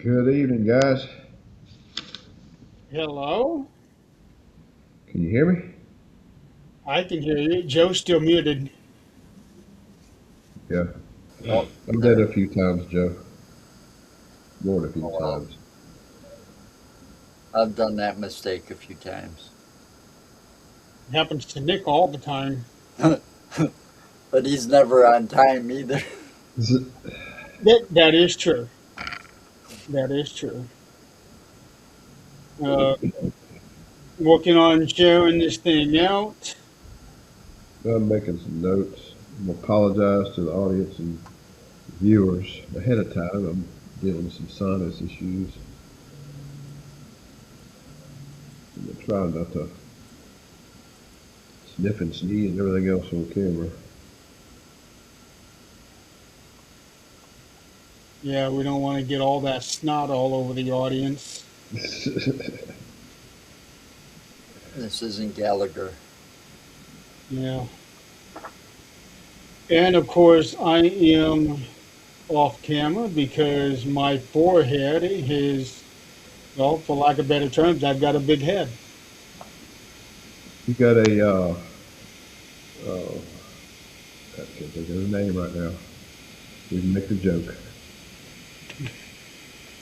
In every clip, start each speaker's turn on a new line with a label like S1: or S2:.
S1: Good evening, guys.
S2: Hello?
S1: Can you hear me?
S2: I can hear you. Joe's still muted.
S1: Yeah.
S3: Oh,
S1: I've done
S3: there.
S1: it a few times, Joe. More than a few
S3: Oh, well,
S1: times.
S3: I've done that mistake a few times.
S2: Happens to Nick all the time.
S3: But he's never on time either.
S2: That is true. That is true. Uh, Working on sharing this thing out.
S1: I'm making some notes. I'm going to apologize to the audience and viewers ahead of time. I'm dealing with some sinus issues. I'm trying not to sniff and sneeze and everything else on camera.
S2: Yeah, we don't want to get all that snot all over the audience.
S3: This isn't Gallagher.
S2: Yeah. And of course, I am off camera because my forehead is, well, for lack of better terms, I've got a big head.
S1: You got uh, I can't think of his name right now. We can make the joke.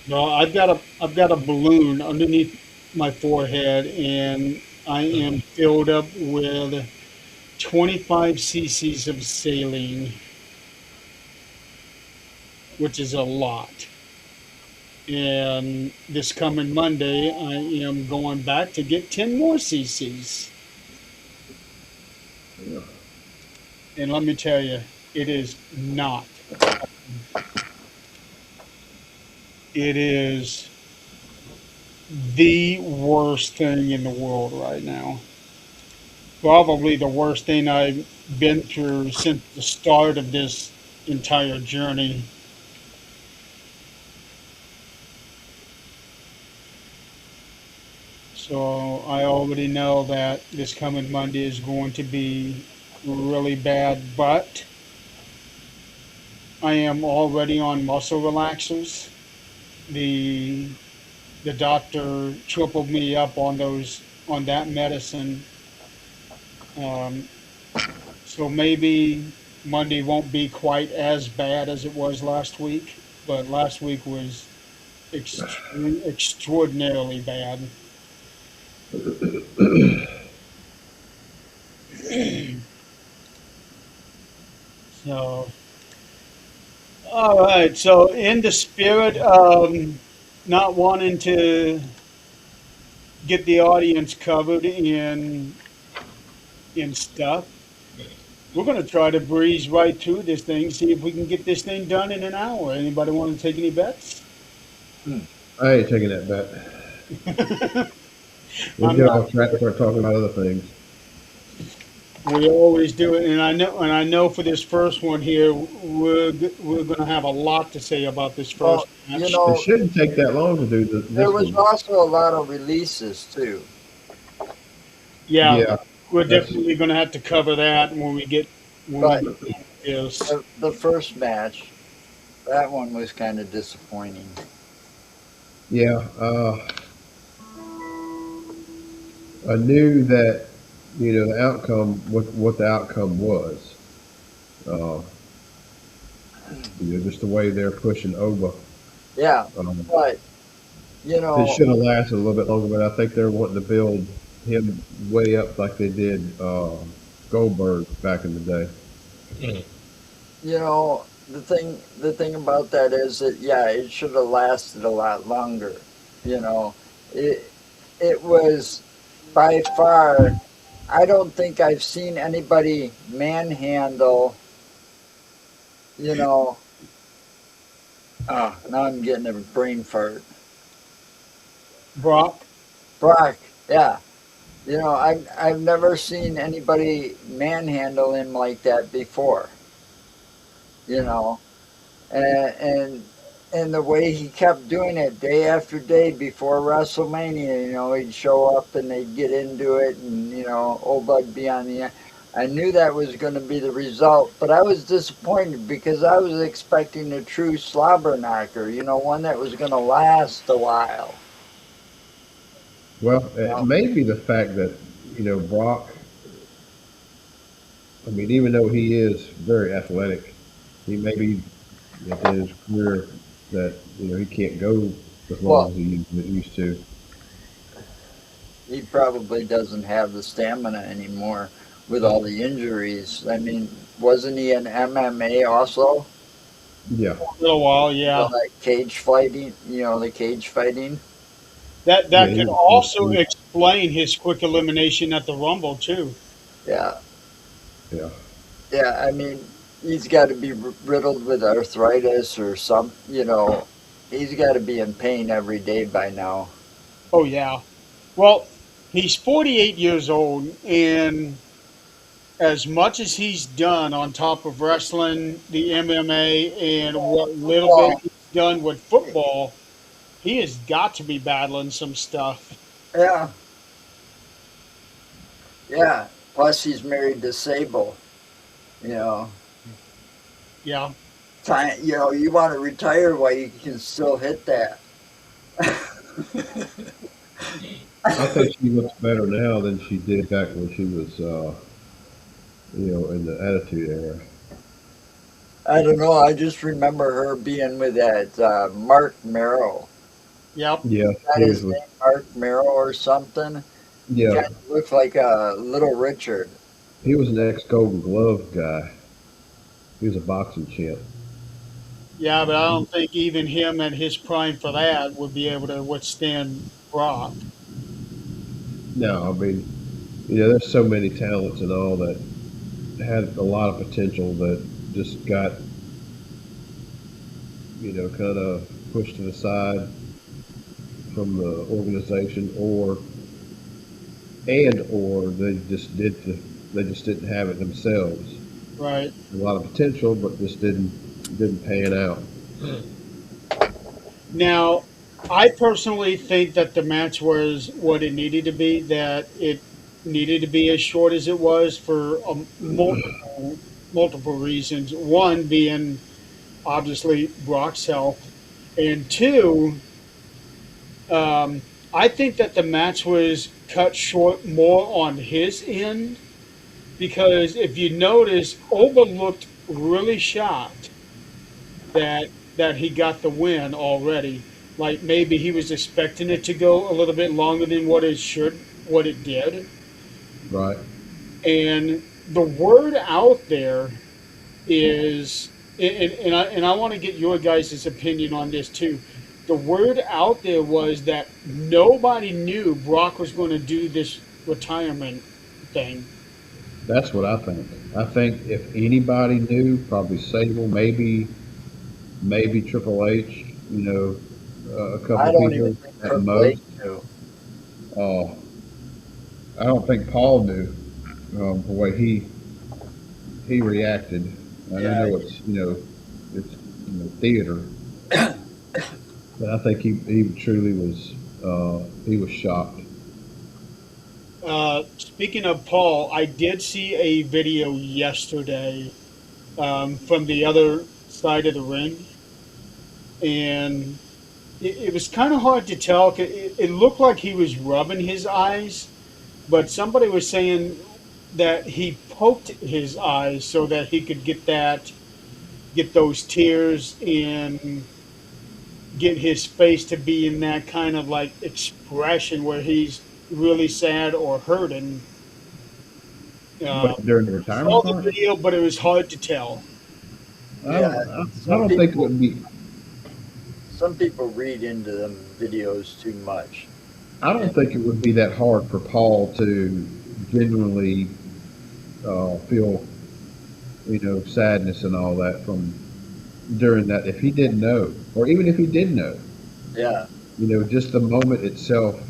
S2: No, I've got a balloon underneath my forehead, and I am filled up with 25 cc's of saline, which is a lot. And this coming Monday, I am going back to get 10 more cc's.
S1: Yeah.
S2: And let me tell you, it is not. It is the worst thing in the world right now. Probably the worst thing I've been through since the start of this entire journey. So I already know that this coming Monday is going to be really bad, but I am already on muscle relaxers. The the doctor tripled me up on that medicine. Um, so maybe Monday won't be quite as bad as it was last week, but last week was extraordinarily bad. So, all right. So, in the spirit of not wanting to get the audience covered in stuff, we're going to try to breeze right through this thing. See if we can get this thing done in an hour. Anybody want to take any bets?
S3: Hmm.
S1: I ain't taking that bet. We'll
S2: I'm
S1: get
S2: not.
S1: off track and start talking about other things.
S2: We always do it, and I know for this first one here, we're going to have a lot to say about this
S3: Well,
S2: first
S3: you
S2: match.
S1: It
S3: know,
S1: shouldn't take that long to do
S3: there
S1: this
S3: was
S1: one.
S3: also a lot of releases too.
S2: Yeah,
S1: Yeah,
S2: we're
S1: that's
S2: definitely going to have to cover that when we
S3: But
S2: get done with this.
S3: the first match, that one was kind of disappointing.
S1: yeah. I knew that the outcome, what the outcome was. Uh, just the way they're pushing over.
S3: Yeah,
S1: Um,
S3: but you
S1: it
S3: know,
S1: should have lasted a little bit longer, but I think they're wanting to build him way up like they did Goldberg back in the day.
S3: the thing about that is that yeah, it should have lasted a lot longer. You know, it it was by far. I don't think I've seen anybody manhandle. You know, now I'm getting a brain fart.
S2: Brock,
S3: Brock, yeah. I've never seen anybody manhandle him like that before. You know, and and the way he kept doing it day after day before WrestleMania, he'd show up and they'd get into it, and old Bud be on the end. I knew that was going to be the result, but I was disappointed because I was expecting a true slobber knocker, one that was going to last a while.
S1: Well,
S3: You
S1: it
S3: know?
S1: may be the fact that Brock. I mean, even though he is very athletic, he may be at the end of his career that he can't go as long
S3: Well,
S1: as he used to.
S3: he probably doesn't have the stamina anymore with all the injuries. I mean, wasn't he in MMA also?
S1: Yeah,
S2: A little while, yeah.
S3: That cage fighting, the cage fighting.
S1: yeah,
S2: That could also explain his quick elimination at the Rumble too.
S3: Yeah,
S1: yeah.
S3: yeah. I mean, he's got to be riddled with arthritis or some. He's got to be in pain every day by now.
S2: Oh yeah. Well, he's 48 years old, and as much as he's done on top of wrestling, the MMA, and what little bit
S3: Well,
S2: he's done with football, he has got to be battling some stuff.
S3: yeah, yeah. Plus, he's married to Sable. You know,
S2: Yeah.
S3: time. You want to retire while you can still hit that.
S1: I think she looks better now than she did back when she was, in the Attitude Era.
S3: I don't know. I just remember her being with that Mark Merrow.
S2: Yep.
S1: Yeah,
S3: Is that
S1: he was
S3: his
S1: with.
S3: name, Mark Merrow or something? He
S1: Yeah,
S3: kind of looked like a Little Richard.
S1: he was an ex Golden Glove guy. He was a boxing champ.
S2: Yeah, but I don't think even him at his prime for that would be able to withstand Brock.
S1: No, I mean, there's so many talents and all that had a lot of potential that just got, kind of pushed to the side from the organization, or they just didn't have it themselves.
S2: Right.
S1: A lot of potential, but just didn't pan out.
S2: Now, I personally think that the match was what it needed to be, that it needed to be as short as it was for multiple reasons. One being obviously Brock's health, and two, I think that the match was cut short more on his end because if you notice, Oba looked really shocked that he got the win already. Like maybe he was expecting it to go a little bit longer than what it did.
S1: Right.
S2: And the word out there is, and I want to get your guys' opinion on this too. The word out there was that nobody knew Brock was going to do this retirement thing.
S1: That's what I think. I think if anybody knew, probably Sable, maybe Triple H, a
S3: I
S1: couple
S3: don't even
S1: people
S3: think
S1: at
S3: Triple H
S1: most.
S3: knew.
S1: Uh, I don't think Paul knew the way he reacted. And I
S3: Yeah,
S1: know it's theater, but I think he truly was he was shocked.
S2: Speaking of Paul, I did see a video yesterday from the other side of the ring, and it was kind of hard to tell. 'Cause it looked like he was rubbing his eyes, but somebody was saying that he poked his eyes so that he could get those tears and get his face to be in that kind of like expression where he's really sad or hurting. Uh,
S1: But during the
S2: saw
S1: retirement
S2: the
S1: part,
S2: video, but it was hard to tell.
S3: yeah.
S1: I
S3: Some
S1: don't think it
S3: people,
S1: would be.
S3: some people read into them videos too much.
S1: I
S3: And
S1: don't think it would be that hard for Paul to genuinely feel, sadness and all that from during that if he didn't know, or even if he did know,
S3: yeah,
S1: just the moment itself,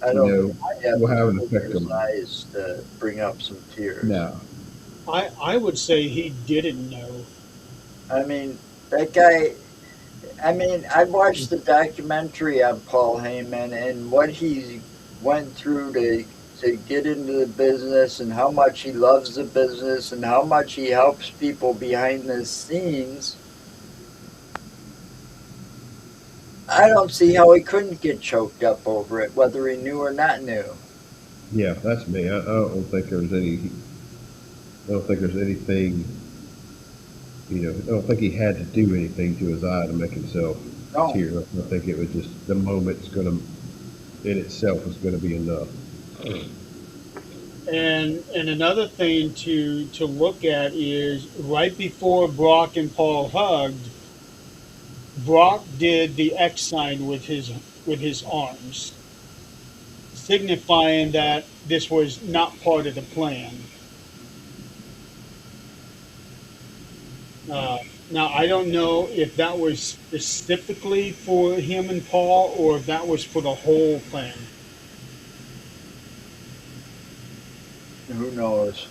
S3: I don't think you have
S1: will
S3: to
S1: have an
S3: poke
S1: effect on
S3: his
S1: him.
S3: eyes to bring up some tears.
S1: Now,
S2: I would say he didn't know.
S3: I mean, that guy. I mean, I watched the documentary on Paul Heyman and what he went through to to get into the business and how much he loves the business and how much he helps people behind the scenes, I don't see how he couldn't get choked up over it, whether he knew or not knew.
S1: Yeah, that's me. I don't think there's any. I don't think there's anything. I don't think he had to do anything to his eye to make himself
S3: No.
S1: tear. I think it was just the moment's going to, in itself, is going to be enough.
S2: And another thing to look at is right before Brock and Paul hugged, Brock did the X sign with his arms, signifying that this was not part of the plan. Uh, Now I don't know if that was specifically for him and Paul or if that was for the whole plan.
S3: Who knows?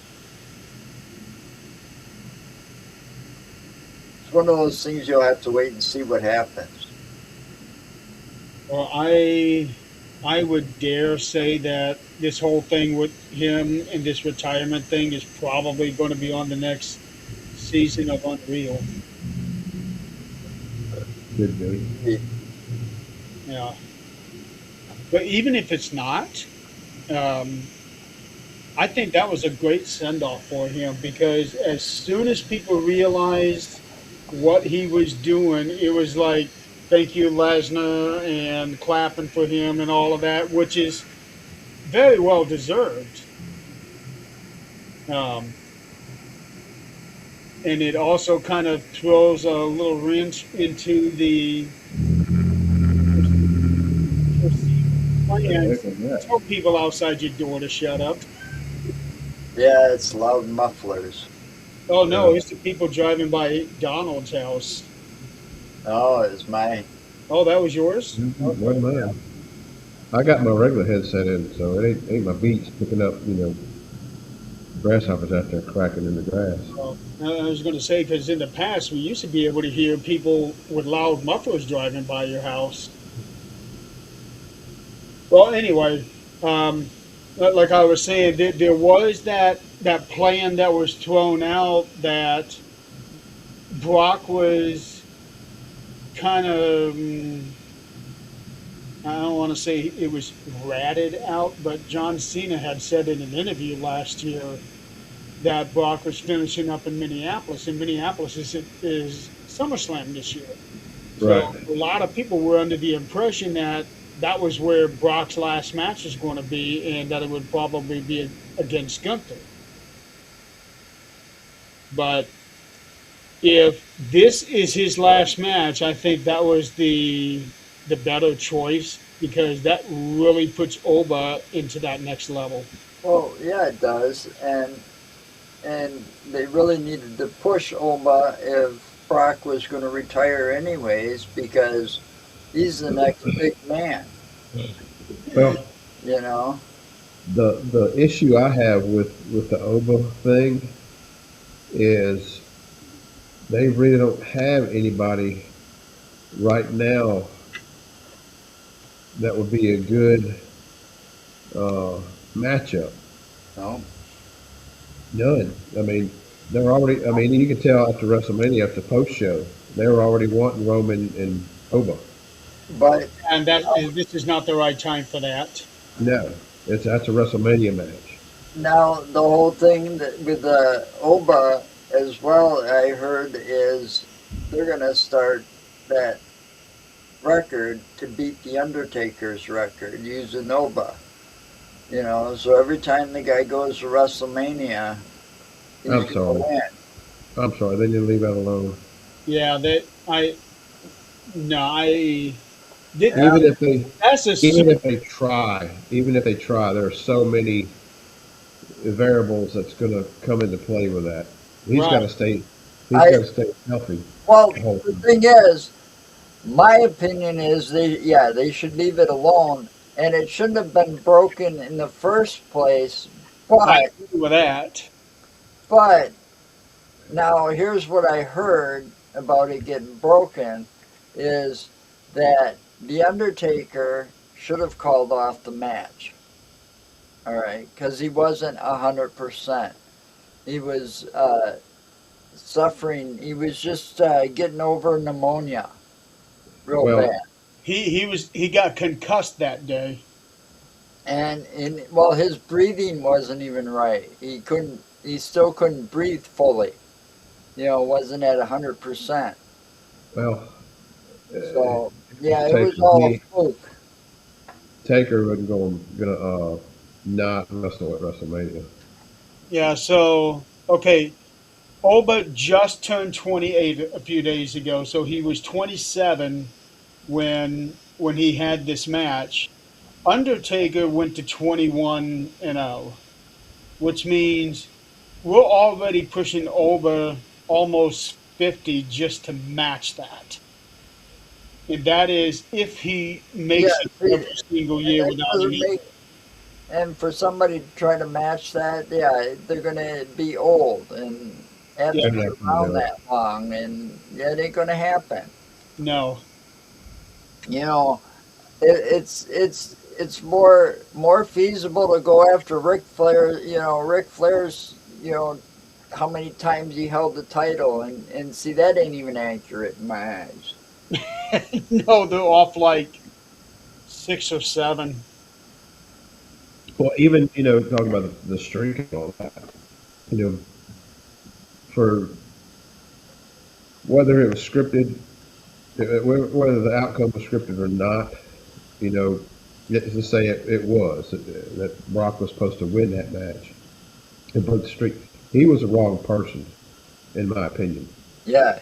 S3: It's one of those things you'll have to wait and see what happens.
S2: Well, I would dare say that this whole thing with him and this retirement thing is probably going to be on the next season of Unreal.
S1: Good dude.
S2: Yeah, but even if it's not, um, I think that was a great send off for him because as soon as people realized what he was doing, it was like, thank you, Lesnar, and clapping for him and all of that, which is very well deserved. Um, and it also kind of throws a little wrench into the plans. Tell people outside your door to shut up.
S3: Yeah, it's loud mufflers.
S2: Oh
S1: Yeah.
S2: no, it's the people driving by Donald's house.
S3: Oh, it's my.
S2: Oh, that was yours?
S1: One man. I got my regular headset in, so it ain't my beats picking up, grasshoppers out there cracking in the grass.
S2: I was going to say because in the past we used to be able to hear people with loud mufflers driving by your house. Well, anyway, um, like I was saying, there was that plan that was thrown out that Brock was kind of. I don't want to say it was ratted out, but John Cena had said in an interview last year that Brock was finishing up in Minneapolis, and Minneapolis is SummerSlam this year.
S1: Right.
S2: So a lot of people were under the impression that that was where Brock's last match was going to be, and that it would probably be against Gunther. But if this is his last match, I think that was the better choice because that really puts Oba into that next level.
S3: Well, yeah, it does, and they really needed to push Oma if Brock was going to retire anyways because he's the next big man.
S1: Well,
S3: You know.
S1: the issue I have with the Oba thing is they really don't have anybody right now that would be a good uh, matchup.
S3: No.
S1: None. I mean, they're already. I mean, you can tell after WrestleMania, after post show, they were already wanting Roman and Oba.
S3: But
S2: And this is not the right time for that.
S1: No, that's a WrestleMania match.
S3: now the whole thing with the Oba as well, I heard is they're going to start that record to beat the Undertaker's record using Oba. So every time the guy goes to WrestleMania, he's
S1: I'm
S3: going to
S1: sorry.
S3: win.
S1: I'm sorry. They didn't leave that alone.
S2: Yeah, that I no I did.
S3: Yeah.
S2: That's a
S1: Even if they try, there are so many variables that's going to come into play with that. He's got
S2: right.
S1: to stay. He's
S3: I
S1: got to stay healthy
S3: Well,
S1: the whole
S3: the
S1: time.
S3: thing is, my opinion is they should leave it alone, and it shouldn't have been broken in the first place.
S2: I
S3: But
S2: agree with that.
S3: but now here's what I heard about it getting broken is that the Undertaker should have called off the match. all right, because he wasn't 100%. He was suffering. He was just getting over pneumonia real
S1: Well,
S3: bad.
S2: He got concussed that day.
S3: And well, his breathing wasn't even right. He still couldn't breathe fully. Wasn't at 100%.
S1: well,
S3: So
S1: it's
S3: yeah, it was
S1: Taker.
S3: all fluke.
S1: Taker wasn't gonna not wrestle at WrestleMania.
S2: Yeah, so okay, Oba just turned 28 a few days ago, so he was 27 when he had this match. Undertaker went to 21-0, which means we're already pushing Oba almost 50 just to match that. And that is if he
S3: Yeah,
S2: makes it
S3: see,
S2: every single
S3: and
S2: year
S3: that
S2: without
S3: doesn't
S2: any.
S3: make. And for somebody to try to match that, yeah, they're gonna be old and have
S2: Yeah,
S3: to
S1: They're
S3: be
S1: not gonna
S3: around
S1: do it.
S3: that long, and yeah, it ain't gonna happen.
S2: no.
S3: You know, it's more feasible to go after Ric Flair. Ric Flair's. How many times he held the title, and see that ain't even accurate in my eyes.
S2: No, they're off like 6 or 7.
S1: Well, even talking about the streak and all that, you know, for whether it was scripted, whether the outcome was scripted or not, you know, let's just say it was that Brock was supposed to win that match and broke the streak. He was the wrong person, in my opinion,
S3: Yeah,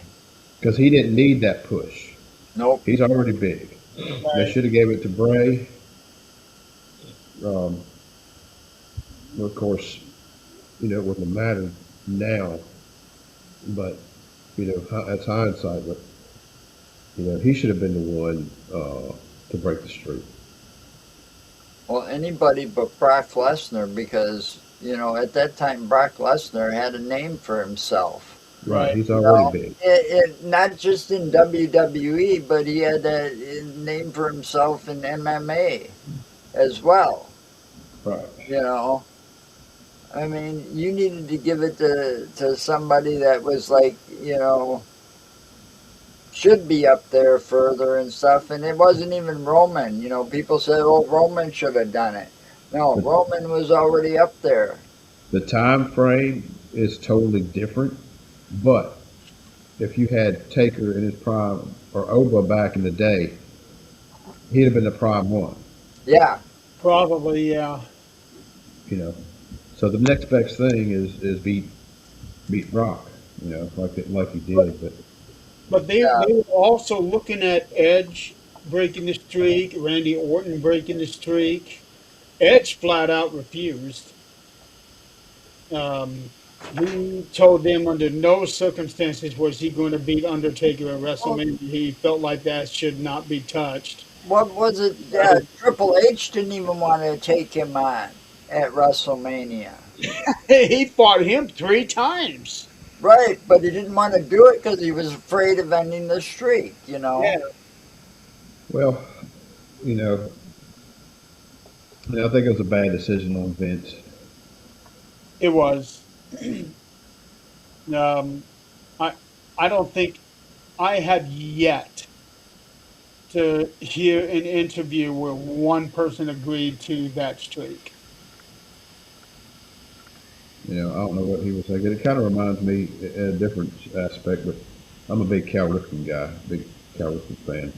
S1: because he didn't need that push.
S3: nope.
S1: He's already big. They
S2: Right.
S1: should have gave it to Bray. Um, well, of course, it wouldn't have mattered now, but that's hindsight. But he should have been the one to break the streak.
S3: Well, anybody but Brock Lesnar, because at that time Brock Lesnar had a name for himself.
S1: Right,
S2: Right.
S1: he's already big.
S3: Not just in WWE, but he had a name for himself in MMA as well.
S1: Right.
S3: You know, I mean, you needed to give it to somebody that was like, should be up there further and stuff. And it wasn't even Roman. People said, "Oh, Roman should have done it." No,
S1: The,
S3: Roman was already up there.
S1: the time frame is totally different, but if you had Taker in his prime or Oba back in the day, he'd have been the prime one.
S3: Yeah,
S2: Probably, yeah.
S1: You know, so the next best thing is beat Brock. Like he did, but
S2: But
S3: yeah.
S2: they were also looking at Edge breaking the streak, Randy Orton breaking the streak. Edge flat out refused. Um, he told them under no circumstances was he going to beat Undertaker at
S3: Well,
S2: WrestleMania. He felt like that should not be touched.
S3: what was it? Yeah, Triple H didn't even want to take him on at WrestleMania.
S2: He fought him 3 times.
S3: Right, but he didn't want to do it because he was afraid of ending the streak.
S2: Yeah,
S1: well, you know, I think it was a bad decision on Vince.
S2: it was. Um, I I don't think I have yet to hear an interview where one person agreed to that streak.
S1: I don't know what he was thinking. It kind of reminds me in a different aspect, but I'm a big Cal Ripken guy, big Cal Ripken fan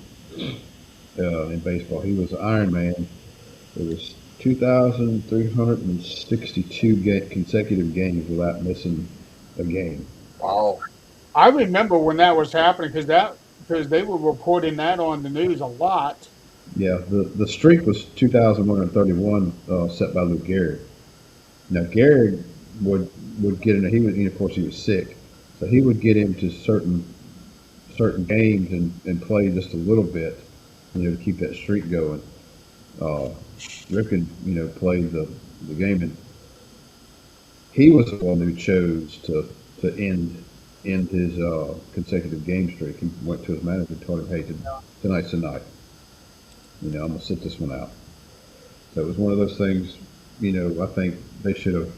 S1: in baseball. He was Iron Man. It was 2,362 consecutive games without missing a game.
S3: Wow.
S2: I remember when that was happening because they were reporting that on the news a lot.
S1: Yeah, the streak was 2,131 set by Lou Gehrig. Now Gehrig would get in. He was, of course, he was sick, so he would get into certain games and play just a little bit, to keep that streak going. Uh, Ripken, played the game, and he was the one who chose to end his consecutive game streak. He went to his manager and told him, "Hey, tonight's the night. I'm gonna sit this one out." So it was one of those things. I think they should have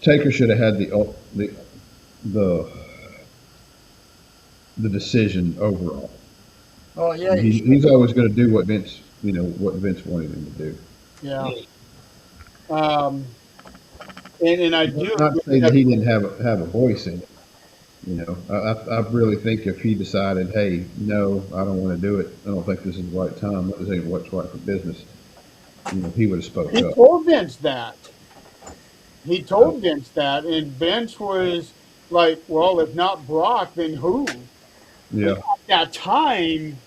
S1: Taker should have had the the decision overall.
S3: Oh yeah, you should.
S1: He's always going to do what Vince wanted him to do.
S2: Yeah. Um, and I do
S1: Not to
S2: agree
S1: say that
S2: that
S1: he didn't have a voice in it. I really think if he decided, hey, no, I don't want to do it. I don't think this is the right time. This ain't what's right for business. He would have spoke
S2: he
S1: up.
S2: told Vince that. He
S1: Uh,
S2: told Vince that, and Vince was like, "Well, if not Brock, then who?" And
S1: yeah.
S2: at that time,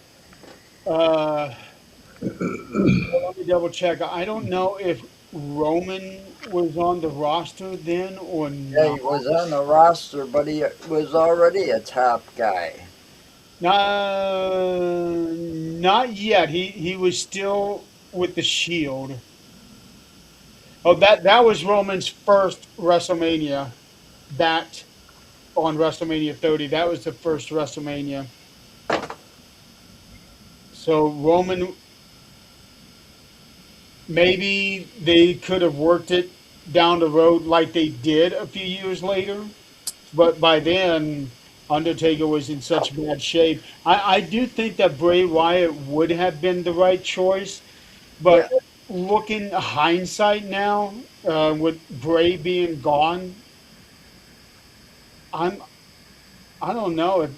S2: uh, let me double check. I don't know if Roman was on the roster then or
S3: Yeah,
S2: not.
S3: he was on the roster, but he was already a top guy.
S2: Not yet. He was still with the Shield. Oh, that was Roman's first WrestleMania. That on WrestleMania 30. That was the first WrestleMania. So Roman, maybe they could have worked it down the road like they did a few years later, but by then Undertaker was in such bad shape. I do think that Bray Wyatt would have been the right choice,
S3: Yeah,
S2: but looking hindsight now, with Bray being gone, I'm I don't know if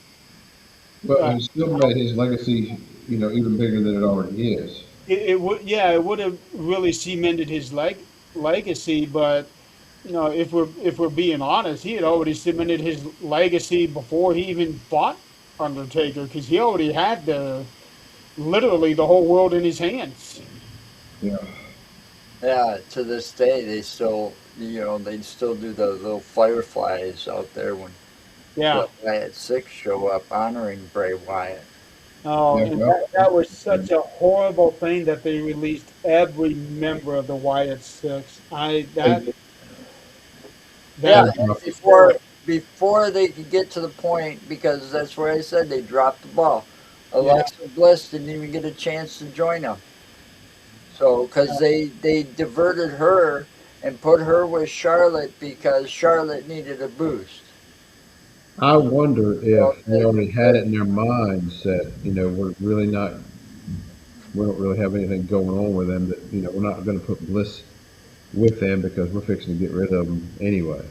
S1: But
S2: uh,
S1: he still made his legacy, even bigger than it already is.
S2: it would, yeah, it would have really cemented his legacy. But if we're being honest, he had already cemented his legacy before he even fought Undertaker, because he already had the literally the whole world in his hands.
S1: Yeah.
S3: yeah. To this day, they still, they still do the little fireflies out there when
S2: Yeah.
S3: the Wyatt Six show up honoring Bray Wyatt.
S2: Oh,
S1: Yeah.
S2: and
S1: Well.
S2: that was such a horrible thing that they released every member of the Wyatt Six. I that
S1: Hey,
S3: Yeah,
S2: that
S1: hey,
S3: and
S1: Josh,
S2: was horrible.
S3: before they could get to the point, because that's where I said they dropped the ball.
S2: Yeah.
S3: Alexa Bliss didn't even get a chance to join them. So, because they diverted her and put her with Charlotte because Charlotte needed a boost.
S1: I wonder
S3: So
S1: if they already had it in their minds that we don't really have anything going on with them. That we're not going to put Bliss with them because we're fixing to get rid of them anyway.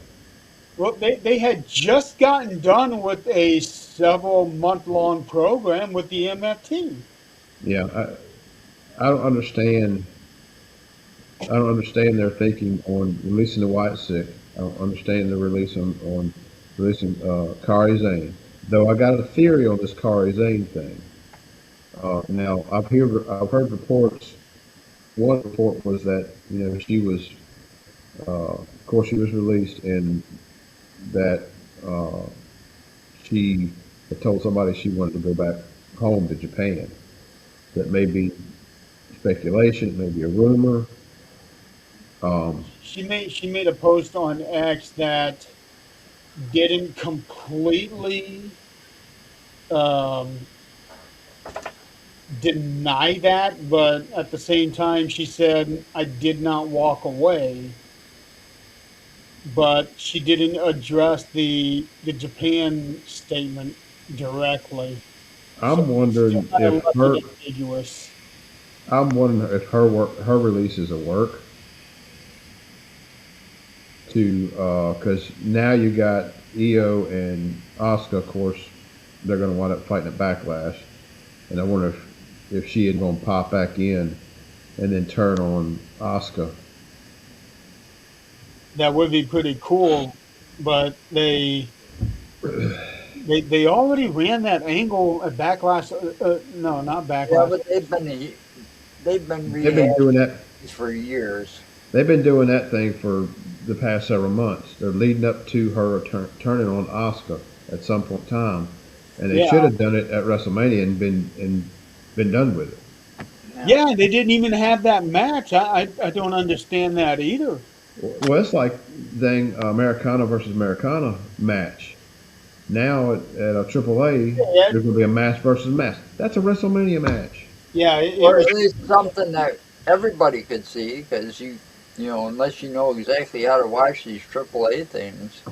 S2: Well, they had just gotten done with a several month long program with the MFT.
S1: Yeah, I don't understand. I don't understand their thinking on releasing the White Sick. I don't understand the release on releasing Kari Zane. Though I got a theory on this Kari Zane thing. Now I've heard reports. One report was that she was, of course, she was released and that uh, she had told somebody she wanted to go back home to Japan. That may be speculation. It may be a rumor. Um,
S2: She made a post on X that didn't completely um, deny that, but at the same time, she said, "I did not walk away," but she didn't address the Japan statement directly. So
S1: I'm
S2: she
S1: wondering
S2: kind of
S1: if
S2: left
S1: her
S2: it ambiguous.
S1: I'm wondering if her release is a work to because now you got Io and Asuka. Of course, they're going to wind up fighting at Backlash, and I wonder if she had going to pop back in and then turn on Asuka.
S2: That would be pretty cool, but they already ran that angle at Backlash. No, not
S3: yeah,
S2: Backlash.
S3: but they've been
S1: They've been
S3: rehashing
S1: doing that.
S3: these for years.
S1: They've been doing that thing for the past several months. They're leading up to her turning on Asuka at some point in time, and they
S2: Yeah,
S1: should have done it at WrestleMania and been done with it.
S3: Yeah,
S2: yeah. They didn't even have that match. I don't understand that either.
S1: Well, it's like dang Americana versus Americana match. Now at a AAA,
S2: Yeah,
S1: there's going to be a match versus match. That's a WrestleMania match.
S2: yeah. It
S3: or
S2: was
S3: at least something that everybody could see because unless you know exactly how to watch these AAA things.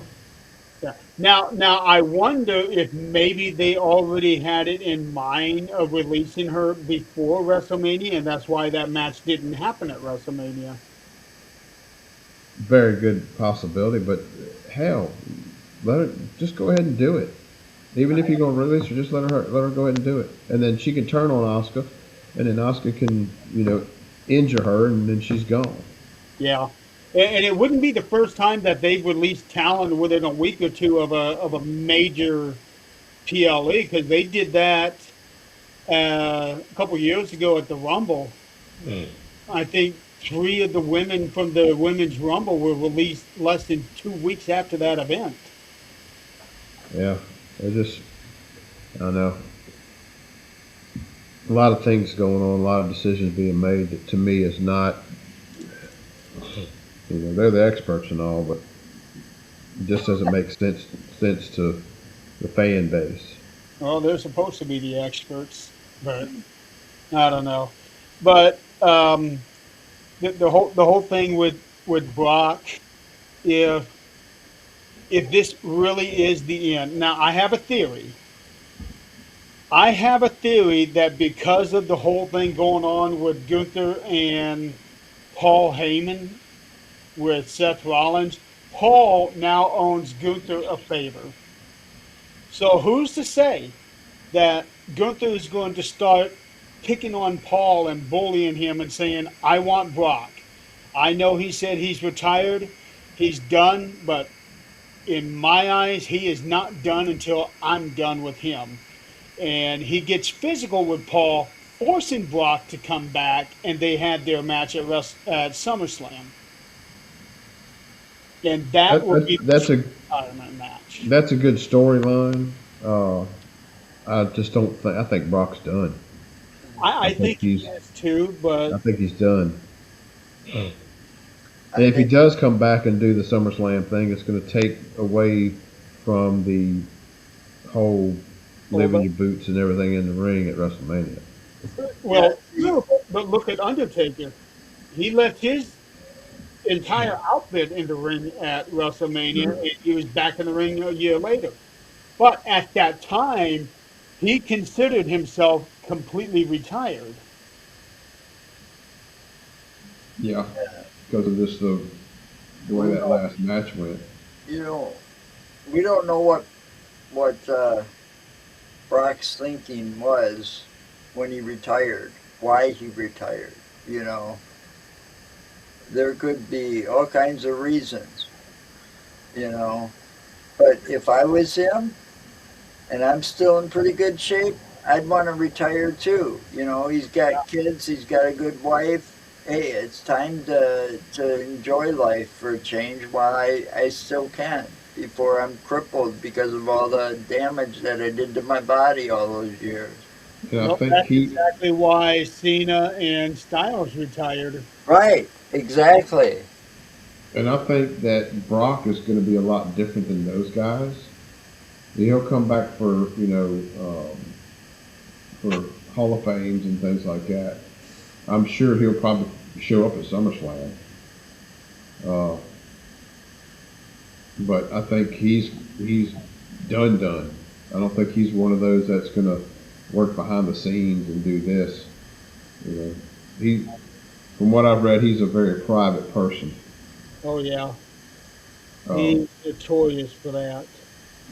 S2: Yeah. Now I wonder if maybe they already had it in mind of releasing her before WrestleMania, and that's why that match didn't happen at WrestleMania.
S1: Very good possibility, but hell, let her just go ahead and do it. Even if you're gonna release her, just let her go ahead and do it, and then she can turn on Oscar, and then Oscar can injure her, and then she's gone.
S2: Yeah, and it wouldn't be the first time that they've released talent within a week or two of a major PLE because they did that a couple years ago at the Rumble. I think three of the women from the women's Rumble were released less than 2 weeks after that event.
S1: Yeah, it just I don't know. A lot of things going on, a lot of decisions being made that to me is not. They're the experts and all, but it just doesn't make sense to the fan base.
S2: Well, they're supposed to be the experts, but I don't know. But the whole thing with Brock, if if this really is the end. Now, I have a theory. I have a theory that because of the whole thing going on with Gunther and Paul Heyman with Seth Rollins, Paul now owns Gunther a favor. So who's to say that Gunther is going to start picking on Paul and bullying him and saying, I want Brock. I know he said he's retired, he's done, but in my eyes, he is not done until I'm done with him. And he gets physical with Paul, forcing Brock to come back, and they had their match at SummerSlam. And that
S1: That,
S2: will
S1: that's
S2: be
S1: that's
S2: the
S1: a
S2: retirement match.
S1: that's a good storyline. I just don't think I think Brock's done.
S2: I
S1: I think
S2: think he
S1: he's
S2: is too, but
S1: I think he's done.
S3: I
S1: And if he
S3: think,
S1: does come back and do the SummerSlam thing, it's going to take away from the whole
S2: well,
S1: leaving your boots and everything in the ring at WrestleMania.
S3: yeah,
S2: well,
S3: see,
S2: no, but look at Undertaker. He left his entire outfit in the ring at WrestleMania,
S1: Sure.
S2: and he was back in the ring a year later. But at that time, he considered himself completely retired.
S1: Yeah, because of just the way
S3: who
S1: that
S3: knows?
S1: last match went.
S3: You know, we don't know what Brock's thinking was when he retired, why he retired. You know, there could be all kinds of reasons. You know, but if I was him and I'm still in pretty good shape, I'd want to retire too. He's got kids, he's got a good wife. Hey, it's time to enjoy life for a change while I still can before I'm crippled because of all the damage that I did to my body all those years.
S1: And I
S2: Well,
S1: think
S2: that's
S1: he
S2: exactly why Cena and Styles retired.
S3: Right, exactly.
S1: and I think that Brock is going to be a lot different than those guys. He'll come back for for Hall of Fames and things like that. I'm sure he'll probably show up at SummerSlam. Uh, but I think he's done. I don't think he's one of those that's going to work behind the scenes and do this. You know, he from what I've read, he's a very private person.
S2: Oh yeah,
S1: Um,
S2: he's notorious for that.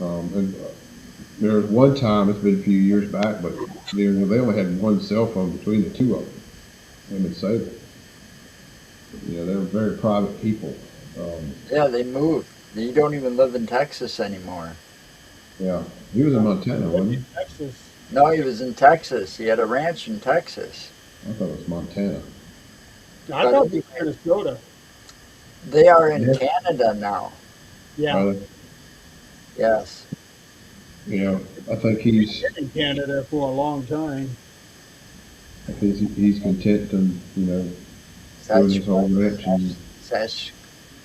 S1: and there was one time, it's been a few years back, but they only had one cell phone between the two of them, him and Sable. They were very private people. Um,
S3: Yeah, they moved. You don't even live in Texas anymore.
S1: yeah, he was in
S2: No,
S1: Montana,
S2: lived
S1: wasn't
S2: in Texas.
S3: No, he was in Texas. He had a ranch in Texas.
S1: he? I thought it was Montana.
S2: I
S3: But
S2: thought it was
S3: anyway,
S2: Minnesota.
S3: they are in
S1: Yeah,
S3: Canada now.
S2: Yeah,
S1: rather,
S3: Yes.
S1: I think
S2: he's
S1: he's
S2: been in Canada for a long time.
S1: he's content and doing his whole
S3: Saskatchewan,
S1: ranch in
S3: Sask,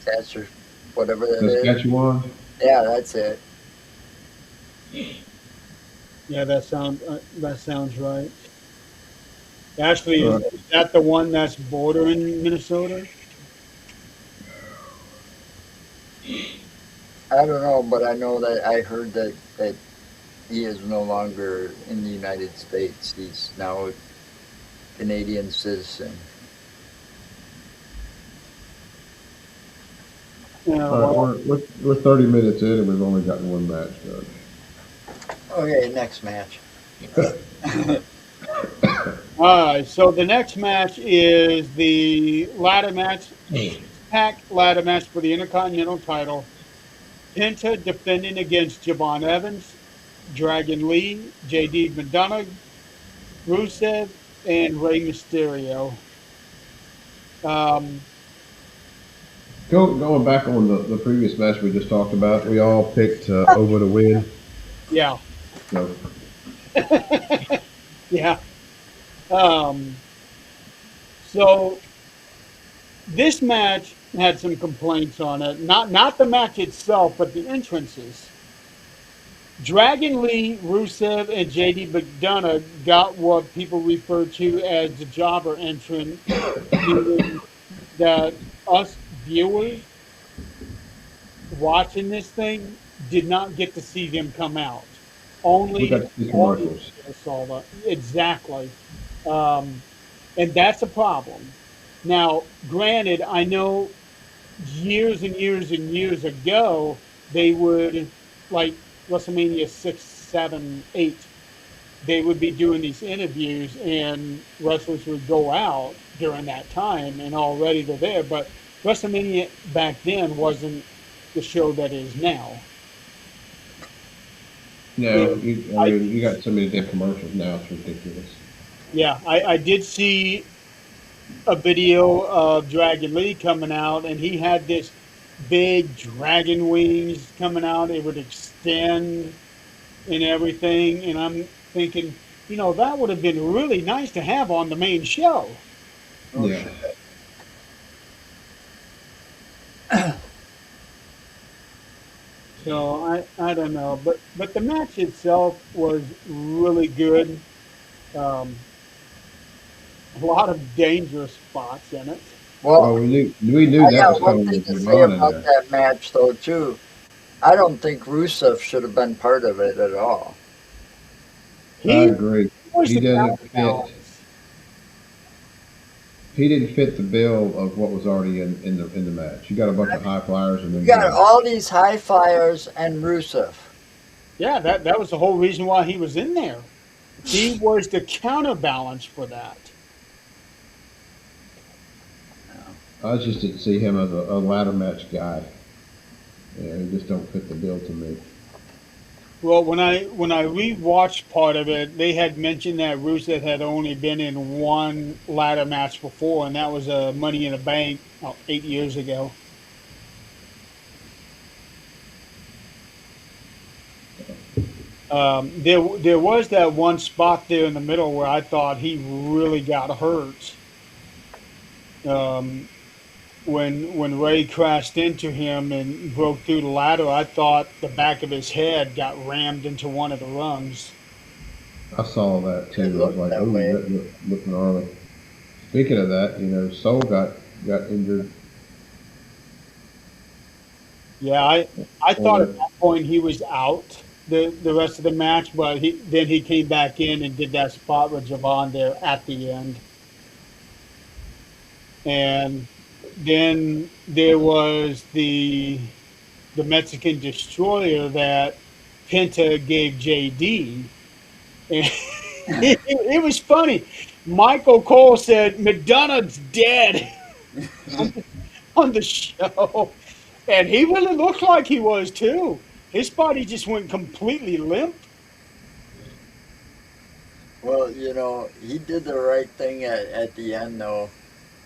S3: Sask, or whatever that is.
S1: Saskatchewan.
S3: Yeah, that's it.
S2: Yeah, that sounds right. Actually,
S1: Right.
S2: is that the one that's bordering Minnesota?
S3: I don't know, but I know that I heard that he is no longer in the United States. He's now a Canadian citizen.
S2: Yeah,
S1: All right,
S2: well,
S1: we're 30 minutes in and we've only gotten one match done.
S3: Okay, next match.
S2: all right. So the next match is the ladder match, pack ladder match for the Intercontinental title. Penta defending against Javon Evans, Dragon Lee, JD McDonough, Rusev, and Rey Mysterio. Um,
S1: Going back on the previous match we just talked about, we all picked over to win.
S2: yeah,
S1: So
S2: yeah. Um, so this match had some complaints on it. Not the match itself, but the entrances. Dragon Lee, Rusev, and JD McDonough got what people refer to as the jobber entrance, meaning that us viewers watching this thing did not get to see them come out.
S1: we
S2: Only
S1: got
S2: the
S1: to see
S2: audience
S1: commercials.
S2: saw that. Exactly. Um, and that's a problem. Now, granted, I know years and years and years ago, they would, like WrestleMania 6, 7, 8, they would be doing these interviews and wrestlers would go out during that time and already they're there. But WrestleMania back then wasn't the show that is now.
S1: No,
S2: And
S1: I
S2: I
S1: mean,
S2: did,
S1: you got so many damn commercials now, it's ridiculous.
S2: yeah, I did see a video of Dragon Lee coming out, and he had this big dragon wings coming out. It would extend and everything. And I'm thinking, that would have been really nice to have on the main show.
S3: Oh
S1: Yeah.
S3: shit.
S2: So I don't know, but the match itself was really good. Um, a lot of dangerous spots in it.
S3: Well,
S1: Well, we knew
S3: I
S1: that was
S3: got one
S1: coming
S3: thing
S1: with
S3: to say
S1: Devon in
S3: about
S1: there.
S3: that match, though, too. I don't think Rusev should have been part of it at all.
S1: I
S2: He
S1: agree.
S2: was
S1: He
S2: the
S1: doesn't fit.
S2: counterbalance.
S1: He didn't fit the bill of what was already in the match. You got a bunch of high flyers and
S3: You
S1: then
S3: got
S1: him.
S3: all these high flyers and Rusev.
S2: Yeah, that was the whole reason why he was in there. He was the counterbalance for that.
S1: I just didn't see him as a ladder match guy. Yeah, he just don't fit the bill to me.
S2: Well, when I rewatched part of it, they had mentioned that Rusev had only been in one ladder match before, and that was a Money in the Bank 8 years ago. There was that one spot there in the middle where I thought he really got hurt. Um, when Ray crashed into him and broke through the ladder, I thought the back of his head got rammed into one of the rungs.
S1: I saw that
S3: It
S1: too. I was
S3: looked
S1: like,
S3: that
S1: oh,
S3: way.
S1: that looked gnarly. Speaking of that, Soul got injured
S2: Yeah, I
S1: on
S2: thought at
S1: that.
S2: that point he was out the rest of the match, but he came back in and did that spot with Javon there at the end. And then there was the Mexican destroyer that Penta gave JD. And it was funny. Michael Cole said McDonough's dead on the show. And he really looked like he was too. His body just went completely limp.
S3: Well, he did the right thing at the end, though,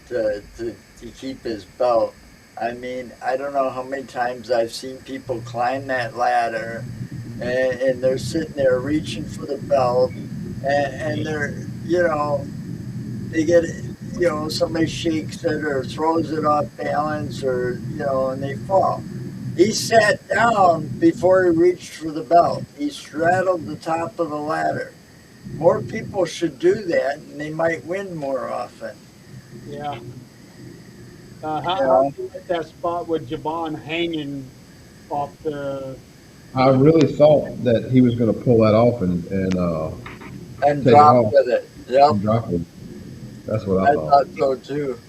S3: to keep his belt. I mean, I don't know how many times I've seen people climb that ladder and they're sitting there reaching for the belt and they're, they get, somebody shakes it or throws it off balance or, and they fall. He sat down before he reached for the belt. He straddled the top of the ladder. More people should do that, and they might win more often.
S2: Yeah.
S3: You
S2: How
S3: know,
S2: do you like that spot with Javon hanging off the?
S1: I really thought that he was going to pull that off and
S3: and
S1: take it
S3: drop
S1: off
S3: with it. Yep,
S1: and drop it. That's what I
S3: I
S1: thought.
S3: thought so too.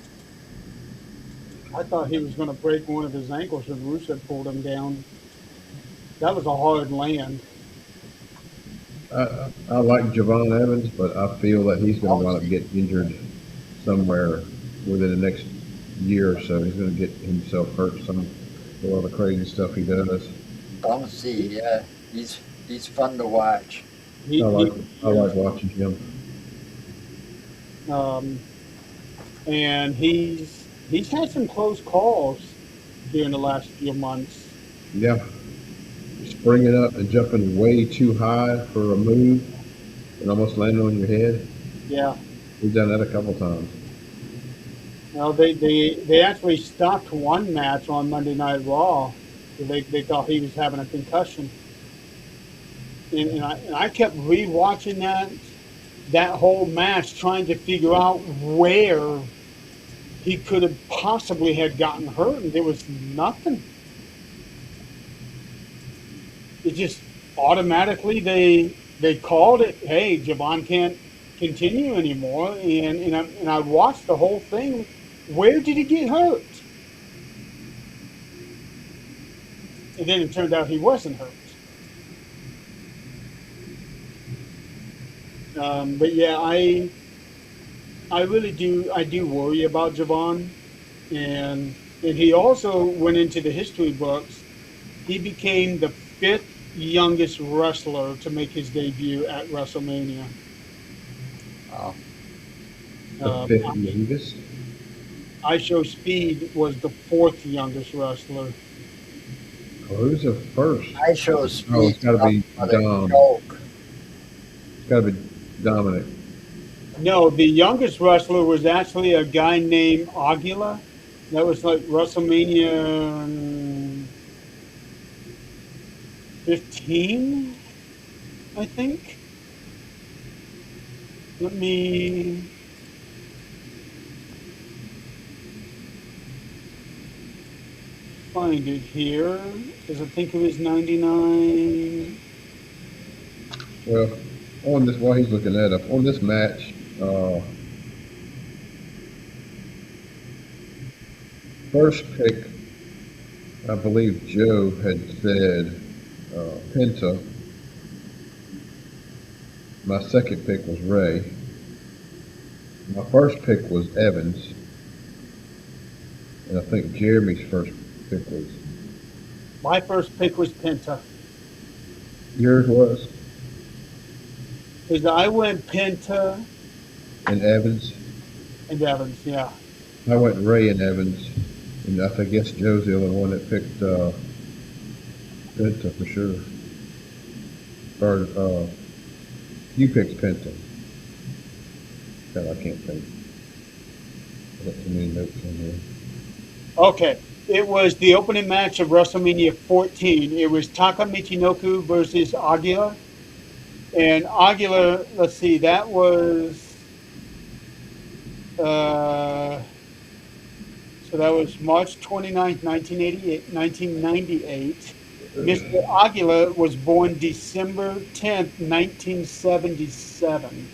S2: I thought he was going to break one of his ankles when Rusev pulled him down. That was a hard land.
S1: I like Javon Evans, but I feel that he's going to wind up
S3: Bouncy,
S1: getting injured somewhere within the next year or so. He's going to get himself hurt some with all the crazy stuff he does.
S3: bouncy. Yeah, he's fun to watch.
S2: He,
S1: I like
S2: he
S1: I like
S2: is,
S1: watching him.
S2: um, and he's had some close calls during the last few months.
S1: Yeah, springing up and jumping way too high for a move and almost landing on your head.
S2: Yeah.
S1: He's done that a couple times.
S2: Well, they actually stopped one match on Monday Night Raw. They thought he was having a concussion, and I kept rewatching that whole match, trying to figure out where he could have possibly had gotten hurt, and there was nothing. It just automatically they called it. Hey, Javon can't continue anymore, and I watched the whole thing. Where did he get hurt? And then it turned out he wasn't hurt. But yeah, I really do worry about Javon, and he also went into the history books. He became the fifth youngest wrestler to make his debut at WrestleMania.
S3: Wow.
S1: The
S2: Uh,
S1: fifth youngest.
S2: IShow Speed was the fourth youngest wrestler.
S1: Oh, who's the first?
S3: I show
S1: Oh, it's
S3: speed
S1: got to be
S3: but a
S1: Dom.
S3: joke.
S1: It's got to be Dominic.
S2: No, the youngest wrestler was actually a guy named Aguila. That was like WrestleMania 15, I think. Let me find it here because I think it was 99.
S1: Well, on this while he's looking that up on this match, first pick, I believe Joe had said Penta. My second pick was Ray. My first pick was Evans, and I think Jeremy's first pick was
S2: My first pick was Penta
S1: yours was
S2: because I went Penta
S1: and Evans.
S2: and Evans. Yeah,
S1: I went Ray and Evans, and I guess Joe's the only one that picked Penta for sure. Or you picked Penta. God, I can't think. I got too many notes on there.
S2: okay. It was the opening match of WrestleMania 14. It was Taka Michinoku versus Aguila. And Aguila, let's see, that was uh, so that was March 29th, 1988, 1998. Mr. Aguila was born December 10th, 1977.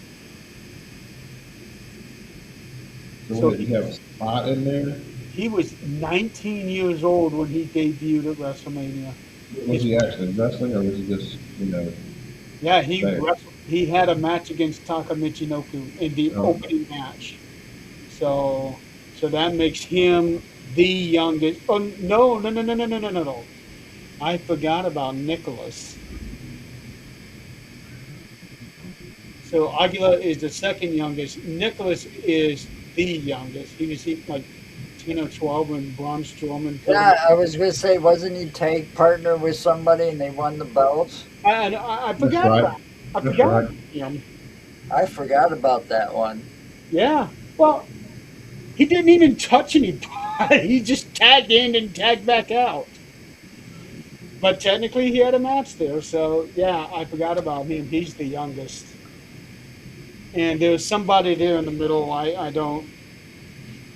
S1: So
S2: So
S1: what, did he have a spot in there?
S2: he was 19 years old when he debuted at WrestleMania.
S1: Was he actually wrestling, or was he just,
S2: Yeah,
S1: there?
S2: he had a match against Taka Michinoku in the
S1: Oh,
S2: opening match. So so that makes him the youngest. Oh no, no, no, no, no, no, no, no, no. I forgot about Nicholas. So Aguila is the second youngest. Nicholas is the youngest. He was like 10 or 12 when Braun Strowman put him.
S3: Yeah, I was gonna say, wasn't he tag partner with somebody and they won the belts?
S2: I
S1: that's
S2: forgot
S1: right.
S2: about I
S1: That's
S2: forgot
S1: right.
S2: about him.
S3: I forgot about that one.
S2: Yeah. Well, he didn't even touch anybody. He just tagged in and tagged back out. But technically, he had a match there. So, yeah, I forgot about him. He's the youngest. and there was somebody there in the middle. I don't.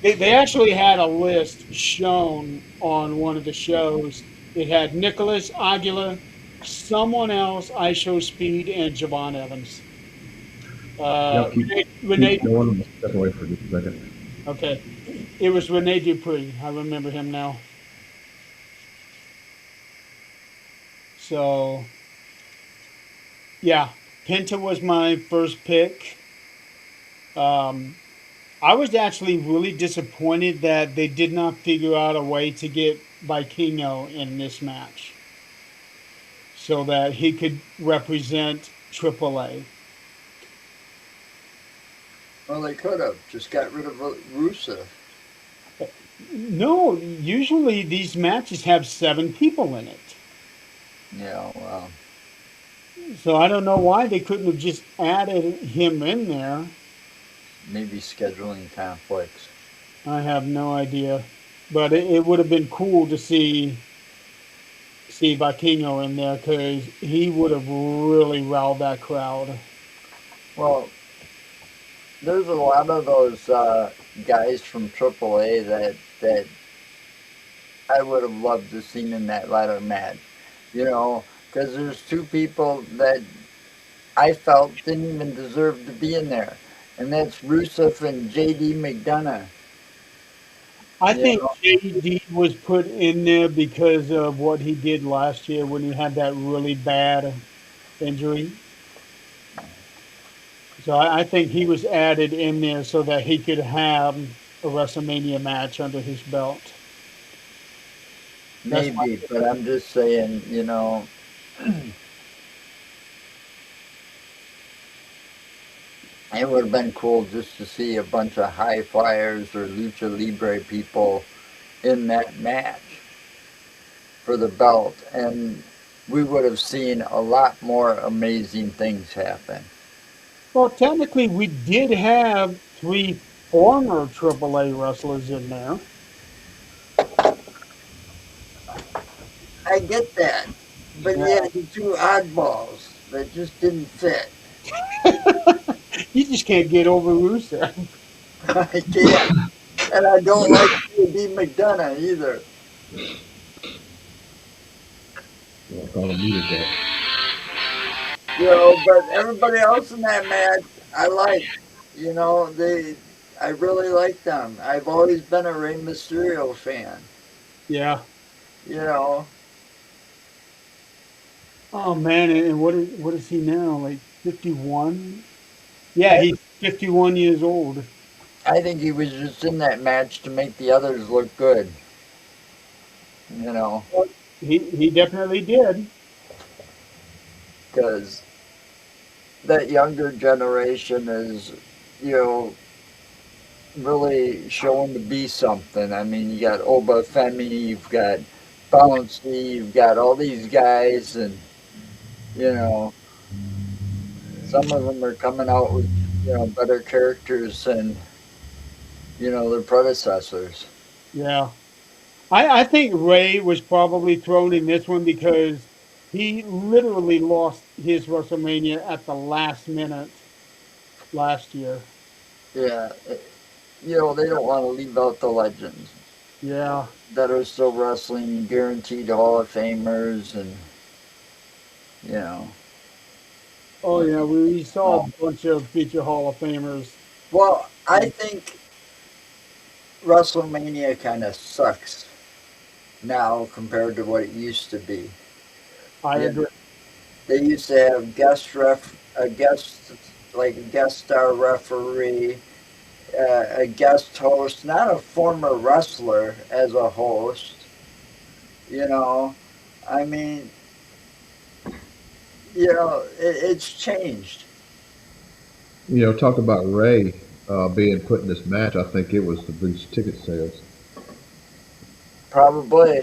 S2: They actually had a list shown on one of the shows. It had Nicholas Aguilar, someone else, ISO Speed, and Javon Evans.
S1: Yep,
S2: Renee
S1: keep going. I'm gonna step away for just a second.
S2: Okay, it was Rene Dupree. I remember him now. So yeah, Penta was my first pick. Um, I was actually really disappointed that they did not figure out a way to get Vikingo in this match so that he could represent AAA.
S3: Well, they could have just got rid of Rusev.
S2: No, usually these matches have 7 people in it.
S3: Yeah, well,
S2: So I don't know why they couldn't have just added him in there.
S3: maybe scheduling conflicts.
S2: I have no idea, but it would have been cool to see Vikingo in there because he would have really riled that crowd.
S3: Well, there's a lot of those guys from AAA that I would have loved to seen in that ladder match. You know, because there's two people that I felt didn't even deserve to be in there, and that's Rusev and JD McDonough.
S2: I
S3: You
S2: think
S3: know,
S2: JD was put in there because of what he did last year when he had that really bad injury. So I think he was added in there so that he could have a WrestleMania match under his belt. That's my
S3: maybe, but I'm just saying, it would have been cool just to see a bunch of high flyers or lucha libre people in that match for the belt, and we would have seen a lot more amazing things happen.
S2: Well, technically, we did have 3 former AAA wrestlers in there.
S3: I get that, but
S2: Yeah.
S3: you had the two oddballs that just didn't fit.
S2: You just can't get over Rusev.
S3: I can't, and I don't like D McDonough either.
S1: Well, I thought I muted that.
S3: But everybody else in that match, I like. I really like them. I've always been a Rey Mysterio fan.
S2: Yeah.
S3: You know,
S2: Oh man, and what is he now? Like 51? Yeah,
S3: I
S2: he's 51 years old.
S3: I think he was just in that match to make the others look good. You know,
S2: He definitely did.
S3: because that younger generation is, you know, really showing to be something. I mean, you got Oba Femi, you've got Bouncy, you've got all these guys, and you know, some of them are coming out with better characters than their predecessors.
S2: Yeah. I think Ray was probably thrown in this one because he literally lost his WrestleMania at the last minute last year.
S3: Yeah, they don't want to leave out the legends
S2: Yeah.
S3: that are still wrestling, guaranteed Hall of Famers, and you know.
S2: Oh yeah, we saw
S3: Um,
S2: a bunch of future Hall of Famers.
S3: well, I think WrestleMania kind of sucks now compared to what it used to be.
S2: I
S3: Yeah,
S2: agree.
S3: they used to have a guest like a guest star referee, a guest host, not a former wrestler as a host. You know, I mean, it's changed.
S1: Talk about Ray being put in this match. I think it was to boost ticket sales.
S3: Probably.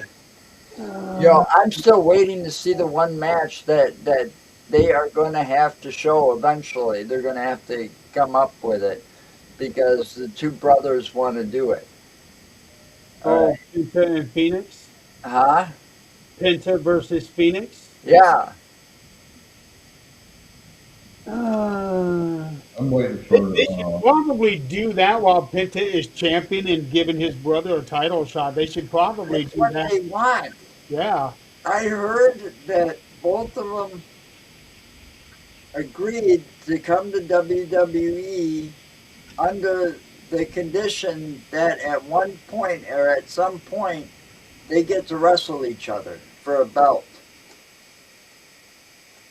S2: Uh,
S3: I'm still waiting to see the one match that they are going to have to show eventually. They're going to have to come up with it because the two brothers want to do it. All right.
S2: oh, Penta and Phoenix.
S3: Huh?
S2: Penta versus Phoenix.
S3: Yeah.
S2: Uh,
S1: I'm waiting for.
S2: They should probably do that while Penta is champion and giving his brother a title shot. They should probably
S3: That's
S2: do
S3: what
S2: that.
S3: they want.
S2: Yeah.
S3: I heard that both of them agreed to come to WWE under the condition that at one point or at some point they get to wrestle each other for a belt.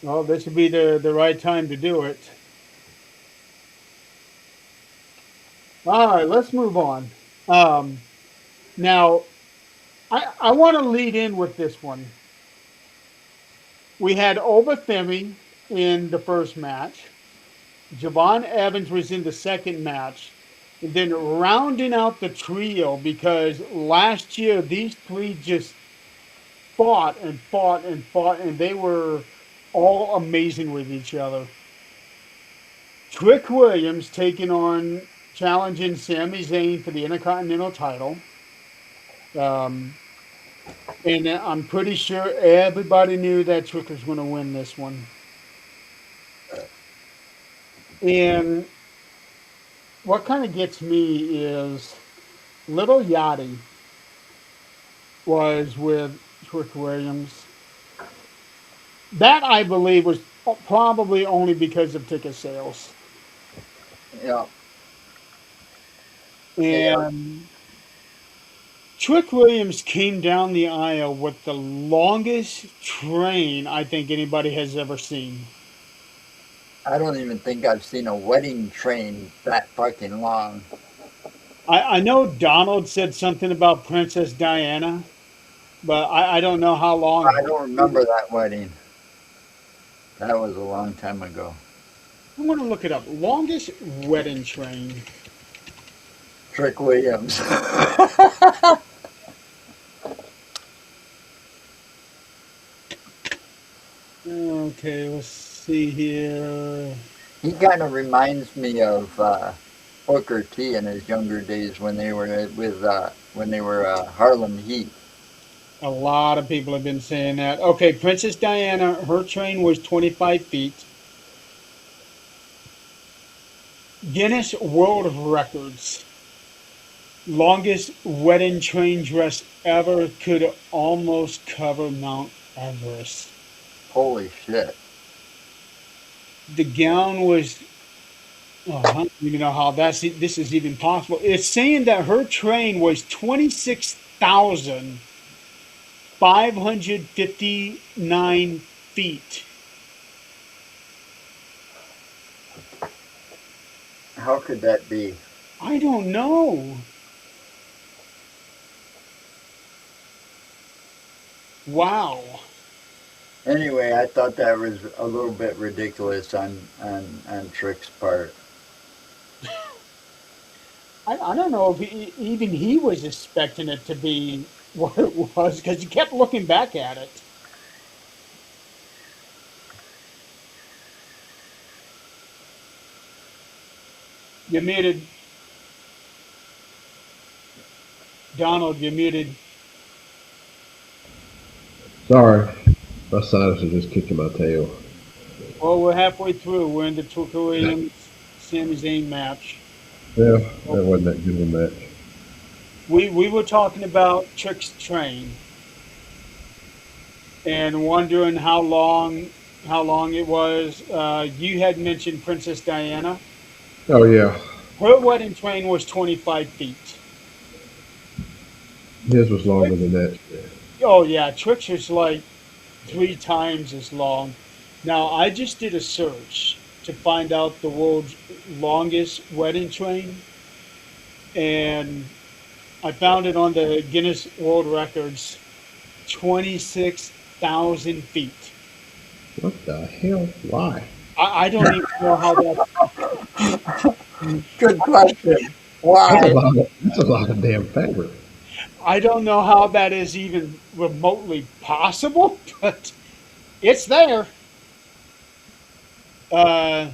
S2: Well, this would be the right time to do it. All right, let's move on. Um, Now, I want to lead in with this one. We had Obafemi in the first match. Javon Evans was in the second match. And then rounding out the trio because last year these three just fought and fought and fought, and they were all amazing with each other. Trick Williams taking on challenging Sami Zayn for the Intercontinental title. Um, and I'm pretty sure everybody knew that Trick was going to win this one. And what kind of gets me is Little Yachty was with Trick Williams. That I believe was probably only because of ticket sales.
S3: Yeah, yeah.
S2: And Trick Williams came down the aisle with the longest train I think anybody has ever seen.
S3: I don't even think I've seen a wedding train that fucking long.
S2: I know Donald said something about Princess Diana, but I don't know how long.
S3: I don't remember that wedding. That was a long time ago.
S2: I want to look it up. Longest wedding train.
S3: Trick Williams.
S2: Okay, let's see here.
S3: He kind of reminds me of Booker T in his younger days when they were Harlem Heat.
S2: A lot of people have been saying that. Okay, Princess Diana, her train was 25 feet. Guinness World Records. Longest wedding train dress ever could almost cover Mount Everest.
S3: Holy shit!
S2: The gown was, oh, I don't even know how this is even possible. It's saying that her train was 26,559 feet.
S3: How could that be?
S2: I don't know. Wow.
S3: Anyway, I thought that was a little bit ridiculous on Trick's part.
S2: I don't know if even he was expecting it to be what it was because he kept looking back at it. You're muted. Donald, you're muted.
S1: Sorry, my sinus is just kicking my tail.
S2: Well, we're halfway through. We're in the Trick Williams Sami Zayn match.
S1: Yeah, that wasn't that good of a match.
S2: We were talking about Trick's train and wondering how long it was. You had mentioned Princess Diana.
S1: Oh yeah,
S2: Her wedding train was 25 feet.
S1: his was longer than that.
S2: Oh yeah, Trick's was like 3 times as long. Now I just did a search to find out the world's longest wedding train, and I found it on the Guinness World Records, 26,000 feet.
S1: What the hell? Why?
S2: I don't even know how that.
S3: Good question.
S1: That's a
S3: Why?
S1: lot. That's a lot of damn fabric.
S2: I don't know how that is even remotely possible, but it's there. Uh,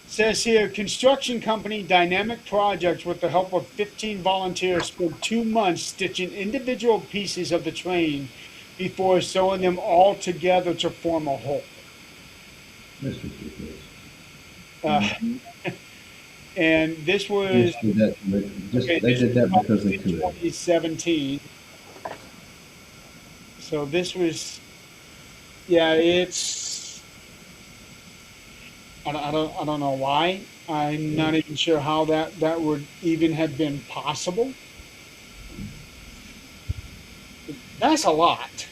S2: Says here, construction company Dynamic Projects, with the help of 15 volunteers, spent 2 months stitching individual pieces of the train before sewing them all together to form a whole.
S1: That's ridiculous.
S2: uh,
S3: Mhm.
S2: and this
S1: They
S2: was
S1: just did that.
S2: okay.
S1: They
S2: This
S1: did
S2: was
S1: that because
S2: published
S1: they
S2: in
S1: could.
S2: 2017. So this was, yeah. I don't know why. I'm not even sure how that would even have been possible. That's a lot.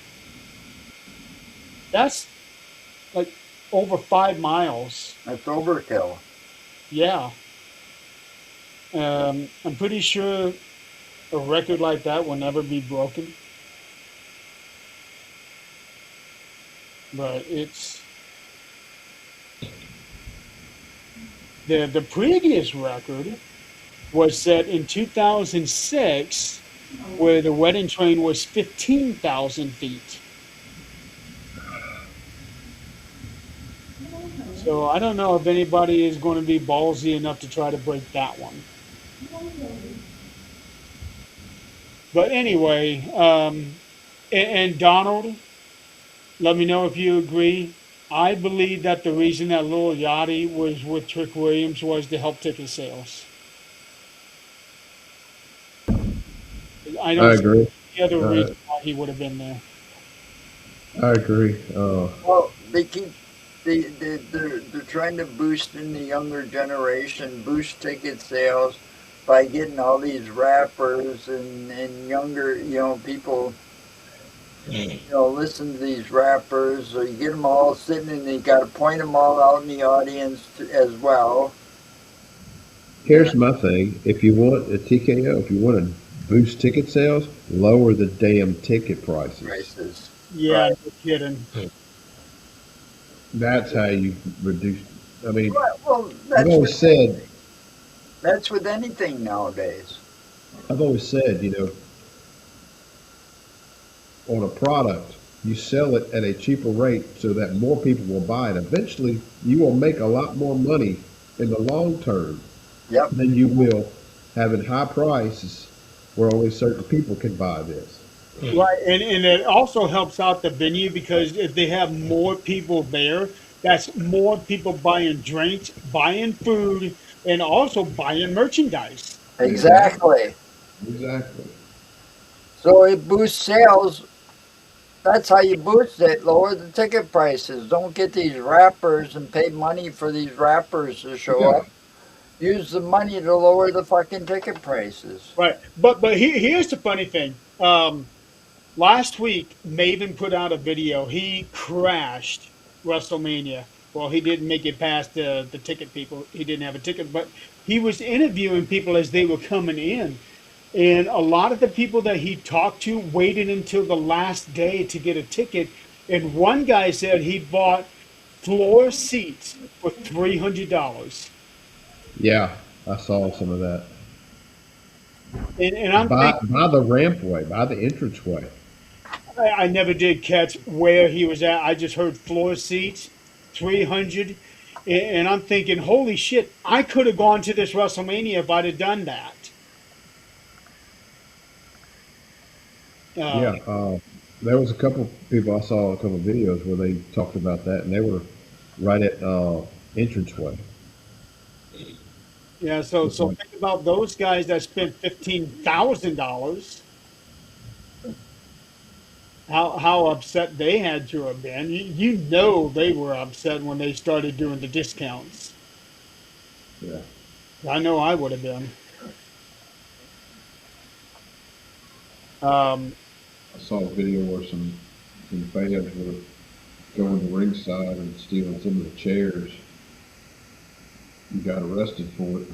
S2: That's like over 5 miles.
S3: That's overkill.
S2: Yeah. I'm pretty sure a record like that will never be broken. But it's the previous record was set in 2006, where the wedding train was 15,000 feet. So I don't know if anybody is going to be ballsy enough to try to break that one. But anyway, and Donald, let me know if you agree. I believe that the reason that Lil Yachty was with Trick Williams was to help ticket sales. I
S1: I
S2: don't see
S1: agree.
S2: any other
S1: Uh,
S2: reason why he would have been there.
S1: I agree.
S3: Well, they're trying to boost in the younger generation, boost ticket sales by getting all these rappers and younger, people, listen to these rappers. So you get them all sitting and you got to point them all out in the audience as well. And
S1: Here's my thing. If you want a TKO, if you want to boost ticket sales, lower the damn ticket prices.
S3: prices,
S2: Yeah,
S3: right?
S2: no kidding.
S1: That's how you reduce. I mean,
S3: Well,
S1: I've always said,
S3: that's with anything nowadays.
S1: I've always said, on a product, you sell it at a cheaper rate so that more people will buy it. Eventually, you will make a lot more money in the long term
S3: Yep,
S1: than you will having high prices where only certain people can buy this.
S2: Right, and it also helps out the venue because if they have more people there, that's more people buying drinks, buying food, and also buying merchandise.
S1: Exactly.
S3: exactly.
S1: Exactly.
S3: So it boosts sales. That's how you boost it. Lower the ticket prices. Don't get these rappers and pay money for these rappers to show
S1: Yeah.
S3: up. Use the money to lower the fucking ticket prices.
S2: Right, but here's the funny thing. Last week, Maven put out a video. He crashed WrestleMania. Well, he didn't make it past the ticket people. He didn't have a ticket, but he was interviewing people as they were coming in. And a lot of the people that he talked to waited until the last day to get a ticket. And one guy said he bought floor seats for $300.
S1: Yeah. I saw some of that.
S2: And I'm thinking,
S1: By the rampway, by the entranceway.
S2: I never did catch where he was at. I just heard floor seats, 300. And I'm thinking, holy shit, I could have gone to this WrestleMania if I'd have done that.
S1: Yeah.
S2: Um,
S1: There was a couple people I saw a couple videos where they talked about that, and they were right at entranceway.
S2: yeah, so
S1: It's like,
S2: think about those guys that spent $15,000. How upset they had to have been. You know they were upset when they started doing the discounts.
S1: yeah.
S2: I know I would have been. Um,
S1: I saw a video where some fans were going to ringside and stealing some of the chairs. You got arrested for it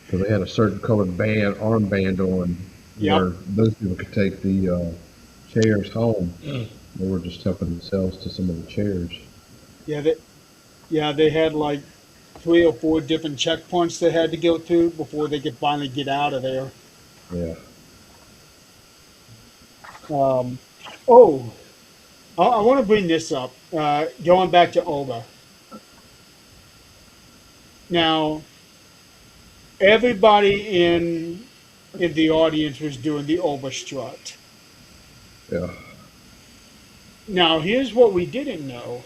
S1: because they had a certain colored armband on,
S2: yep.
S1: where those people could take the chairs home. They were just helping themselves to some of the chairs.
S2: Yeah, they had like 3 or 4 different checkpoints they had to go through before they could finally get out of there.
S1: Yeah.
S2: Um, oh, I want to bring this up. Going back to Oba. Now, everybody in the audience was doing the Oba strut.
S1: Yeah.
S2: Now, here's what we didn't know.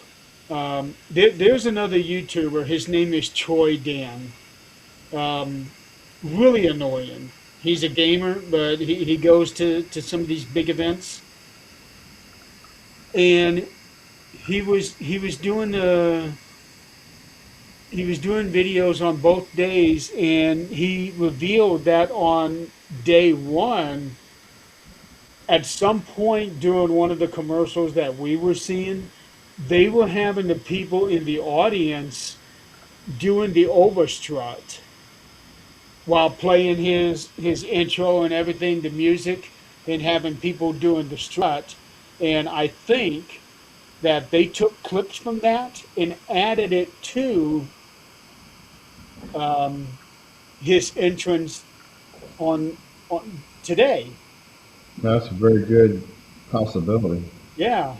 S2: There's another YouTuber. His name is Choi Dan. Um, really annoying. He's a gamer, but he goes to some of these big events, and he was doing videos on both days, and he revealed that on day one, at some point during one of the commercials that we were seeing, they were having the people in the audience doing the overstrut while playing his intro and everything, the music, and having people doing the strut. And I think that they took clips from that and added it to um, his entrance on today.
S1: That's a very good possibility.
S2: Yeah,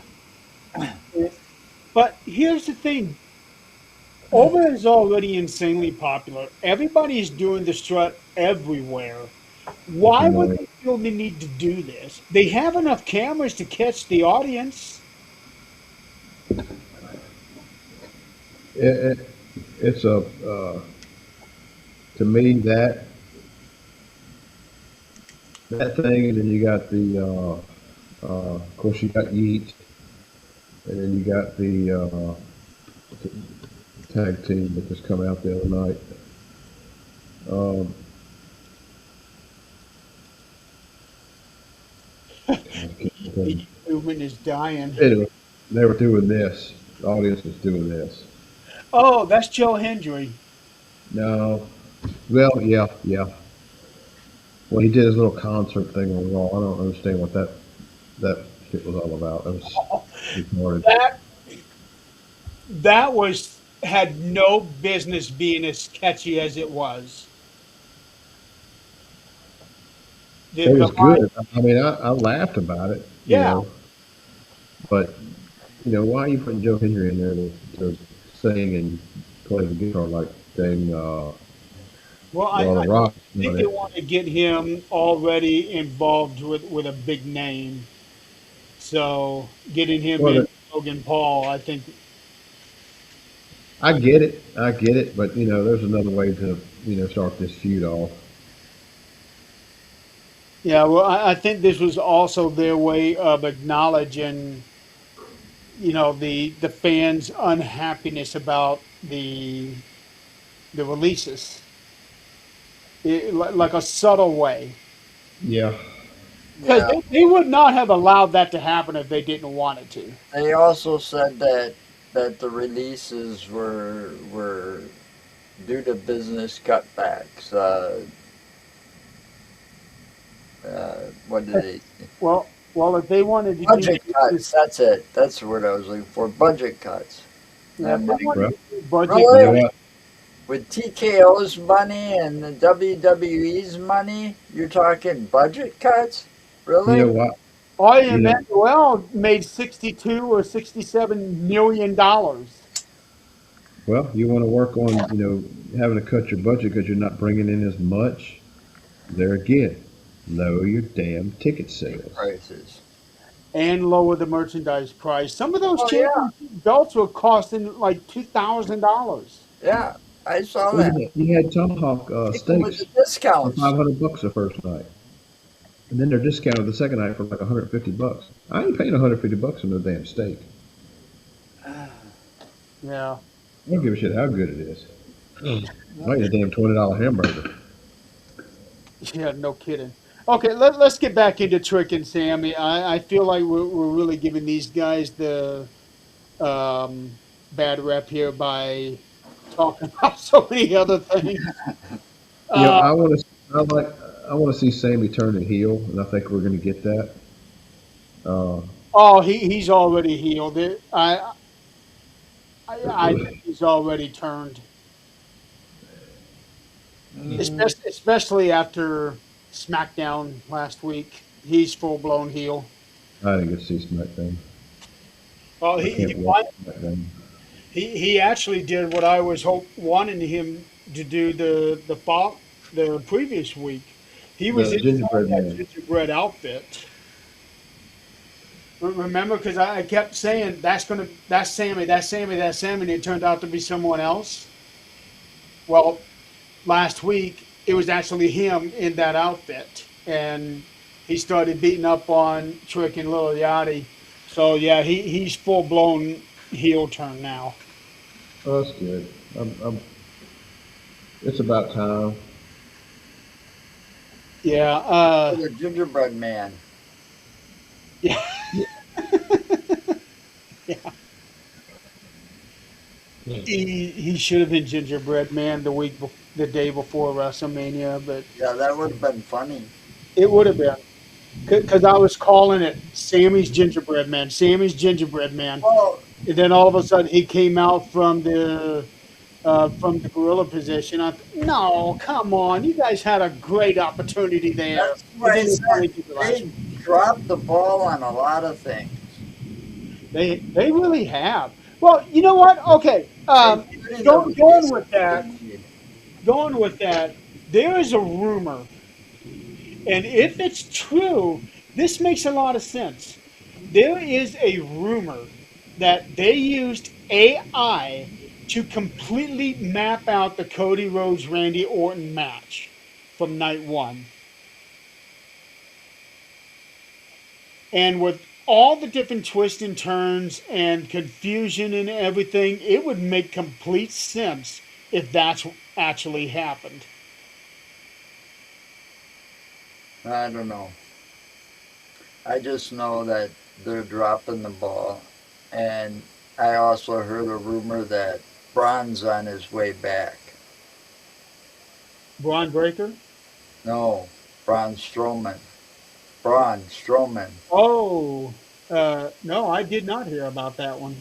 S2: but here's the thing: Over is already insanely popular. Everybody's doing the strut everywhere.
S1: It's
S2: Why would
S1: annoying.
S2: they feel the need to do this? They have enough cameras to catch the audience.
S1: It, it, it's a to me that thing, and then you got the of course you got Yeet, and then you got the tag team that just come out the other night. Um, God, I can't
S2: The
S1: think.
S2: movement is dying.
S1: Anyway, they were doing this. The audience was doing this.
S2: Oh, that's Joe Hendry.
S1: No, well, yeah, yeah. Well, he did his little concert thing on Raw. I don't understand what that shit was all about. It was retarded.
S2: That that was had no business being as catchy as it was.
S1: It
S2: The
S1: was
S2: line,
S1: good. I mean, I laughed about it,
S2: yeah.
S1: but why are you putting Joe Henry in there to sing and play the guitar like dang,
S2: Well,
S1: well,
S2: I
S1: The Rock
S2: think
S1: on
S2: they
S1: it?
S2: want to get him already involved with a big name. So getting him
S1: Well,
S2: in Logan Paul, I think.
S1: I get it, but there's another way to start this feud off.
S2: Yeah, well, I think this was also their way of acknowledging, the fans' unhappiness about the releases, like a subtle way,
S1: Yeah.
S2: because
S3: Yeah.
S2: they would not have allowed that to happen if they didn't want it to.
S3: They also said that the releases were due to business cutbacks. What did they?
S2: Well, if they wanted to do
S3: Budget cuts.
S2: business,
S3: That's it. That's the word I was looking for. Budget cuts. And
S2: yeah, if
S3: I'm
S2: they
S3: like,
S2: wanted
S1: Well,
S2: to do budget
S1: you
S3: really?
S1: know
S2: cuts,
S1: what?
S3: With TKO's money and the WWE's money, you're talking budget cuts?
S1: You know
S3: Really?
S1: what?
S2: Oya
S1: You know,
S2: Emanuel made 62 or 67 million dollars.
S1: well, you want to work on having to cut your budget because you're not bringing in as much. There again, lower your damn ticket sales.
S3: Prices.
S2: And lower the merchandise price. Some of those
S3: Oh yeah,
S2: championship belts were costing like $2,000.
S3: yeah. I saw
S1: Well,
S3: that.
S1: you had Tomahawk
S3: Even with
S1: steaks
S3: the
S1: for
S3: discounts.
S1: $500 the first night, and then they're discounted the second night for like $150. I ain't paying $150 for no damn steak.
S2: Yeah,
S1: I don't give a shit how good it is. I eat a damn $20 hamburger.
S2: yeah, no kidding. Okay, let's get back into Trick and Sammy. I feel like we're really giving these guys the bad rep here by talking about so many other things.
S1: You know,
S2: Uh,
S1: I want to. I want to see Sammy turn and heel, and I think we're going to get that. Uh,
S2: oh, he's already healed it. I think he's already turned,
S3: Mm,
S2: especially after SmackDown last week. He's full blown heel.
S1: I didn't get to see SmackDown.
S2: Well,
S1: I
S2: he he,
S1: can't watch
S2: fin-
S1: SmackDown.
S2: he actually did what I was wanting him to do the previous week. He was
S1: The
S2: inside
S1: Gingerbread
S2: that
S1: Man.
S2: gingerbread outfit. Remember, because I kept saying that's Sammy, that's Sammy, that's Sammy, and it turned out to be someone else. Well, last week it was actually him in that outfit, and he started beating up on Trick and Lil Yachty. So yeah, he's full blown heel turn now.
S1: Oh, that's good. It's about time.
S2: Yeah,
S3: The gingerbread man.
S2: yeah,
S1: Yeah.
S2: yeah. He should have been gingerbread man the day before WrestleMania, but
S3: Yeah, that would have been funny.
S2: it would have been because I was calling it Sammy's gingerbread man, Sammy's gingerbread man,
S3: Well,
S2: and then all of a sudden he came out from the gorilla position. No, come on, you guys had a great opportunity there,
S3: that's
S2: and
S3: what I
S2: then they
S3: said.
S2: finally did the last
S3: They
S2: one.
S3: dropped the ball on a lot of things,
S2: They really have. Well, you know what? Okay,
S3: including the
S2: going with
S3: releases they
S2: that,
S3: made.
S2: there is a rumor, and if it's true, this makes a lot of sense. There is a rumor that they used AI to completely map out the Cody Rhodes Randy Orton match from night one. And with all the different twists and turns and confusion and everything, it would make complete sense if that's actually happened.
S3: I don't know. I just know that they're dropping the ball, and I also heard a rumor that Braun's on his way back.
S2: Braun Breaker?
S3: No, Braun Strowman. Braun Strowman.
S2: Oh, no, I did not hear about that one.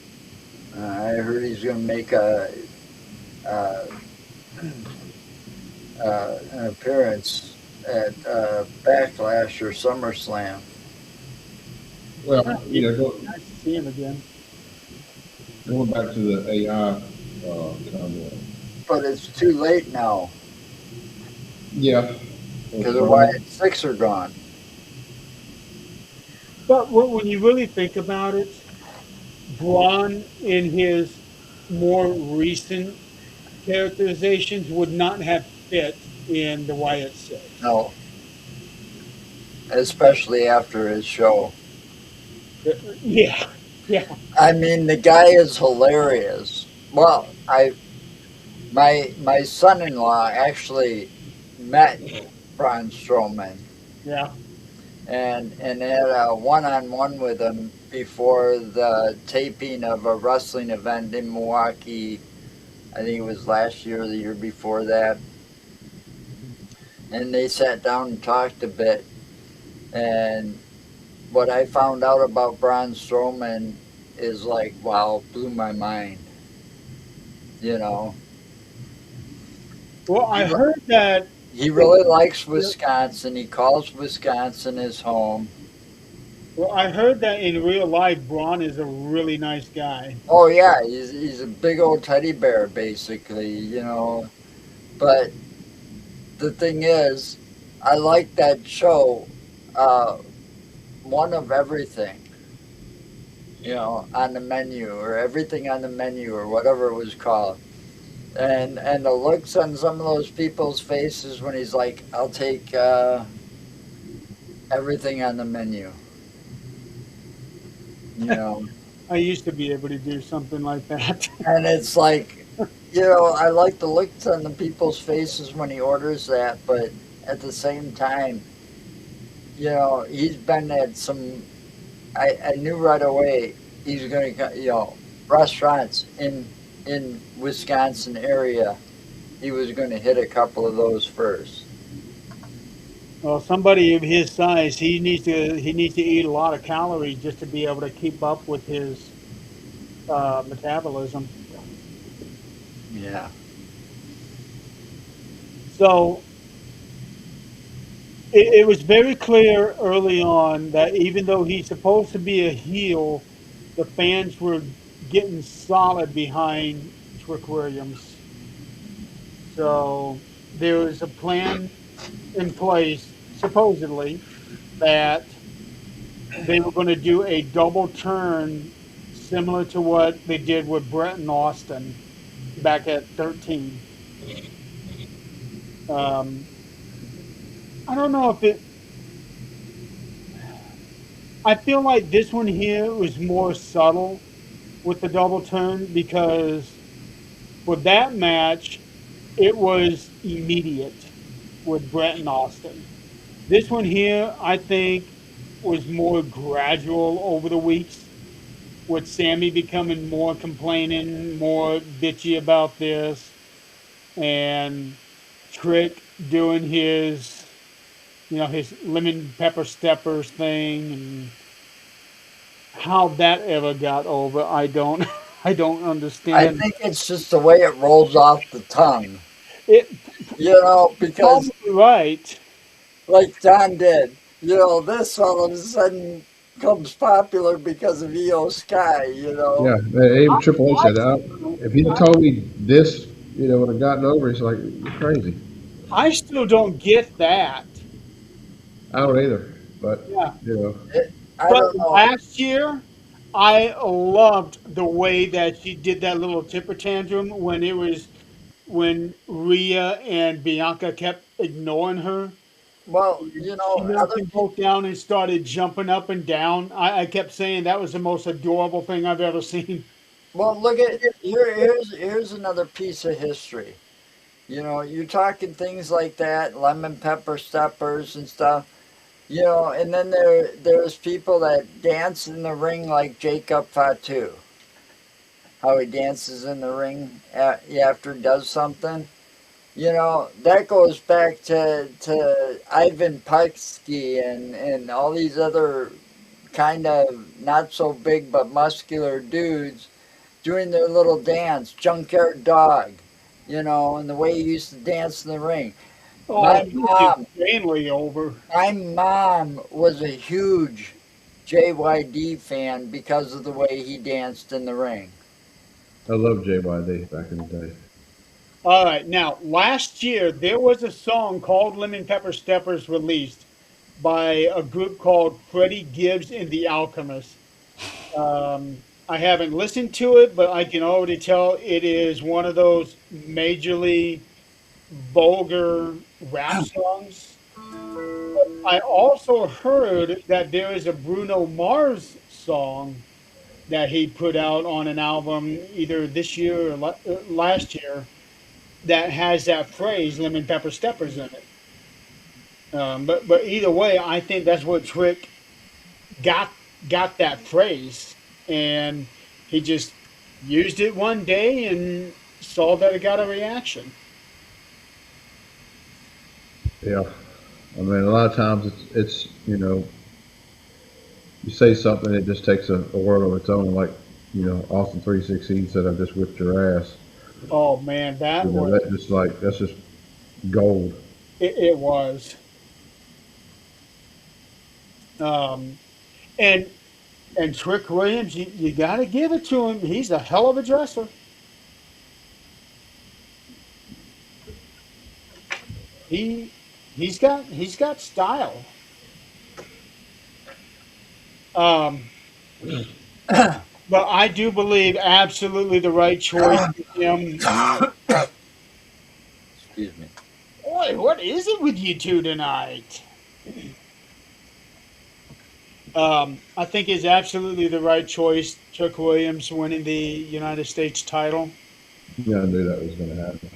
S3: I heard he's going to make uh, an appearance at Backlash or SummerSlam.
S2: Yeah,
S1: Well,
S2: it'd be nice to see him again.
S1: going back to the AI comment.
S3: But it's too late now
S1: Yeah,
S3: because
S1: that's
S3: the
S1: right.
S3: Wyatt Six are gone.
S2: But when you really think about it, Braun in his more recent characterizations would not have fit in the Wyatt Six.
S3: No, especially after his show.
S2: Yeah, yeah,
S3: I mean, the guy is hilarious. Well, I my son-in-law actually met Braun Strowman
S2: yeah.
S3: and had a one-on-one with him before the taping of a wrestling event in Milwaukee. I think it was last year or the year before that. And they sat down and talked a bit. And what I found out about Braun Strowman is like, wow, blew my mind. You know,
S2: Well,
S3: he,
S2: I heard that.
S3: he really likes Wisconsin. He calls Wisconsin his home.
S2: Well, I heard that in real life, Braun is a really nice guy.
S3: Oh yeah, he's a big old teddy bear basically, you know. But the thing is, I like that show, uh, one of everything, you know, on the menu or everything on the menu or whatever it was called. And the looks on some of those people's faces when he's like, "I'll take everything on the menu," you know.
S2: I used to be able to do something like that.
S3: And it's like, you know, I like the looks on the people's faces when he orders that, but at the same time, you know, he's been at some. I knew right away he's going to, you know, restaurants in Wisconsin area. He was going to hit a couple of those first.
S2: Well, somebody of his size, he needs to eat a lot of calories just to be able to keep up with his metabolism.
S3: Yeah.
S2: So it was very clear early on that even though he's supposed to be a heel, the fans were getting solid behind Trick Williams. So there was a plan in place, supposedly, that they were going to do a double turn similar to what they did with Brett and Austin back at 13. Um, I don't know if it. I feel like this one here was more subtle with the double turn because for that match, it was immediate with Brett and Austin. This one here, I think, was more gradual over the weeks, with Sammy becoming more complaining, more bitchy about this, and Trick doing his lemon pepper steppers thing, and how that ever got over, I don't, I don't
S3: I
S2: understand.
S3: think it's just the way it rolls off the tongue,
S2: It
S3: because
S2: probably right.
S3: like John did, this all of a sudden comes popular because of EO Sky,
S1: Yeah, even
S2: I,
S1: Triple H
S2: I,
S1: said, if he'd have told me this, would have gotten over. He's like, you're crazy.
S2: I still don't get that.
S1: I don't either, but
S2: Yeah.
S1: you know,
S3: I
S2: But
S3: don't know.
S2: last year, I loved the way that she did that little temper tantrum when Rhea and Bianca kept ignoring her.
S3: Well,
S2: She knocked
S3: other
S2: them
S3: people.
S2: both down and started jumping up and down. I kept saying that was the most adorable thing I've ever seen.
S3: Well, look at here's another piece of history. You're talking things like that, lemon pepper steppers and stuff. And then there's people that dance in the ring like Jacob Fatu. How he dances in the ring after he does something. That goes back to Ivan Putski and all these other kind of not so big but muscular dudes doing their little dance, Junkyard Dog, and the way he used to dance in the ring.
S2: Oh,
S3: My
S2: he was
S3: mom,
S2: insanely over.
S3: my mom was a huge JYD fan because of the way he danced in the ring.
S1: I loved JYD back in the day.
S2: All right, now last year there was a song called "Lemon Pepper Steppers" released by a group called Freddie Gibbs and the Alchemists. I haven't listened to it, but I can already tell it is one of those majorly vulgar rap songs. I also heard that there is a Bruno Mars song that he put out on an album either this year or last year that has that phrase "lemon pepper steppers" in it. But either way, I think that's what Trick got got that phrase, and he just used it one day and saw that it got a reaction.
S1: Yeah, I mean, a lot of times it's you say something, it just takes a world of its own. Like Austin 316 said, "I just whipped your ass."
S2: Oh man,
S1: That just that's just gold.
S2: it was. Um, and and Trick Williams, you got to give it to him. He's a hell of a dresser. He's got style. Um, but I do believe absolutely the right choice for him.
S3: Excuse me.
S2: Boy, what is it with you two tonight? I think is absolutely the right choice. Chuck Williams winning the United States title.
S1: I knew that was going to happen.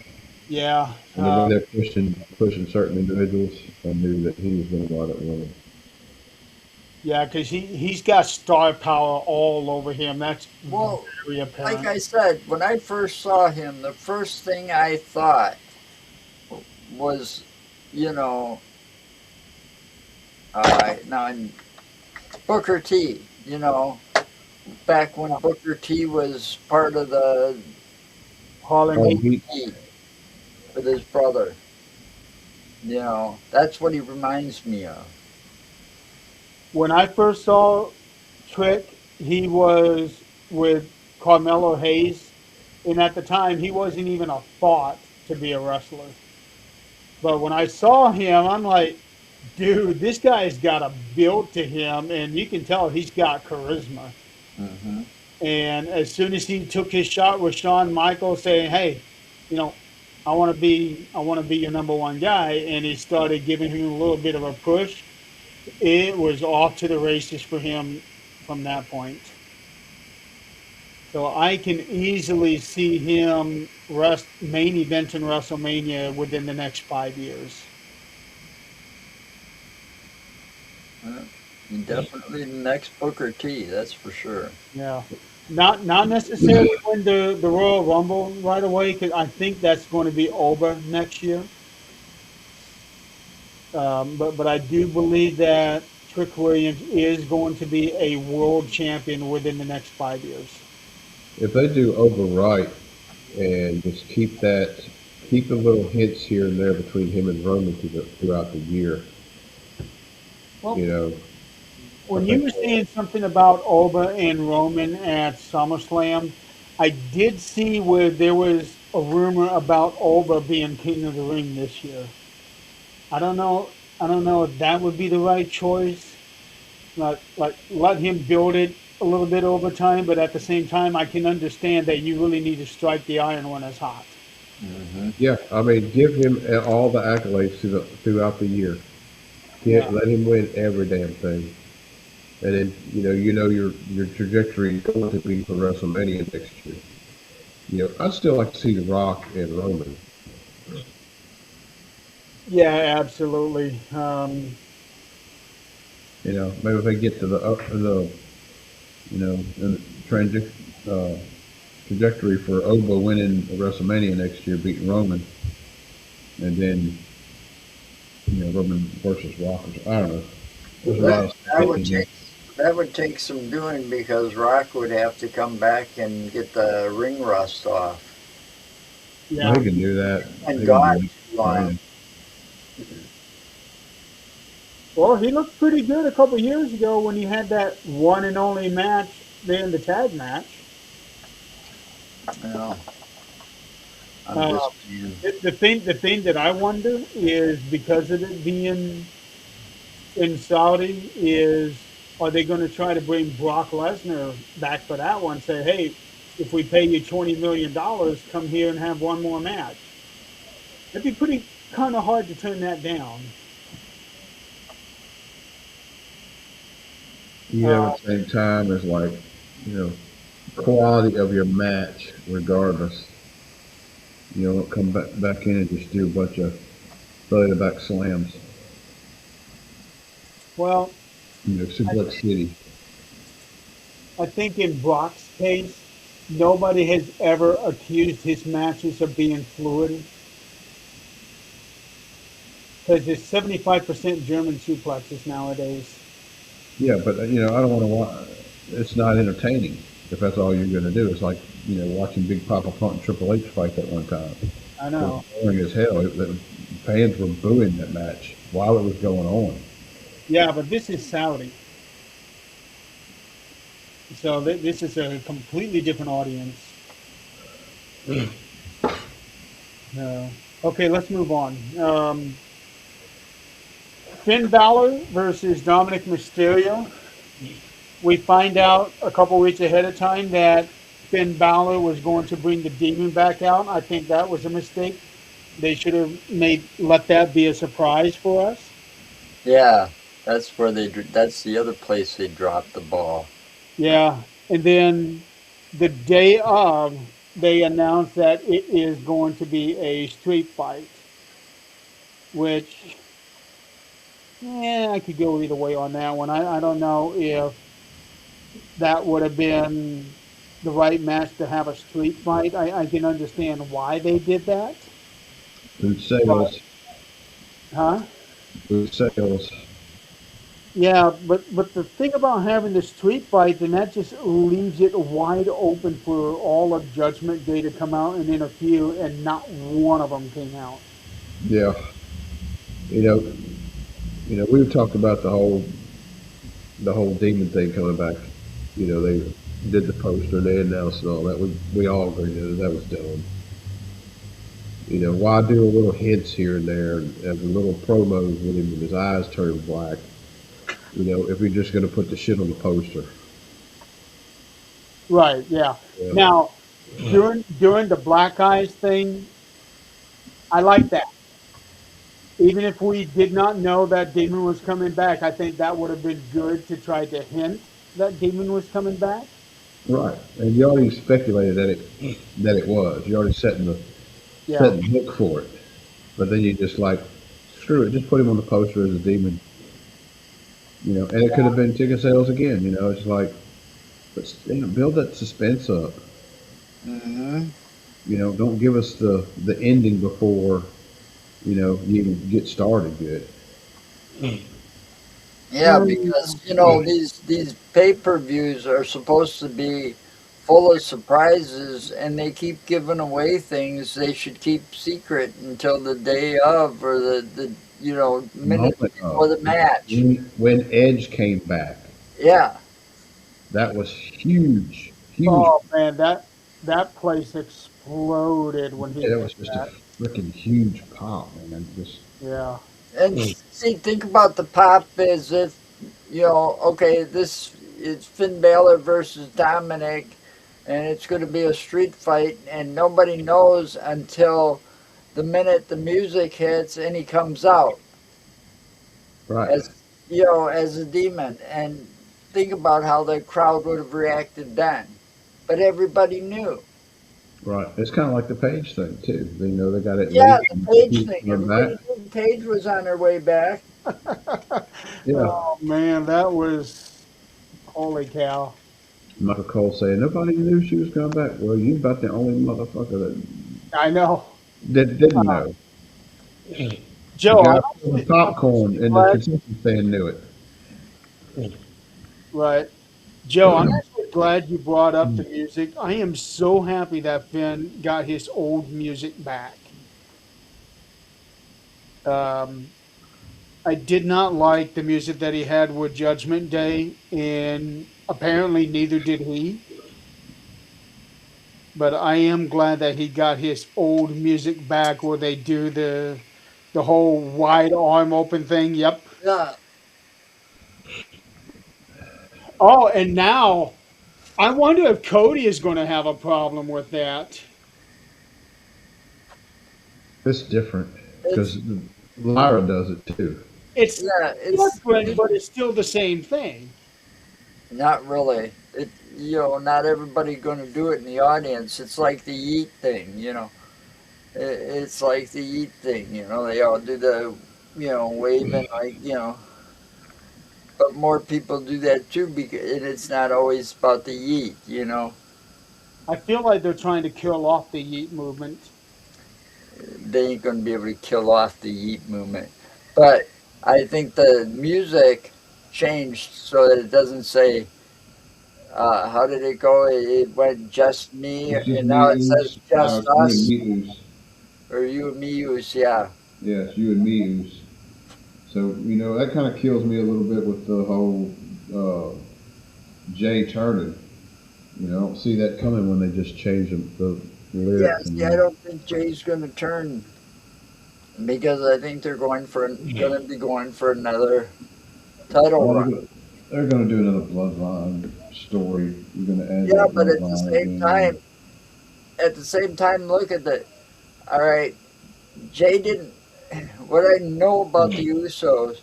S2: Yeah,
S1: And the way they're pushing certain individuals, I knew that he was going to wind up winning.
S2: yeah, because he's got star power all over him. That's
S3: Well,
S2: very
S3: like
S2: apparent.
S3: I said, when I first saw him, the first thing I thought was, you know, now in Booker T. Back when Booker T was part of the
S2: Harlem
S1: Oh,
S2: Heat.
S1: he
S3: Heat with his brother. That's what he reminds me of.
S2: When I first saw Trick, he was with Carmelo Hayes, and at the time he wasn't even a thought to be a wrestler. But when I saw him, I'm like, Dude, this guy's got a build to him, and you can tell he's got charisma.
S3: Hmm.
S2: And as soon as he took his shot with Shawn Michaels, saying, "Hey, you know, I want to be your number one guy," and he started giving him a little bit of a push, it was off to the races for him from that point. So I can easily see him main event in WrestleMania within the next 5 years.
S3: Definitely the next Booker T, that's for sure.
S2: Yeah. Not necessarily win the Royal Rumble right away, because I think that's going to be over next year. But I do believe that Trick Williams is going to be a world champion within the next 5 years.
S1: If they do overwrite and just keep the little hints here and there between him and Roman throughout the year,
S2: Well,
S1: you know, I
S2: when you
S1: think
S2: were saying something about Oba and Roman at SummerSlam, I did see where there was a rumor about Oba being King of the Ring this year. I don't know. I don't know if that would be the right choice. Like let him build it a little bit over time, but at the same time, I can understand that you really need to strike the iron when it's hot.
S3: Hmm.
S1: yeah, I mean, give him all the accolades throughout the year.
S2: Yeah.
S1: Let him win every damn thing, and then your trajectory is going to be for WrestleMania next year. I'd still like to see The Rock and Roman.
S2: Yeah, absolutely.
S1: Maybe if they get to the in the uh, trajectory for Oba winning WrestleMania next year, beating Roman, and then Roman versus Rock. I don't know. There's a lot
S3: That,
S1: of
S3: that would
S1: speculation.
S3: take that would take some doing because Rock would have to come back and get the ring rust off.
S1: Well,
S2: Yeah.
S1: he can do that.
S3: And
S1: He can
S3: gone
S1: do it.
S3: too long.
S1: Training.
S2: Well, he looked pretty good a couple years ago when he had that one and only match there in the tag match.
S3: You know, I'm
S2: Uh,
S3: just saying.
S2: the thing that I wonder is because of it being in Saudi, is are they going to try to bring Brock Lesnar back for that one? Say, hey, if we pay you $20 million, come here and have one more match. It'd be pretty kind of hard to turn that down.
S1: Yeah, but
S2: Uh,
S1: at the same time, it's like you know quality of your match, regardless. Don't come back in and just do a bunch of belly to back slams.
S2: well, I
S1: Suplex
S2: think
S1: City.
S2: I think in Brock's case, nobody has ever accused his matches of being fluid because it's 75% German suplexes nowadays.
S1: Yeah, but I don't want to watch. It's not entertaining if that's all you're going to do. It's like watching Big Papa Pump and Triple H fight that one time.
S2: I
S1: It was
S2: know.
S1: boring as hell. The fans were booing that match while it was going on.
S2: Yeah, but this is Saudi, so this is a completely different audience. Okay, let's move on. Finn Balor versus Dominic Mysterio. We find out a couple weeks ahead of time that Finn Balor was going to bring the demon back out. I think that was a mistake. They should have made let that be a surprise for us.
S3: Yeah, that's the other place they dropped the ball.
S2: Yeah, and then the day of, they announced that it is going to be a street fight, which I could go either way on that one. I don't know if that would have been the right match to have a street fight. I can understand why they did that,
S1: Food
S2: but
S1: sales,
S2: huh?
S1: food sales.
S2: Yeah, but the thing about having the street fight, then that just leaves it wide open for all of Judgment Day to come out and interfere, and not one of them came out.
S1: Yeah, you know, we've talked about the whole demon thing coming back. They did the poster, they announced it all that. We all agreed that was dumb. Why do a little hints here and there and a little promos with him with his eyes turned black? If we're just going to put the shit on the poster.
S2: Right, yeah.
S1: Yeah.
S2: Now, during the Black Eyes thing, I like that. Even if we did not know that Demon was coming back, I think that would have been good to try to hint that Demon was coming back.
S1: Right. And you already speculated that it was. You already
S2: Yeah,
S1: set the hook for it. But then you just like screw it, just put him on the poster as a demon. And it could have been ticket sales again. It's like, but build that suspense up.
S3: Hmm.
S1: Don't give us the ending before you even get started good.
S3: Yeah, because these pay-per-views are supposed to be full of surprises, and they keep giving away things they should keep secret until the day of, or the minutes
S1: Moment
S3: before
S1: of
S3: the match.
S1: when Edge came back,
S3: Yeah,
S1: that was huge, huge.
S2: oh man, that place exploded when he
S1: Yeah, that
S2: did
S1: was just a
S2: that.
S1: freaking huge pop, man. Just
S2: Yeah.
S3: and see, think about the pop as if okay, this it's Finn Balor versus Dominic, and it's going to be a street fight, and nobody knows until the minute the music hits and he comes out
S1: right,
S3: as as a demon. And think about how the crowd would have reacted then. But everybody knew.
S1: right. It's kind of like the Page thing too. They got it
S3: Yeah,
S1: leaked
S3: the
S1: and
S3: Page
S1: people
S3: thing.
S1: coming
S3: Everybody
S1: back.
S3: knew Paige was on her way back.
S1: Yeah,
S2: Oh man, that was holy cow.
S1: Michael Cole saying nobody knew she was coming back. Well, you about the only motherfucker
S2: I know.
S1: that didn't know. The
S2: Joe,
S1: guy selling
S2: I'm
S1: popcorn
S2: actually
S1: in the
S2: glad.
S1: concession stand knew it.
S2: Right. Joe, I'm actually glad you brought up the music. I am so happy that Finn got his old music back. Um, I did not like the music that he had with Judgment Day, and apparently neither did he. But I am glad that he got his old music back where they do the whole wide arm open thing. Yep.
S3: Yeah,
S2: Oh, and now I wonder if Cody is going to have a problem with that.
S1: It's different
S3: it's
S1: because Lyra does it too.
S2: It's
S3: yeah,
S2: different, but it's still the same thing.
S3: not really. Not everybody going to do it in the audience. It's like the yeet thing. It's like the yeet thing. They all do the waving like. But more people do that too, because and it's not always about the yeet.
S2: I feel like they're trying to kill off the Yeet movement.
S3: They ain't going to be able to kill off the yeet movement. But I think the music changed so that it doesn't say, how did it go? It went just me,
S1: It's just
S3: and
S1: me
S3: now it says
S1: ooze. Now
S3: just
S1: it's you and
S3: us,
S1: me ooze.
S3: or you and me use, yeah.
S1: Yeah, it's you and me ooze. So that kind of kills me a little bit with the whole uh, Jay turning. I don't see that coming when they just change the
S3: Yeah,
S1: lyrics
S3: see, I
S1: and
S3: don't think Jay's going to turn because I think they're going to be going for another title
S1: well,
S3: run.
S1: they're gonna do another bloodline story. You're gonna add
S3: Yeah,
S1: that
S3: but at the
S1: bloodline
S3: same
S1: again.
S3: time, look at the. All right, Jay didn't. What I know about the Usos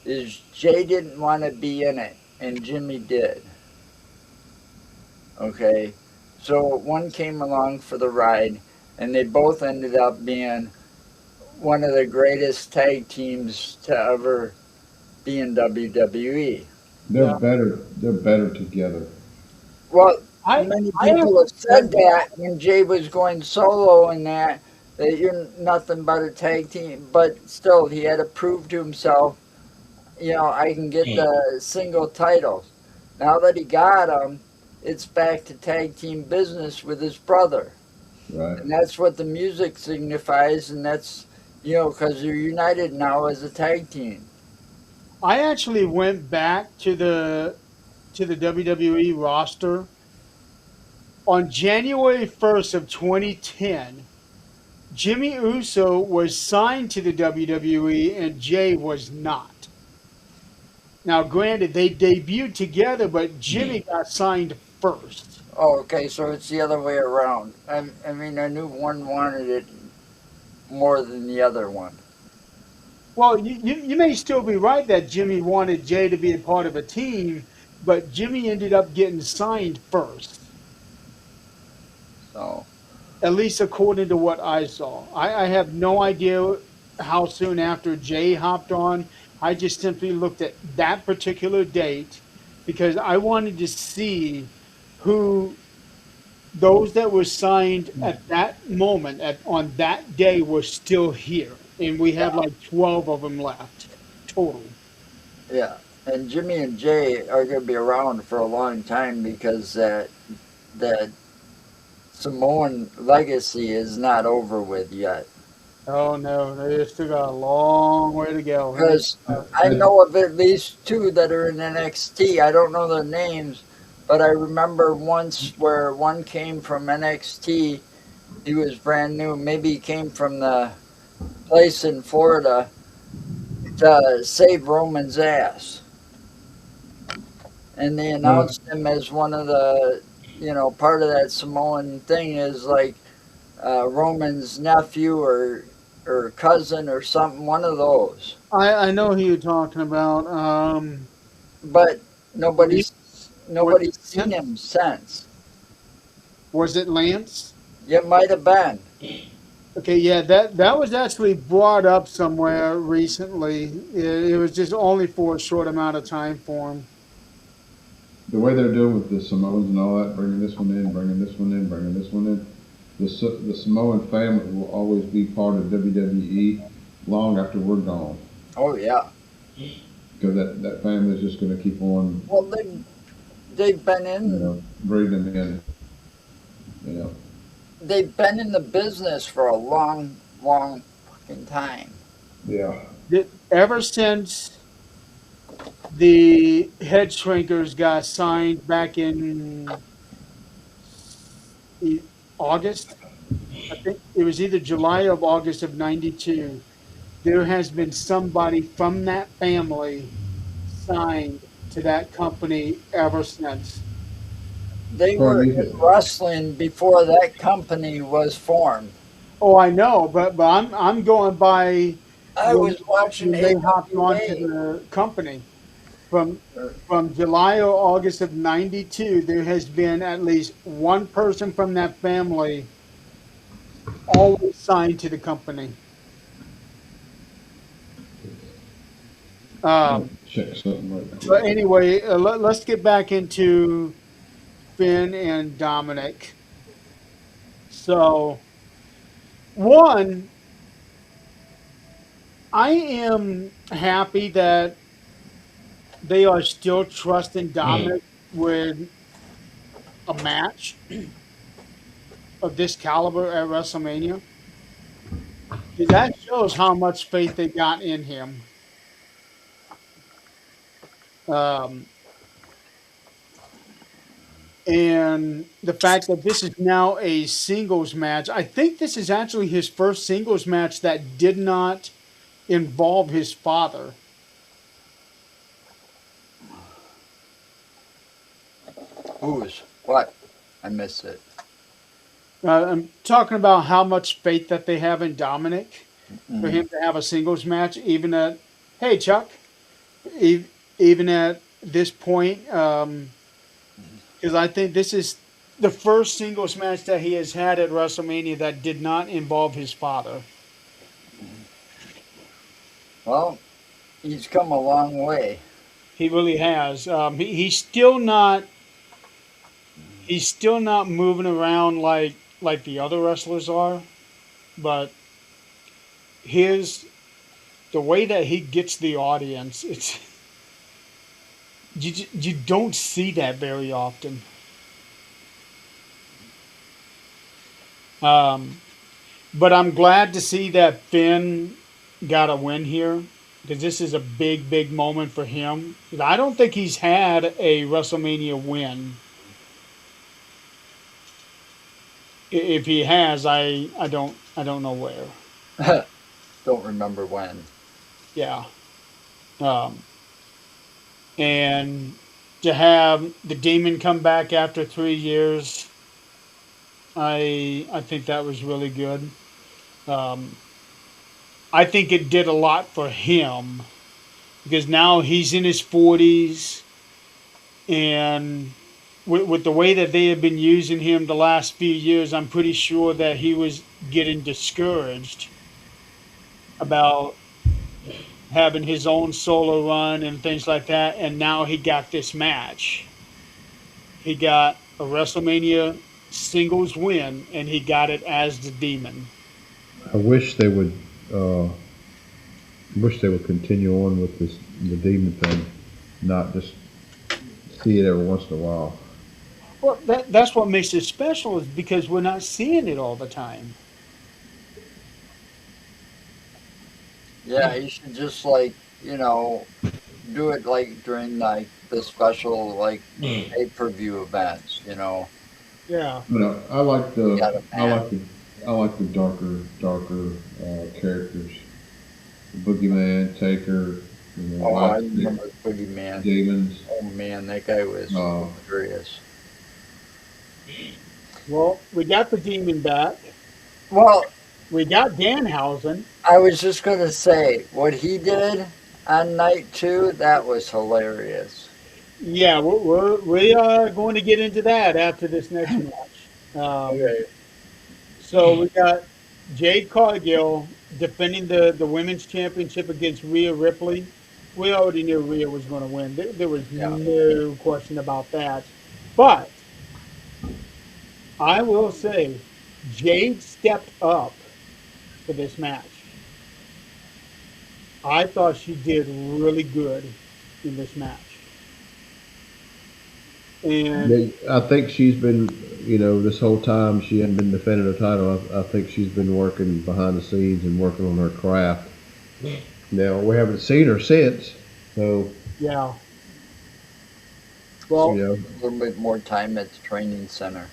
S3: is Jay didn't want to be in it, and Jimmy did. Okay, so one came along for the ride, and they both ended up being one of the greatest tag teams to ever be in WWE.
S1: They're
S2: Yeah,
S1: better. They're better together.
S3: Well,
S2: I
S3: many
S2: I
S3: people have
S2: actually
S3: said
S2: said that.
S3: that when Jay was going solo and that you're nothing but a tag team, but still he had to prove to himself, I can get the single titles. Now that he got them, it's back to tag team business with his brother.
S1: Right.
S3: And that's what the music signifies, and that's, because you're united now as a tag team.
S2: I actually went back to the WWE roster on January 1st of 2010. Jimmy Uso was signed to the WWE and Jay was not. Now, granted, they debuted together, but Jimmy got signed first.
S3: Oh, okay, so it's the other way around. I mean, I knew one wanted it more than the other one.
S2: Well, you may still be right that Jimmy wanted Jay to be a part of a team, but Jimmy ended up getting signed first,
S3: So,
S2: at least according to what I saw. I have no idea how soon after Jay hopped on. I just simply looked at that particular date because I wanted to see who those that were signed at that moment on that day were still here, and we have
S3: yeah,
S2: like 12 of them left total.
S3: yeah. And Jimmy and Jay are going to be around for a long time because that Samoan legacy is not over with yet.
S2: Oh no, they still got a long way to go. And
S3: Because I know of at least two that are in NXT. I don't know their names, but I remember once where one came from NXT. He was brand new. Maybe he came from the place in Florida to save Roman's ass. And they
S1: Uh,
S3: announced him as one of the, part of that Samoan thing is like Roman's nephew or cousin or something, one of those.
S2: I know who you're talking about.
S3: But
S2: Believe was it
S3: nobody's seen
S2: Lance?
S3: him since.
S2: Was it Lance?
S3: It might have been.
S2: Okay, yeah, that was actually brought up somewhere recently. It was just only for a short amount of time for him.
S1: the way they're doing with the Samoans and all that, bringing this one in, bringing this one in, bringing this one in, the Samoan family will always be part of WWE long after we're gone.
S3: Oh yeah.
S1: Because that family is just going to keep on,
S3: Well, they've been in
S1: breeding them in. You know,
S3: they've been in the business for a long, long fucking time.
S1: yeah.
S2: Ever since the head shrinkers got signed back in August, I think it was either July or August of '92. There has been somebody from that family signed to that company ever since.
S3: They
S1: Well,
S3: were in wrestling before that company was formed.
S2: Oh, I know, but I'm going by
S3: I
S2: when
S3: was watching
S2: they hopped onto
S3: AWA.
S2: the company from July or August of '92. There has been at least one person from that family always signed to the company.
S1: I'll
S2: Um,
S1: check something right
S2: but
S1: quick.
S2: anyway, let's get back into Finn and Dominic. So, one, I am happy that they are still trusting Dominic with a match of this caliber at WrestleMania. 'Cause that shows how much faith they got in him. Um, and the fact that this is now a singles match, I think this is actually his first singles match that did not involve his father.
S3: Who's what? I missed it.
S2: I'm talking about how much faith that they have in Dominic for
S3: Mm.
S2: him to have a singles match, even at, hey, Chuck, e- even at this point, because I think this is the first singles match that he has had at WrestleMania that did not involve his father.
S3: Well, he's come a long way.
S2: He really has. He's still not moving around like the other wrestlers are, but his the way that he gets the audience, it's you don't see that very often. Um, but I'm glad to see that Finn got a win here because this is a big moment for him. 'Cause I don't think he's had a WrestleMania win If he has, I don't know where.
S3: Don't remember when.
S2: Yeah. Um, and to have the demon come back after 3 years, I think that was really good. Um, I think it did a lot for him because now he's in his 40s, and with the way that they have been using him the last few years, I'm pretty sure that he was getting discouraged about having his own solo run and things like that. And now he got this match. He got a WrestleMania singles win, and he got it as the Demon.
S1: I wish they would. Wish they would continue on with this the demon thing, not just see it every once in a while.
S2: Well, that's what makes it special is because we're not seeing it all the time.
S3: Yeah, you should just like, you know, do it like during like the special like pay-per-view events, you know.
S2: Yeah.
S1: But I like
S3: You
S1: the
S3: got a
S1: I
S3: match.
S1: like the I like the darker characters. Boogeyman, Taker,
S3: Oh, I
S1: White Stick,
S3: remember the Boogeyman.
S1: Demons.
S3: Oh man, that guy was
S1: Uh,
S3: hilarious.
S2: Well, we got the Demon back.
S3: Well,
S2: We got Danhausen.
S3: I was just gonna say what he did on night two. That was hilarious.
S2: Yeah, we are going to get into that after this next match.
S3: Okay.
S2: So we got Jade Cargill defending the women's championship against Rhea Ripley. We already knew Rhea was going to win. There was
S3: Yeah.
S2: no question about that. But I will say, Jade stepped up for this match. I thought she did really good in this match. And
S1: I think she's been, this whole time she hadn't been defending her title. I think she's been working behind the scenes and working on her craft. Now we haven't seen her since, so
S2: yeah,
S3: So
S2: well,
S1: you know.
S3: a little bit more time at the training center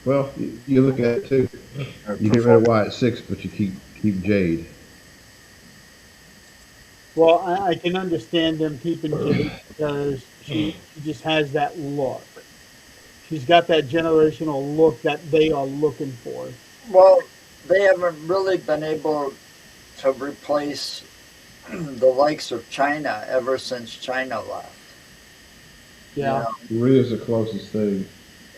S1: Well, you look at it too.
S3: or
S1: You get rid of
S3: perform.
S1: Wyatt six, but you keep Jade.
S2: well, I can understand them keeping Jade because she just has that look. She's got that generational look that they are looking for.
S3: Well, they haven't really been able to replace the likes of China ever since China left. You
S2: Yeah,
S3: know,
S1: Rhea's the closest thing,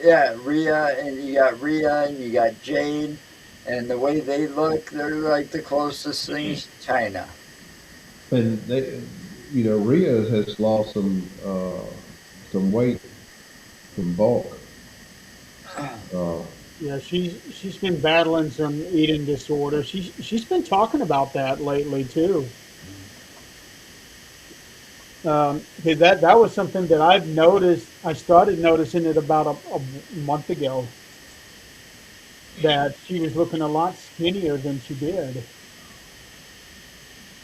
S3: yeah, Rhea and you got Jade, and the way they look, they're like the closest things to China.
S1: and Rhea has lost some weight, some bulk. Uh,
S2: yeah, she's been battling some eating disorder. She's been talking about that lately too. 'Cause that was something that I've noticed. I started noticing it about a month ago that she was looking a lot skinnier than she did.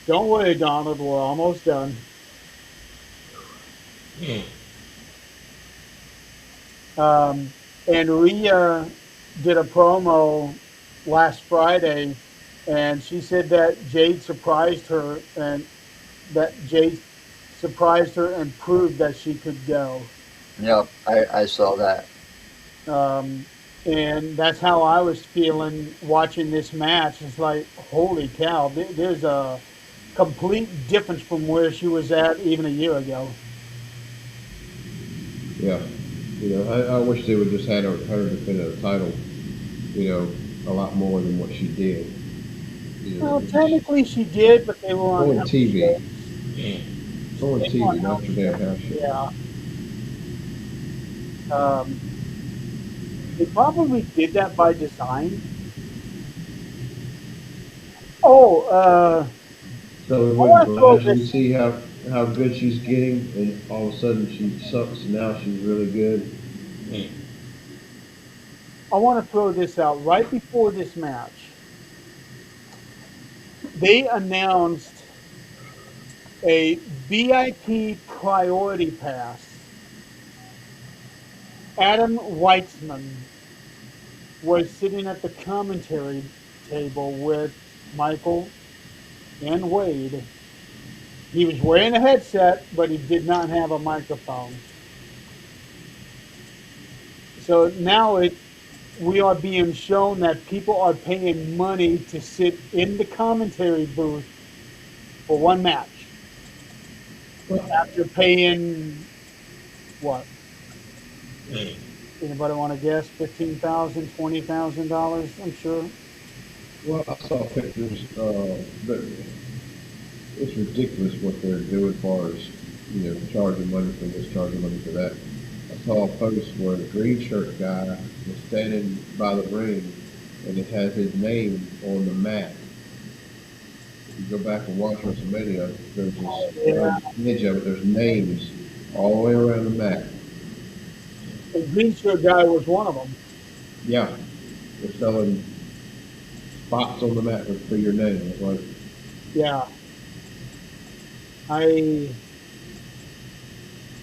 S2: Don't worry, Donald. We're almost done. Um, and Rhea did a promo last Friday, and she said that Jade surprised her, and that Jade surprised her and proved that she could go.
S3: Yep, I saw that.
S2: Um, and that's how I was feeling watching this match. It's like, holy cow, there's a complete difference from where she was at even a year ago.
S1: yeah, I wish they would just had her defend the title, a lot more than what she did.
S2: Well,
S1: It's
S2: technically she did, but they were on
S1: on
S2: house
S1: TV.
S2: shows.
S1: It's on
S2: They were on
S1: TV, not
S2: house
S1: your damn
S2: shows.
S1: house show.
S2: Yeah. Um, they probably did that by design. Oh,
S1: So we
S2: I
S1: wouldn't
S2: want to throw
S1: gradually
S2: this.
S1: see how good she's getting, and all of a sudden she sucks, and now she's really good.
S2: I want to throw this out right before this match. They announced a VIP priority pass. Adam Weitzman was sitting at the commentary table with Michael and Wade. He was wearing a headset, but he did not have a microphone. So now we are being shown that people are paying money to sit in the commentary booth for one match
S1: Well,
S2: after paying what? Anybody want to guess? $15,000, $20,000? I'm sure.
S1: well, I saw pictures. But it's ridiculous what they're doing as far as charging money for this, charging money for that. I saw a post where the green shirt guy was standing by the ring, and it has his name on the mat. If you go back and watch WrestleMania, there's this
S2: Yeah,
S1: image of it. There's names all the way around the mat.
S2: the green shirt guy was one of them.
S1: Yeah, they're selling spots on the mat for your name. It's like,
S2: Yeah, I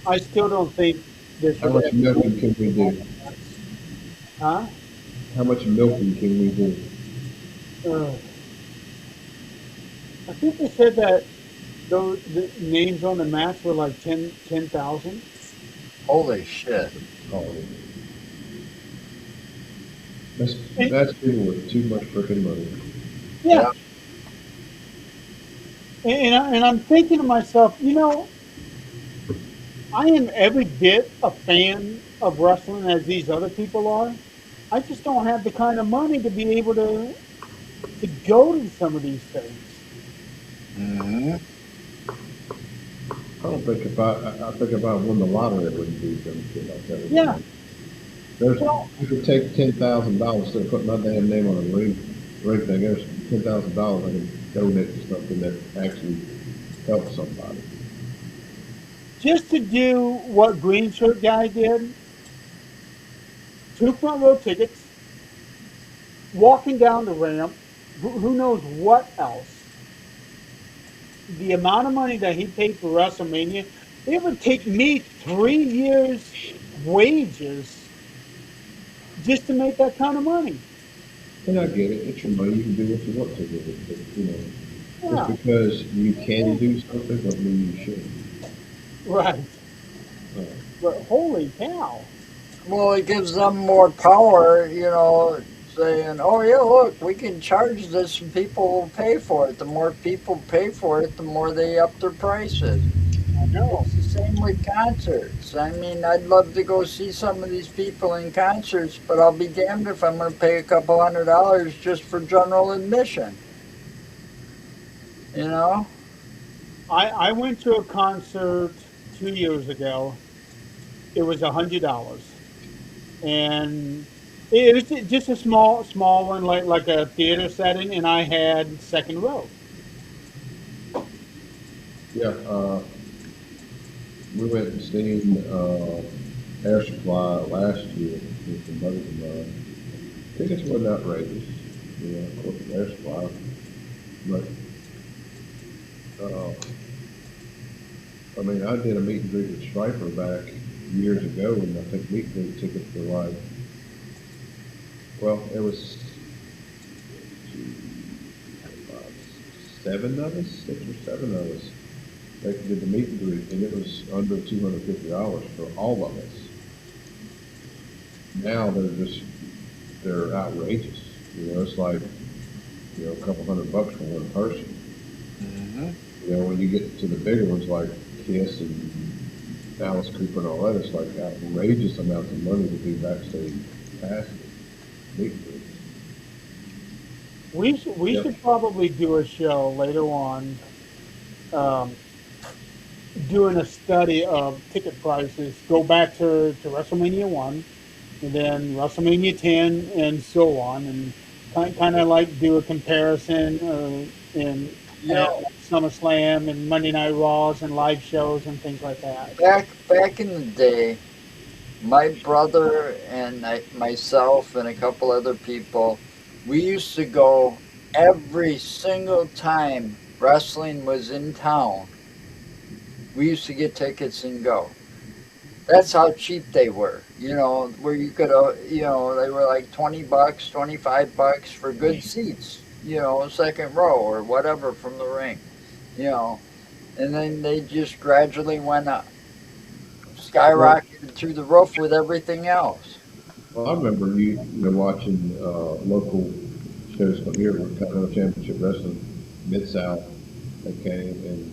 S2: I still don't think there
S1: how
S2: should
S1: much
S2: ever be
S1: milking can we do?
S2: that's, huh?
S1: How much milking can we do?
S2: Uh, I think they said that the names on the match were like 10,000.
S3: Holy shit.
S1: Oh, that's
S2: And,
S1: that's people with too much freaking money.
S2: yeah,
S3: Yeah.
S2: and I'm thinking to myself, I am every bit a fan of wrestling as these other people are. I just don't have the kind of money to be able to go to some of these things.
S3: Hmm.
S1: I don't think I think if I won the lottery, I wouldn't do some shit like that
S2: Yeah,
S1: again. There's
S2: well,
S1: you could take $10,000 instead of putting my damn name on a ring thing. There's $10,000 I can donate to something that actually helps somebody.
S2: just to do what Green Shirt Guy did, two front row tickets, walking down the ramp, who knows what else. The amount of money that he paid for WrestleMania, it would take me 3 years' wages just to make that kind of money.
S1: And I get it. It's your money. You can do what you want to with it. But, just
S2: Yeah,
S1: because you can do something doesn't mean you should.
S2: right.
S1: Uh,
S2: But holy cow.
S3: Well, it gives them more power, saying, oh, yeah, look, we can charge this and people will pay for it. The more people pay for it, the more they up their prices.
S2: I know.
S3: It's the same with concerts. I mean, I'd love to go see some of these people in concerts, but I'll be damned if I'm going to pay a couple $100 just for general admission, you know?
S2: I went to a concert 2 years ago. It was $100, and it was just a small one, like a theater setting, and I had second row.
S1: yeah. We went and seen Air Supply last year with some buddies of mine. Tickets wasn't outrageous. Of course, it's Air Supply. But, uh, I mean, I did a meet and greet with Striper back years ago, and I think meet and greet tickets were like, well, it was uh, seven of us, 6 or 7 of us. They did the meet and greet, and it was under $250 for all of us. Now they're outrageous. It's like a couple $100 for one person.
S3: Hmm.
S1: When you get to the bigger ones like Kiss and Alice Cooper and all that, it's like outrageous amounts of money to do backstage passes. Meet and greets.
S2: We
S1: Yep.
S2: should probably do a show later on, um, doing a study of ticket prices. Go back to WrestleMania 1, and then WrestleMania 10, and so on, and kind of like do a comparison in
S3: You
S2: at
S3: know,
S2: SummerSlam and Monday Night Raws and live shows and things like that.
S3: back in the day, my brother and myself and a couple other people, we used to go every single time wrestling was in town. We used to get tickets and go. That's how cheap they were. Where you could, they were like $20, $25 for good seats. Second row or whatever from the ring. You know, and then they just gradually went up,
S1: Well,
S3: skyrocketed through the roof with everything else.
S1: well, I remember watching local shows from here with Continental Championship Wrestling, Mid South. They came and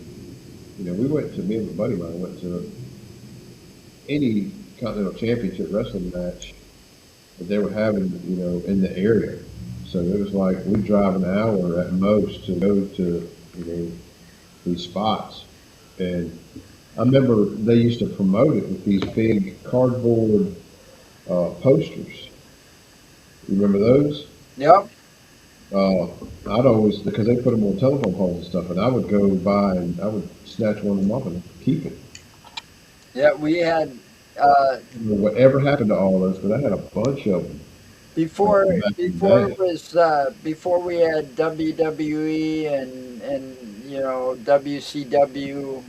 S1: we went to me and my buddy of mine went to any Continental Championship Wrestling match that they were having, in the area. So it was like we drive an hour at most to go to, these spots. And I remember they used to promote it with these big cardboard posters. You remember those?
S3: Yep.
S1: Uh, I'd always because they put them on telephone poles and stuff, and I would go by and I would snatch one of them up and keep it.
S3: Yeah, we had uh,
S1: I don't know whatever happened to all those, but I had a bunch of them
S3: before
S1: back in the
S3: before it
S1: day.
S3: was before we had WWE and WCW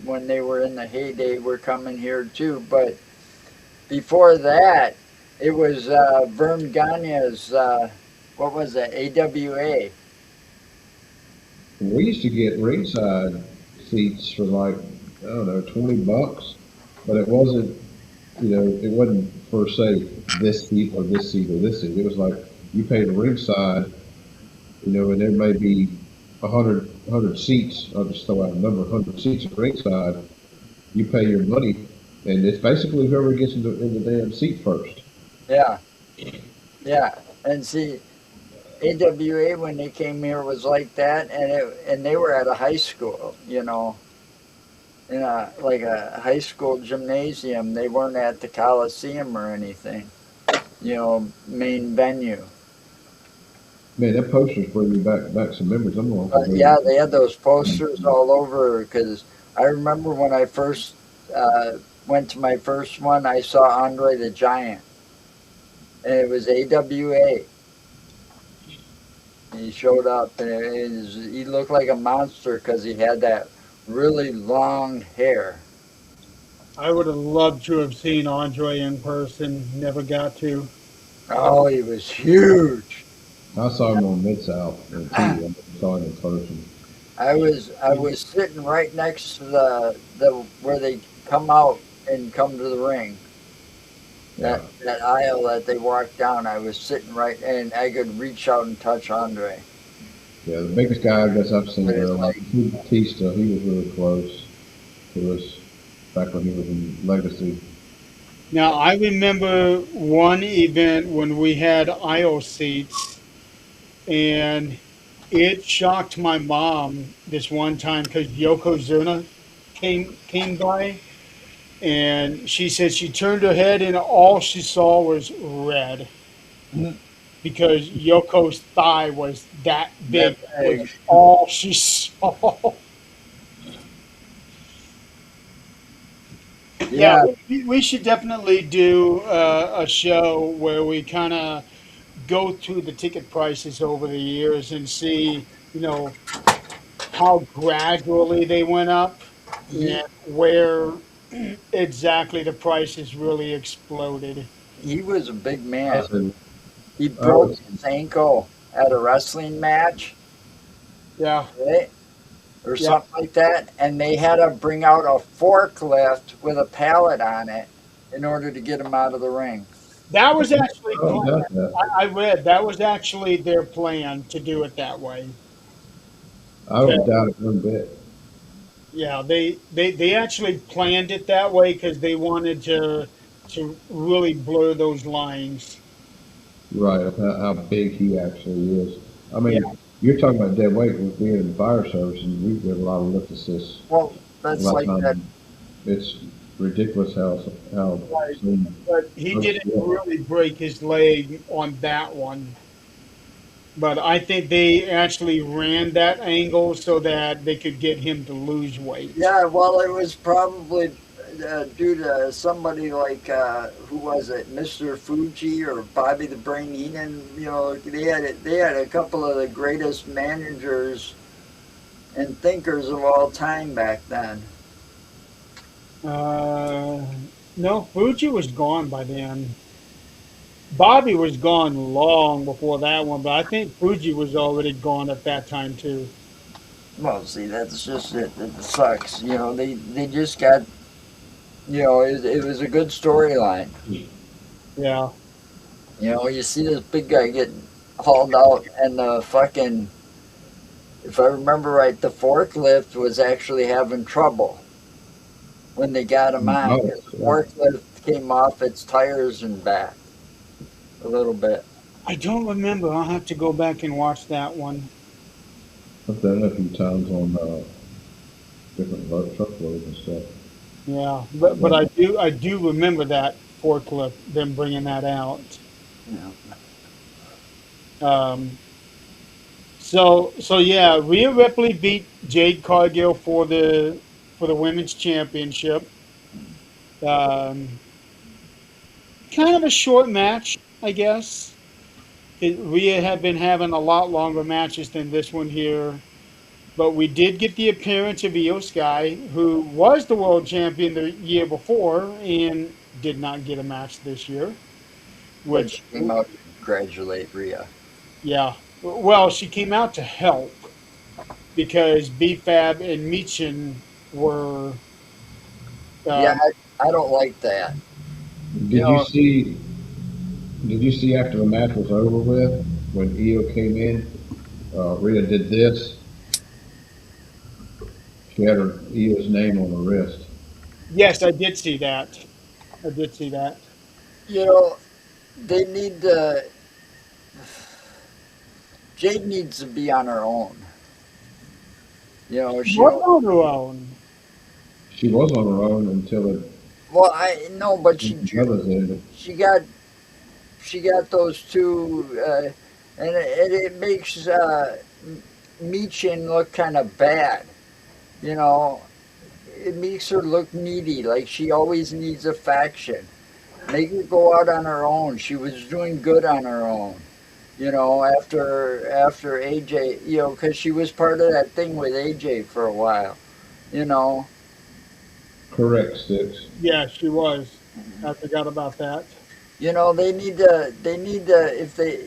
S3: when they were in the heyday were coming here too. But before that, it was Vern Gagne's what was it, AWA.
S1: We used to get ringside seats for like I don't know $20, but it wasn't for say this seat or this seat or this seat. It was like you paid ringside, and there may be a hundred seats. I'll just throw out a number, 100 seats at ringside. You pay your money, and it's basically whoever gets in the damn seat first.
S3: Yeah, yeah, and see. AWA when they came here was like that, and they were at a high school, in like a high school gymnasium. They weren't at the Coliseum or anything, main venue.
S1: Man, that poster's bringing back some memories. I'm gonna have
S3: But
S1: to
S3: yeah,
S1: go.
S3: they had those posters all over because I remember when I first went to my first one, I saw Andre the Giant, and it was AWA. He showed up, and he looked like a monster because he had that really long hair.
S2: I would have loved to have seen Andre in person. Never got to.
S3: Oh, he was huge.
S1: I saw him on Mid South on TV. I never saw him in person.
S3: I was sitting right next to the where they come out and come to the ring.
S1: Yeah,
S3: That aisle that they walk down, I was sitting right, and I could reach out and touch Andre.
S1: yeah. The biggest guy I guess I've seen
S3: But
S1: there,
S3: it's
S1: like
S3: like,
S1: Batista, he was really close to us back when he was in Legacy.
S2: Now, I remember one event when we had aisle seats, and it shocked my mom this one time because Yokozuna came by, and she said she turned her head and all she saw was red because Yoko's thigh was that
S3: that
S2: big. Was
S3: big.
S2: all she saw. Yeah,
S3: Yeah,
S2: we should definitely do a show where we kind of go through the ticket prices over the years and see, how gradually they went up and
S3: he
S2: where exactly the prices really exploded.
S3: he was a big
S1: I
S3: man.
S1: said,
S3: He
S1: I
S3: broke
S1: was,
S3: his ankle at a wrestling match,
S2: Yeah,
S3: right? Or
S2: yeah.
S3: something like that, and they had to bring out a forklift with a pallet on it in order to get him out of the ring.
S2: That was actually
S1: I
S2: planned.
S1: doubt that.
S2: I read that was actually their plan to do it that way.
S1: I don't doubt it one bit.
S2: Yeah, they actually planned it that way because they wanted to really blur those lines.
S1: Right, of how big he actually is. I
S2: Yeah,
S1: mean, you're talking about dead weight with being in the fire service, and we did a lot of lift assists.
S3: Well,
S1: A
S3: that's
S1: lot of
S3: like that.
S1: times, it's ridiculous how
S2: right.
S1: soon
S2: But he
S1: folks
S2: didn't
S1: will.
S2: really break his leg on that one. But I think they actually ran that angle so that they could get him to lose weight.
S3: Yeah, well, it was probably due to somebody like who was it, Mr. Fuji or Bobby the Brain Heenan. They had a couple of the greatest managers and thinkers of all time back then.
S2: Uh, No, Fuji was gone by then. Bobby was gone long before that one, but I think Fuji was already gone at that time too.
S3: Well, see, that's just it. It sucks. They just got. It was a good storyline.
S2: Yeah.
S3: You see this big guy get hauled out, and the fucking, if I remember right, the forklift was actually having trouble when they got him on
S1: Oh,
S3: because the
S1: yeah.
S3: forklift came off its tires and back a little bit.
S2: I don't remember. I'll have to go back and watch that one.
S1: I've done it a few times on different truckloads and stuff.
S2: Yeah, but I do remember that forklift, them bringing that out.
S3: Yeah.
S2: Um, so yeah, Rhea Ripley beat Jade Cargill for the women's championship. Um, Kind of a short match, I guess. Rhea had been having a lot longer matches than this one here. But we did get the appearance of Io Sky, who was the world champion the year before and did not get a match this year.
S3: But
S2: Which,
S3: she came out to congratulate Rhea.
S2: yeah, well, she came out to help because B-Fab and Michin were,
S3: Yeah,
S2: um,
S3: I don't like that. You
S1: Did you
S3: know,
S1: see? Did you see after the match was over with when Io came in? Rhea did this. She had her Io's name on her wrist.
S2: yes, I did see that. I did see that.
S3: you know, they need to. Jade needs to be on her own.
S2: She
S3: She
S2: was
S3: don't.
S2: on her own.
S1: She was on her own until
S3: Well, I know, but
S1: the others ended.
S3: she got she got those two, and it makes Michin look kind of bad. You know, it makes her look needy, like she always needs a faction. Make her go out on her own. She was doing good on her own. After AJ, because she was part of that thing with AJ for a while. You know,
S1: Correct, Sticks.
S2: Yeah, she was. I forgot about that.
S3: they need to if they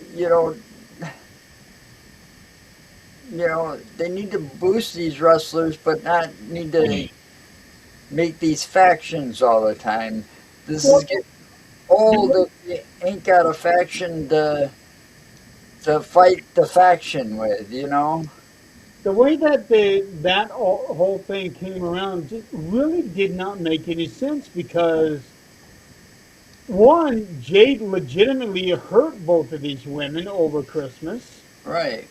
S3: they need to boost these wrestlers, but not need to make these factions all the time. This is
S2: Well,
S3: getting
S2: the
S3: old
S2: way,
S3: if you ain't got a faction to fight the faction with.
S2: the way that whole thing came around just really did not make any sense because one, Jade legitimately hurt both of these women over Christmas,
S3: Right.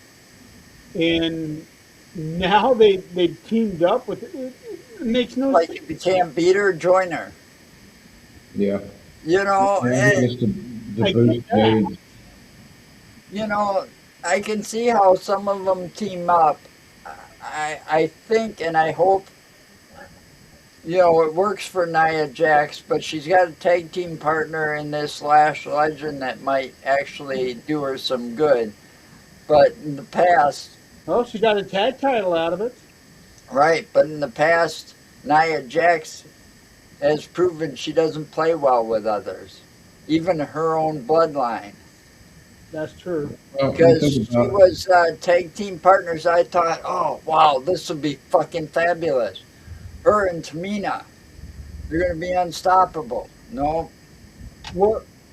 S2: and now they teamed up with it makes no
S3: Like
S2: sense.
S3: if you can't beat her, join her.
S1: Yeah.
S3: You know,
S1: And
S3: and,
S1: it was to
S2: I get
S1: boost
S2: that.
S1: Jade's.
S3: you know, I can see how some of them team up. I think and I hope it works for Nia Jax, but she's got a tag team partner in this Lash Legend that might actually do her some good. But in the past,
S2: Well, she got a tag title out of it.
S3: right? But in the past, Nia Jax has proven she doesn't play well with others, even her own bloodline.
S2: That's true.
S1: Well, you
S3: Because
S1: think
S3: she
S1: about
S3: was tag team partners, I thought, oh wow, this would be fucking fabulous. Her and Tamina, they're gonna be unstoppable. No,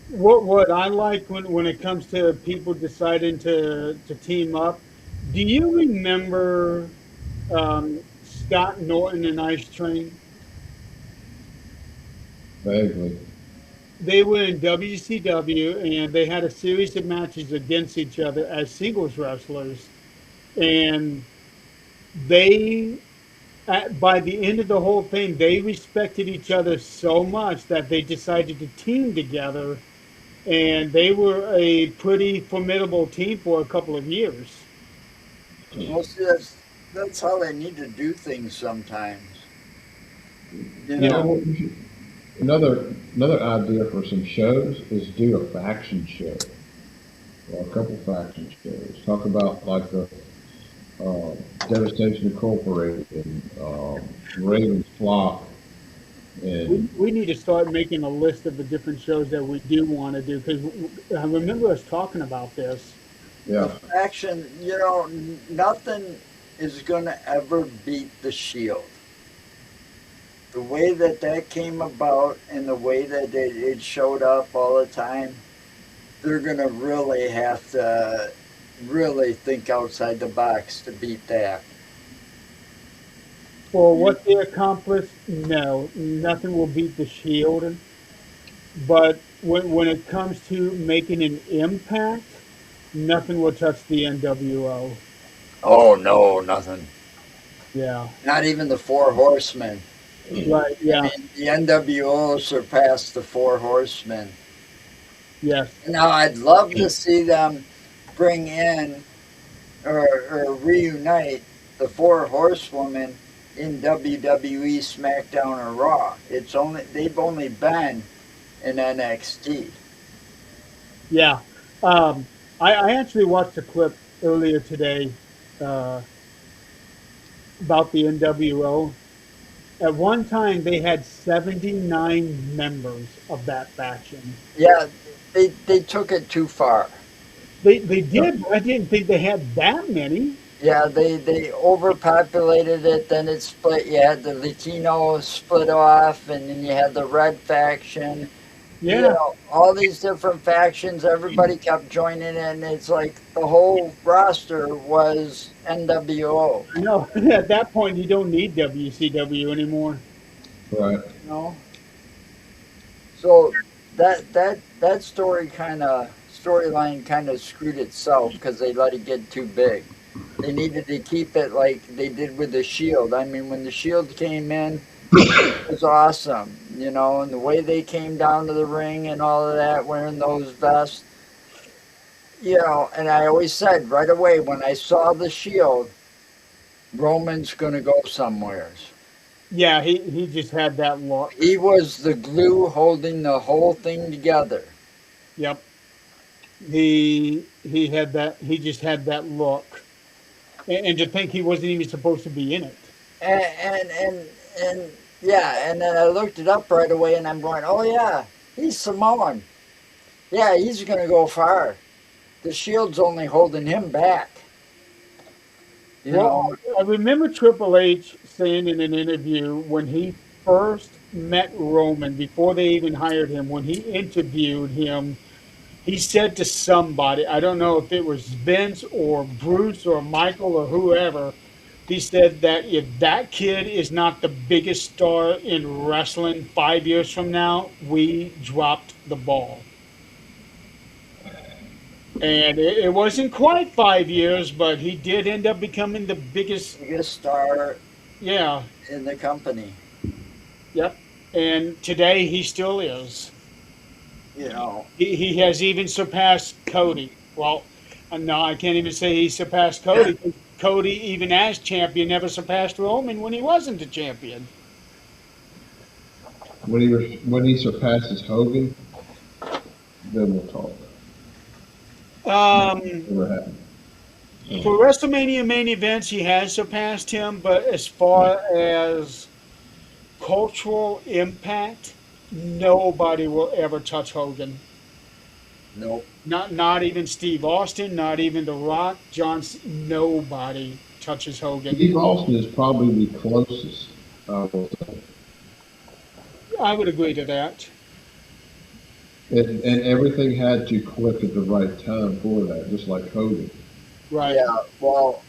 S2: What what I like when it comes to people deciding to team up? Do you remember Scott Norton and Ice Train?
S1: vaguely.
S2: They were in WCW and they had a series of matches against each other as singles wrestlers, and they by the end of the whole thing they respected each other so much that they decided to team together, and they were a pretty formidable team for a couple of years.
S3: well, see, that's how they need to do things sometimes. You
S1: You know
S3: know,
S1: what? Another idea for some shows is do a faction show or a couple faction shows. Talk about like the Devastation Incorporated and Ravens Flock And
S2: We need to start making a list of the different shows that we do want to do because I remember us talking about this.
S3: The
S1: yeah,
S3: faction, nothing is going to ever beat the Shield. The way that that came about and the way that it showed up all the time, they're going to really have to really think outside the box to beat that.
S2: For
S3: You,
S2: what they accomplished, no, nothing will beat the Shield. But when it comes to making an impact, nothing will touch the NWO.
S3: oh, no, nothing.
S2: Yeah,
S3: Not even the Four Horsemen.
S2: right.
S3: I
S2: Yeah,
S3: mean, the NWO surpassed the Four Horsemen.
S2: yes.
S3: Now, I'd love to see them bring in or reunite the Four Horsewomen in WWE, SmackDown, or Raw. They've only been in NXT.
S2: Yeah. I actually watched a clip earlier today uh, about the NWO. At one time, they had 79 members of that faction.
S3: Yeah, they took it too far.
S2: They did, but I didn't think they had that many.
S3: Yeah, they overpopulated it. Then it split. You had the Latino split off, and then you had the Red faction.
S2: Yeah,
S3: All these different factions. Everybody kept joining in. And it's like the whole roster was NWO.
S2: I know. At that point, you don't need WCW anymore.
S1: right.
S2: No.
S3: So that storyline kind of screwed itself because they let it get too big. They needed to keep it like they did with the Shield. I mean, when the Shield came in, it was awesome, and the way they came down to the ring and all of that, wearing those vests, And I always said right away when I saw the Shield, Roman's gonna go somewheres.
S2: Yeah, he just had that look.
S3: He was the glue holding the whole thing together.
S2: Yep. He had that. He just had that look, and to think he wasn't even supposed to be in it.
S3: And yeah, and then I looked it up right away, and I'm going, oh yeah, he's Samoan. Yeah, he's gonna go far. The Shield's only holding him back. You
S2: Well,
S3: know,
S2: I remember Triple H saying in an interview when he first met Roman before they even hired him, when he interviewed him, he said to somebody, I don't know if it was Vince or Bruce or Michael or whoever, he said that if that kid is not the biggest star in wrestling 5 years from now, we dropped the ball. And it wasn't quite 5 years, but he did end up becoming the biggest.
S3: biggest star
S2: Yeah,
S3: in the company.
S2: yep. And today he still is.
S3: You know,
S2: He has even surpassed Cody. Well, no, I can't even say he surpassed Cody. Cody, even as champion, never surpassed Roman when he wasn't a champion.
S1: When he surpasses Hogan, then we'll talk.
S2: Um,
S1: Never happened.
S2: for WrestleMania main events, he has surpassed him, but as far as cultural impact, nobody will ever touch Hogan.
S3: nope.
S2: Not even Steve Austin, not even The Rock, nobody touches Hogan.
S1: Steve Austin is probably the closest. I will say.
S2: I would agree to that.
S1: And everything had to click at the right time for that, just like Hogan.
S2: Right.
S3: Yeah, well,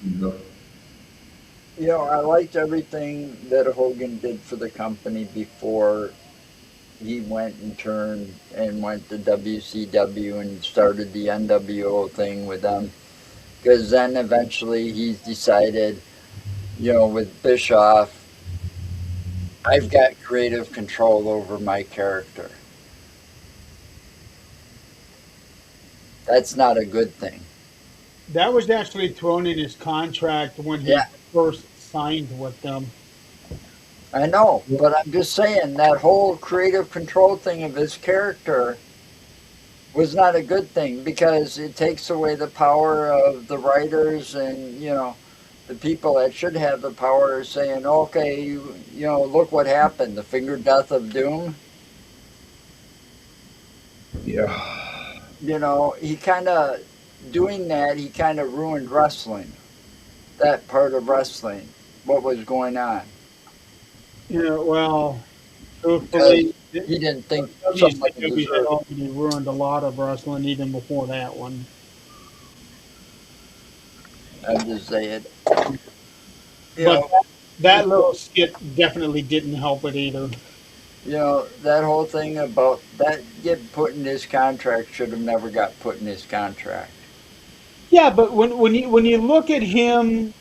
S1: You know?
S3: I liked everything that Hogan did for the company before he went and turned and went to WCW and started the NWO thing with them. Because then eventually he decided, with Bischoff, I've got creative control over my character. That's not a good thing.
S2: That was actually thrown in his contract when he
S3: Yeah,
S2: first signed with them.
S3: I know, but I'm just saying that whole creative control thing of his character was not a good thing because it takes away the power of the writers and the people that should have the power are saying, okay, you know, look what happened, the finger death of doom.
S1: Yeah.
S3: You know, he kind of, doing that, he kind of ruined wrestling, that part of wrestling, what was going on.
S2: Yeah, well,
S3: Because
S2: truthfully,
S3: he didn't think somebody
S2: WCW had
S3: deserved.
S2: already ruined a lot of wrestling even before that one.
S3: I'm just saying, you
S2: But
S3: know,
S2: that little skit definitely didn't help it either.
S3: that whole thing about that get put in his contract should have never got put in his contract.
S2: Yeah, but when you look at him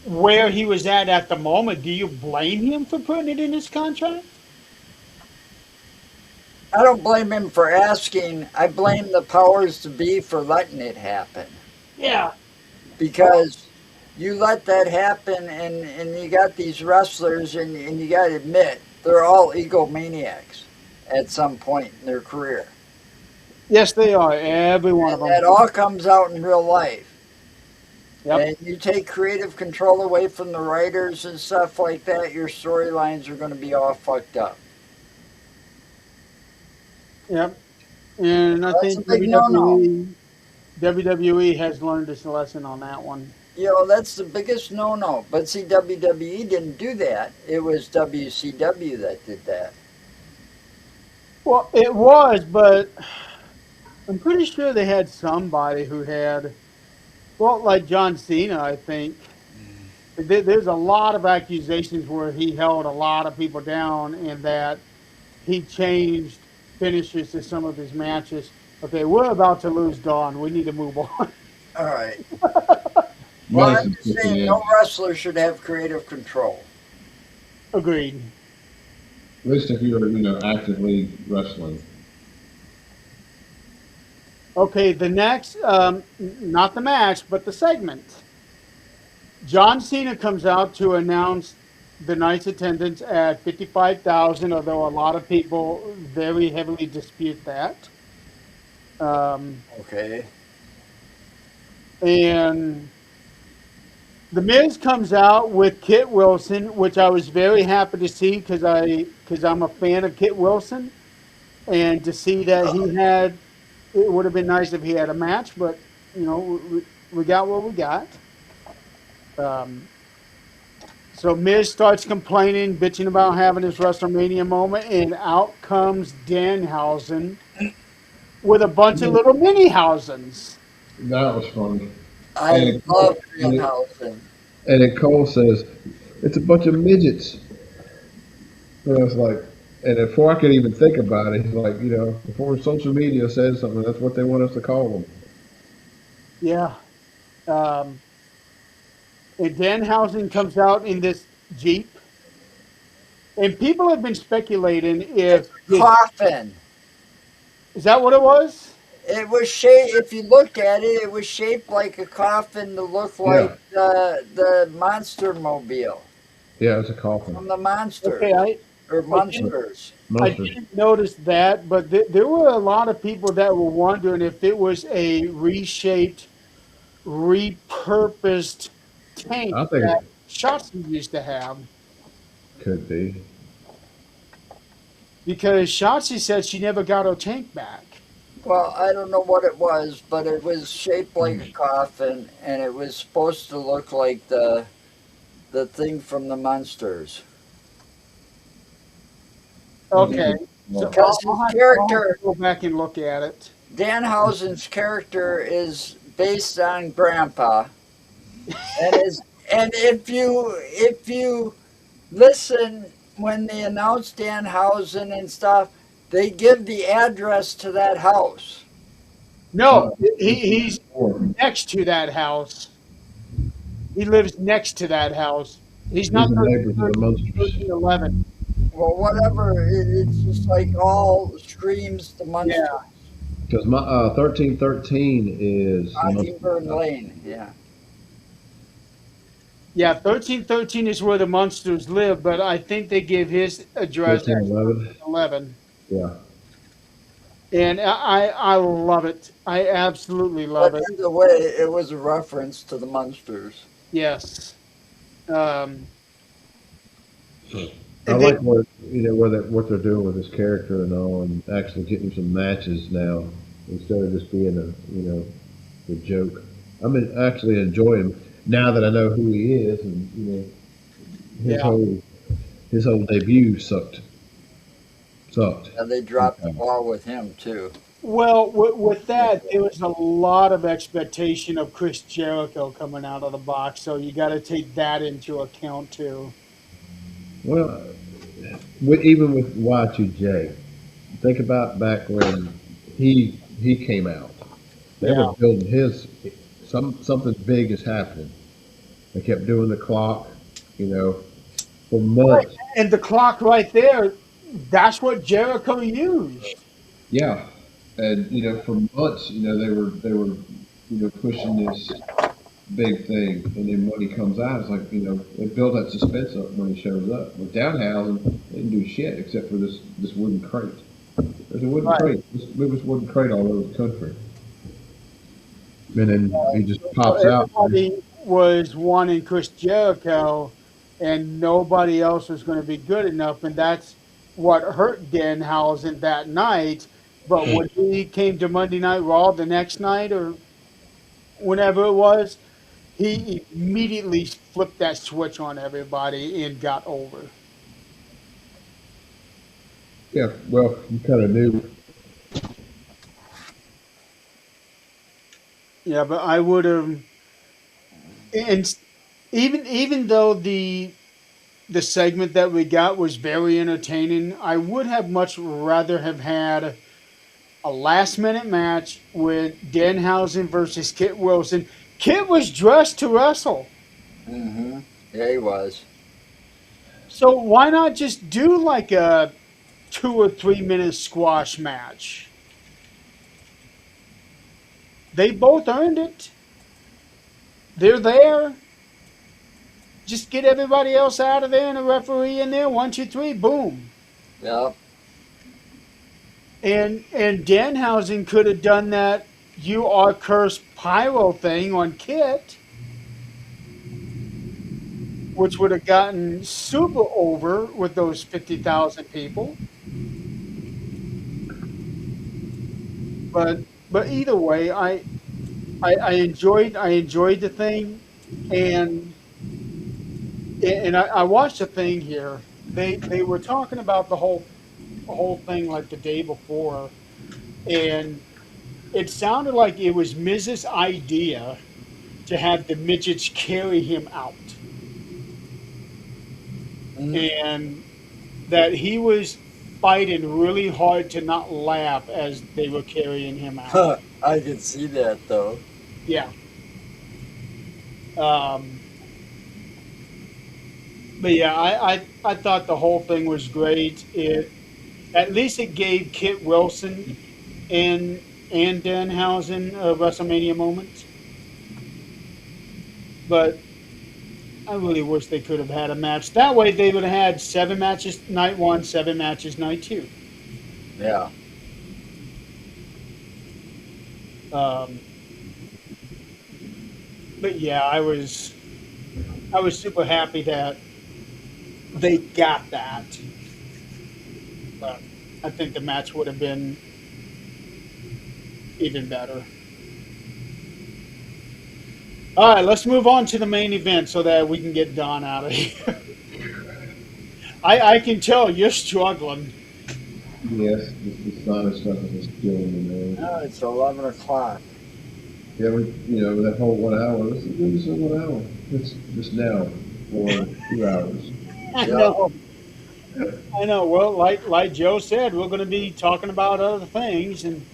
S2: where he was at the moment, do you blame him for putting it in his contract?
S3: I don't blame him for asking. I blame the powers to be for letting it happen.
S2: Yeah.
S3: Because you let that happen, and you got these wrestlers, and you got to admit, they're all egomaniacs at some point in their career.
S2: Yes, they are. Every one of
S3: And
S2: them.
S3: that all comes out in real life.
S2: Yep.
S3: And you take creative control away from the writers and stuff like that, your storylines are going to be all fucked up.
S2: Yep. And I
S3: That's a
S2: think
S3: big no no.
S2: WWE has learned its lesson on that one.
S3: You know, that's the biggest no no. But see, WWE didn't do that. It was WCW that did that.
S2: Well, it was, but I'm pretty sure they had somebody who had, well, like John Cena, I think. There's a lot of accusations where he held a lot of people down and that he changed finishes to some of his matches. Okay, we're about to lose Dawn. We need to move on.
S3: All right. Well, I'm
S1: Medicine
S3: just
S1: kicking
S3: saying no
S1: in.
S3: wrestler should have creative control.
S2: Agreed.
S1: At least if you're, actively wrestling.
S2: Okay, the next, not the match, but the segment. John Cena comes out to announce the night's attendance at 55,000, although a lot of people very heavily dispute that. Um,
S3: Okay.
S2: and The Miz comes out with Kit Wilson, which I was very happy to see because I'm a fan of Kit Wilson, and to see that he had it would have been nice if he had a match, but we got what we got. Um, so Miz starts complaining, bitching about having his WrestleMania moment, and out comes Danhausen with a bunch of little mini Housens.
S1: That was funny.
S3: I
S1: And
S3: love
S1: and it,
S3: Danhausen.
S1: and then Cole says, "It's a bunch of midgets." And I was like, and before I could even think about it, he's like, before social media says something, that's what they want us to call them.
S2: Yeah. Um, and Danhausen comes out in this Jeep. And people have been speculating
S3: It's
S2: if
S3: a
S2: this
S3: coffin.
S2: is that what it was?
S3: It was shaped. If you look at it, it was shaped like a coffin to look like
S1: Yeah,
S3: the monster mobile
S1: yeah, it's a coffin.
S3: from the monsters
S2: Okay, I
S3: or
S2: I didn't
S3: monsters.
S2: I
S1: Monsters.
S2: didn't notice that, but there were a lot of people that were wondering if it was a reshaped, repurposed tank
S1: I think
S2: that
S1: it
S2: Shotzi used to have
S1: could be.
S2: because Shotzi said she never got her tank back.
S3: Well, I don't know what it was, but it was shaped like a coffin, and it was supposed to look like the thing from the monsters.
S2: Okay, so
S1: Well,
S3: Because his
S2: I'll have to
S3: character,
S2: go back and look at it.
S3: Danhausen's character, is based on Grandpa, and is and if you listen when they announce Danhausen and stuff, they give the address to that house.
S2: No,
S1: it's
S2: he's
S1: four.
S2: next to that house. He lives next to that house. He's
S1: He's
S2: not
S1: a
S2: 13,
S1: neighbor to the
S2: 13, he's
S1: monsters.
S2: 1311.
S3: Well, whatever, it's just like all screams the
S2: Yeah.
S3: monster.
S1: Because my 1313 is the monsters.
S3: Mockingbird Lane, yeah.
S2: Yeah, 1313 is where the monsters live, but I think they give his address as
S1: 1311.
S2: 1311.
S1: Yeah.
S2: And I love it. I absolutely love
S3: But
S2: it.
S3: either way, it was a reference to the monsters.
S2: Yes. Um,
S1: I
S2: and
S1: like
S2: then
S1: what what they're doing with his character and all, and actually getting some matches now instead of just being the joke. Actually enjoy him now that I know who he is, and his
S2: yeah.
S1: whole his whole debut sucked.
S3: And they dropped the ball with him too.
S2: Well, with
S3: Yeah.
S2: that, there was a lot of expectation of Chris Jericho coming out of the box, so you got to take that into account too.
S1: Well, even with Y2J, think about back when he came out. They
S2: Yeah.
S1: were building his something big is happening. They kept doing the clock, you know, for
S2: Right.
S1: months.
S2: And the clock right there, that's what Jericho used.
S1: Yeah, and for months, pushing this big thing, and then when he comes out, it's like they build that suspense up when he shows up. With Downhouse, they didn't do shit except for this wooden crate. There's a wooden
S2: Right.
S1: crate. Just move this wooden crate all over the country, and then he just
S2: So
S1: pops out.
S2: everybody was wanting Chris Jericho, and nobody else was going to be good enough, and that's what hurt Danhausen that night. But when he came to Monday Night Raw the next night, or whenever it was, he immediately flipped that switch on everybody and got over.
S1: Yeah, well, you kind of knew.
S2: Yeah, but I would have, and even though the segment that we got was very entertaining, I would have much rather have had a last minute match with Danhausen versus Kit Wilson. Kit was dressed to wrestle,
S3: Hmm. Yeah, he was.
S2: so why not just do like a 2 or 3 minute squash match? They both earned it. They're there. Just get everybody else out of there and a referee in there. 1, 2, 3, boom.
S3: Yep.
S2: And Danhausen could have done that "You Are Cursed" pyro thing on Kit, which would have gotten super over with those 50,000 people. But either way, I enjoyed the thing, and I watched the thing here. They were talking about the whole thing like the day before, and it sounded like it was Miz's idea to have the midgets carry him out,
S3: Mm.
S2: and that he was fighting really hard to not laugh as they were carrying him out.
S3: I can see that though.
S2: Yeah. Um, but yeah, I thought the whole thing was great. It At least it gave Kit Wilson and Danhausen a WrestleMania moment. But I really wish they could have had a match. That way they would have had 7 matches night one, 7 matches night two.
S3: Yeah.
S2: Um, but yeah, I was super happy that they got that. But I think the match would have been even better. All right, let's move on to the main event so that we can get Don out of here. I can tell you're struggling.
S1: Yes, the sinus stuff is just killing me, man.
S3: Now it's 11 o'clock.
S1: Yeah, that whole 1 hour. Let's do this in 1 hour. It's just now for 2 hours.
S2: I
S3: Yep.
S2: know. I know. Well, like Joe said, we're going to be talking about other things, and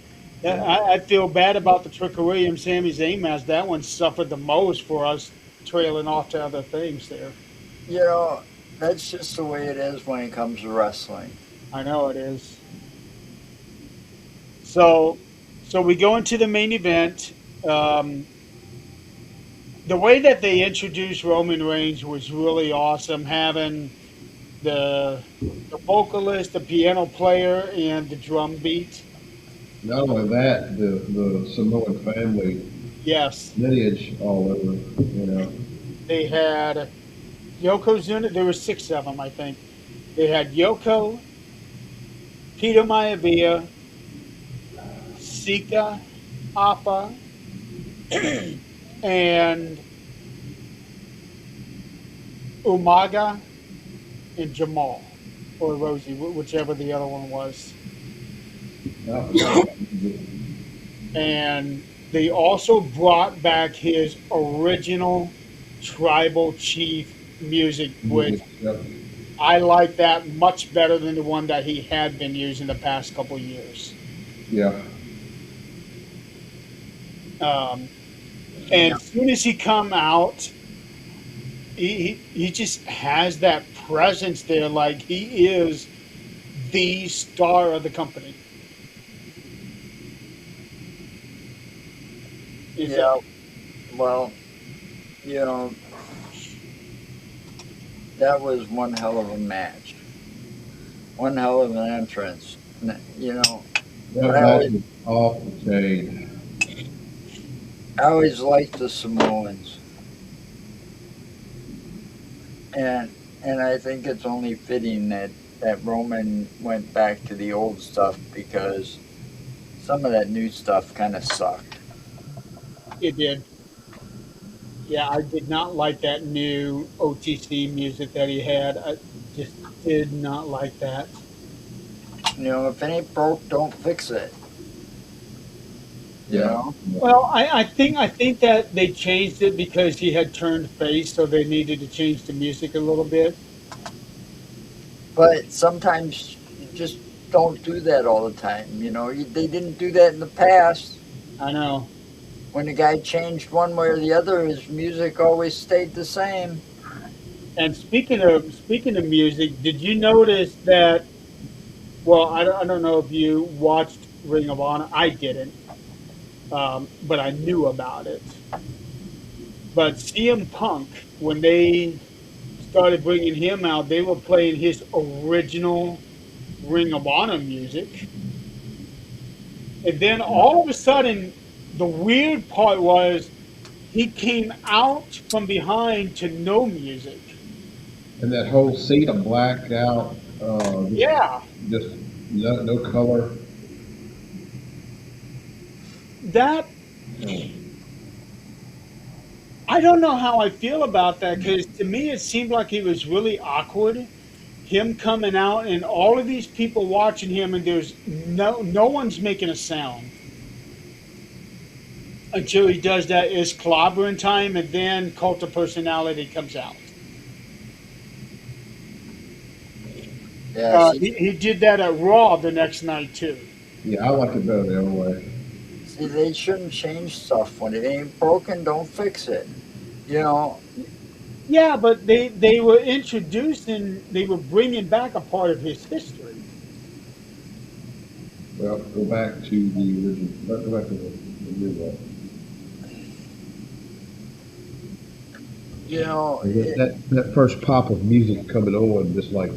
S2: I feel bad about the Trick William Sami Zayn match. That one suffered the most for us trailing off to other things there.
S3: You know, that's just the way it is when it comes to wrestling.
S2: I know it is. So, we go into the main event. Um, the way that they introduced Roman Reigns was really awesome. Having the vocalist, the piano player, and the drum beat.
S1: Not only that, the Samoan family
S2: Yes.
S1: lineage all over.
S2: They had Yokozuna. There were six of them, I think. They had Yoko, Peter Maivia, Sika, Appa, and Umaga and Jamal or Rosie, whichever the other one was.
S1: I forgot about music.
S2: And they also brought back his original tribal chief music, which
S1: Music, yep.
S2: I like that much better than the one that he had been using the past couple years.
S1: Yeah.
S2: Um, and
S3: Yeah,
S2: as soon as he come out, he just has that presence there, like he is the star of the company. Is that
S3: yeah. Well, you know, that was one hell of a match, one hell of an entrance. You know,
S1: That
S3: I
S1: match
S3: always,
S1: was off the chain.
S3: I always liked the Samoans, and I think it's only fitting that Roman went back to the old stuff because some of that new stuff kind of sucked.
S2: it did? Yeah, I did not like that new OTC music that he had. I just did not like that.
S3: You know, if it ain't broke, don't fix it. You
S1: Yeah.
S3: know,
S1: Yeah.
S2: Well, I think that they changed it because he had turned face, so they needed to change the music a little bit.
S3: but sometimes you just don't do that all the time. You know, they didn't do that in the past.
S2: I know.
S3: When the guy changed one way or the other, his music always stayed the same.
S2: And speaking of music, did you notice that? Well, I don't know if you watched Ring of Honor. I didn't, but I knew about it. But CM Punk, when they started bringing him out, they were playing his original Ring of Honor music. And then all of a sudden, the weird part was he came out from behind to no music.
S1: And that whole seat of blacked out,
S2: Yeah,
S1: just no color.
S2: that I don't know how I feel about that because to me it seemed like he was really awkward. Him coming out and all of these people watching him, and there's no one's making a sound until he does that is clobbering time, and then Cult of Personality comes out.
S3: Yeah, see,
S2: He did that at Raw the next night too.
S1: Yeah, I like it better the other way.
S3: they shouldn't change stuff when it ain't broken. Don't fix it. You know,
S2: Yeah, but they were bringing back a part of his history.
S1: Well, go back to the original. Go back to the new one.
S3: you know,
S1: That first pop of music coming on just like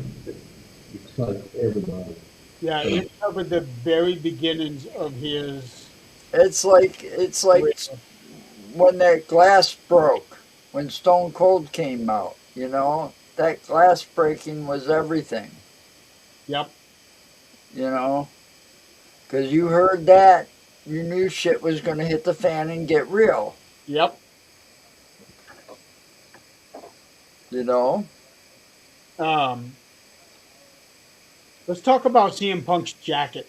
S1: excites everybody.
S2: Yeah,
S1: So,
S2: it covered the very beginnings of his
S3: it's like
S2: career.
S3: when that glass broke when Stone Cold came out. You know, that glass breaking was everything.
S2: Yep,
S3: You know, because you heard that, you knew shit was going to hit the fan and get real.
S2: yep.
S3: You know,
S2: Um, let's talk about CM Punk's jacket.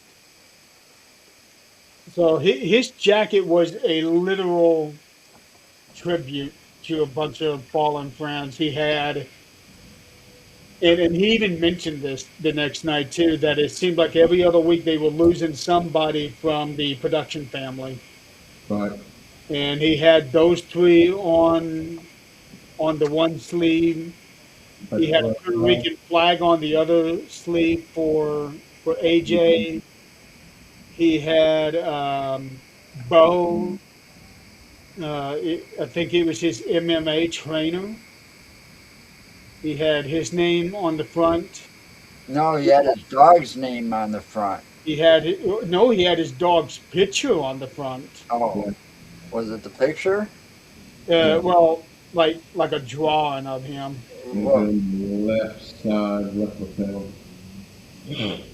S2: So his jacket was a literal tribute to a bunch of fallen friends he had. And he even mentioned this the next night too, that it seemed like every other week they were losing somebody from the production family.
S1: right.
S2: And he had those three on the one sleeve. He had a Puerto
S1: Well,
S2: Rican flag on the other sleeve for AJ. He had Bo. I think he was his MMA trainer. He had his name on the front.
S3: no, he had his dog's name on the front.
S2: He had no. He had his dog's picture on the front.
S3: Oh,
S1: yeah,
S3: was it the picture?
S1: yeah.
S2: Well, like a drawing of him.
S1: And
S3: Well,
S1: then left side, left lapel,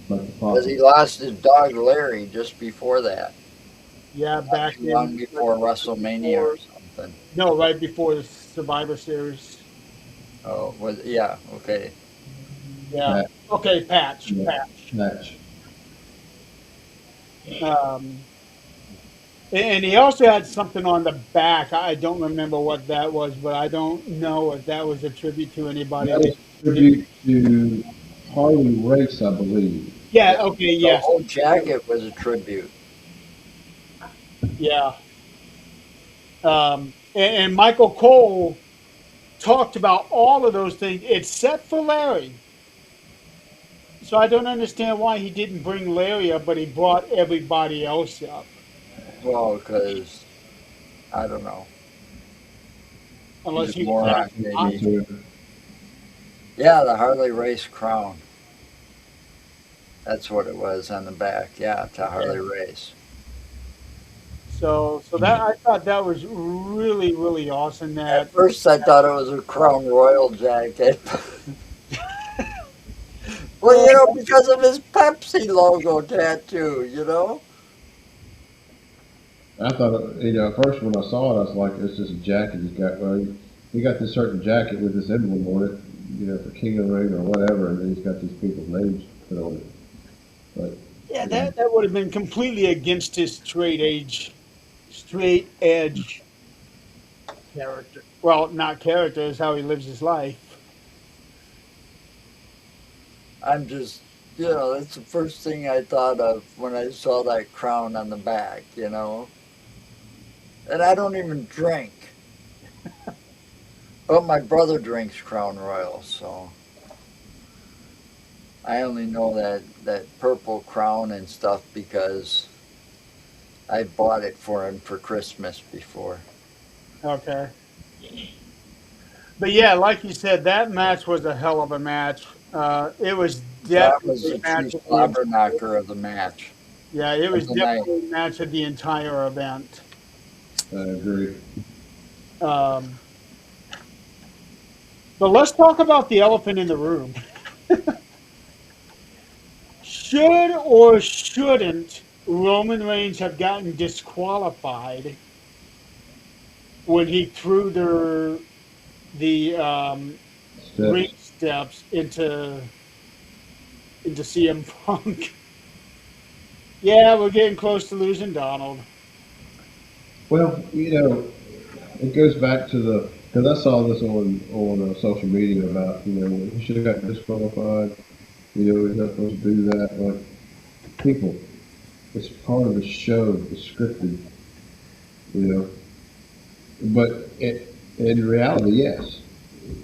S1: like the
S3: because he
S1: pocket.
S3: lost his dog Larry just before that,
S2: Yeah,
S3: not
S2: back
S3: too long
S2: in
S3: before WrestleMania or
S2: before
S3: something.
S2: no, right before the Survivor Series.
S3: Oh, was yeah, okay.
S2: Yeah.
S1: Patch,
S2: Okay, Patch.
S1: yeah,
S2: Patch.
S1: patch.
S2: Um, and he also had something on the back. I don't remember what that was, but I don't know if that was a tribute to anybody.
S1: That was a tribute to Harley Race, I believe.
S3: Yeah,
S2: Yeah. Okay.
S3: the
S2: Yes.
S3: whole jacket was a tribute.
S2: Yeah. And Michael Cole talked about all of those things except for Larry. So I don't understand why he didn't bring Larry up, but he brought everybody else up.
S3: Well, because I don't know, he's
S2: Unless
S3: a
S2: he was
S3: moron,
S2: asking not
S3: maybe.
S2: to.
S1: To
S3: Yeah, the Harley Race crown. That's what it was on the back. Yeah, to Harley Race.
S2: So that I thought that was really really awesome.
S3: At
S2: That
S3: first, I thought it was a Crown Royal jacket. Well,
S2: well,
S3: because of his Pepsi logo tattoo, you know?
S1: I thought, at first when I saw it, I was like, it's just a jacket he's got. Well, he got this certain jacket with this emblem on it, for King of the Ring or whatever, and then he's got these people's names put on it. But,
S2: yeah,
S1: you know,
S2: that would have been completely against his straight edge character. Well, not character is how he lives his life.
S3: I'm just, that's the first thing I thought of when I saw that crown on the back. And I don't even drink. But my brother drinks Crown Royal, so I only know that purple crown and stuff because I bought it for him for Christmas before.
S2: Okay, but yeah, like you said, that match was a hell of a match. It was
S3: That was
S2: definitely
S3: the
S2: a
S3: true
S2: match of the
S3: slobber knocker of the match
S2: yeah, it
S3: of
S2: was
S3: the night.
S2: definitely a match of the entire event.
S1: I agree.
S2: Um, but let's talk about the elephant in the room. Should or shouldn't Roman Reigns have gotten disqualified when he threw the ring
S1: Steps.
S2: steps into CM Punk? Yeah, we're getting close to losing Donald.
S1: Well, it goes back to because I saw this on social media about he should have gotten disqualified. He's not supposed to do that. Like people, it's part of the show. It's scripted. You know, but in reality, yes.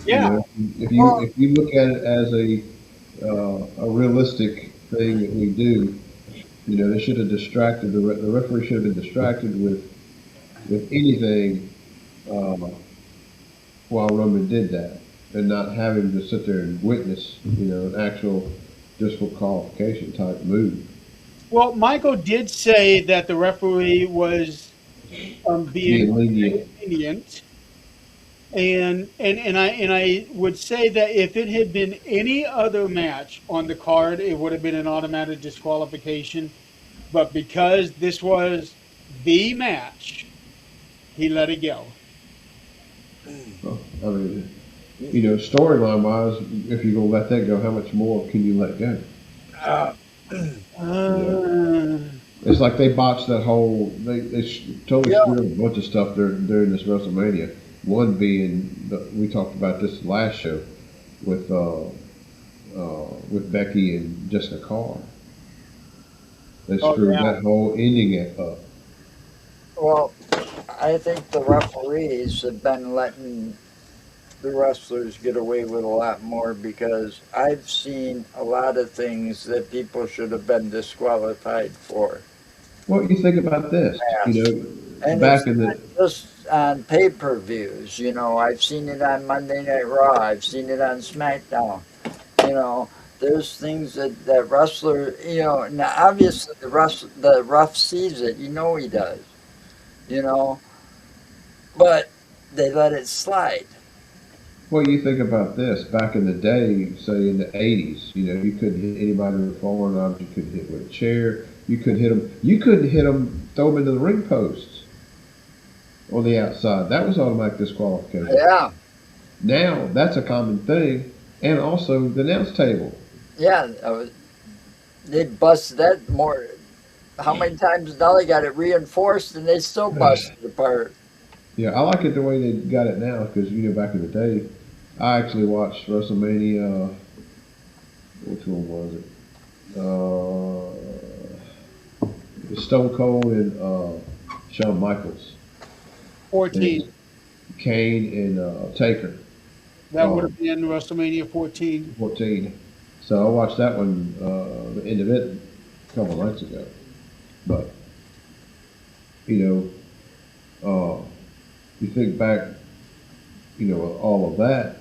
S2: Yeah,
S1: If you
S3: Well,
S1: if you look at it as a realistic thing that we do, they should have distracted the referee should have been distracted with anything while Roman did that, and not have him just sit there and witness, an actual disqualification type move.
S2: well, Michael did say that the referee was being
S1: Being lenient.
S2: lenient, and I would say that if it had been any other match on the card, it would have been an automatic disqualification. But because this was the match, he let it go.
S1: Well, I mean, storyline wise, if you're gonna let that go, how much more can you let go?
S3: uh,
S1: You know,
S2: Uh,
S1: it's like they botched that whole. They totally
S3: yeah,
S1: screwed up a bunch of stuff during this WrestleMania. One being we talked about this last show with with Becky and Jessica Carr. They
S2: oh
S1: screwed
S2: yeah.
S1: that whole ending up.
S3: well, I think the referees have been letting the wrestlers get away with a lot more because I've seen a lot of things that people should have been disqualified for.
S1: Well, you think about this.
S3: Past. And
S1: Back
S3: it's
S1: in
S3: not
S1: the
S3: just on pay-per-views. I've seen it on Monday Night Raw. I've seen it on SmackDown. You know, there's things that wrestler. Now obviously the ref sees it. He does. You know, but they let it slide.
S1: Well, you think about this. Back in the day, say in the '80s, you couldn't hit anybody with a foreign object. You couldn't hit with a chair. You couldn't hit them. You couldn't hit them. Throw them into the ring posts on the outside. That was automatic disqualification.
S3: Yeah,
S1: Now that's a common thing, and also the announce table.
S3: yeah. They bust that more. How many times now they got it reinforced and they still bust it apart?
S1: Yeah, I like it the way they got it now because back in the day, I actually watched WrestleMania. Which one was it? It was Stone Cold and Shawn Michaels,
S2: 14.
S1: and Kane and Taker.
S2: That would
S1: Um,
S2: have been WrestleMania 14.
S1: 14. So I watched that one, the end of it, a couple of nights ago. But you you think back, all of that.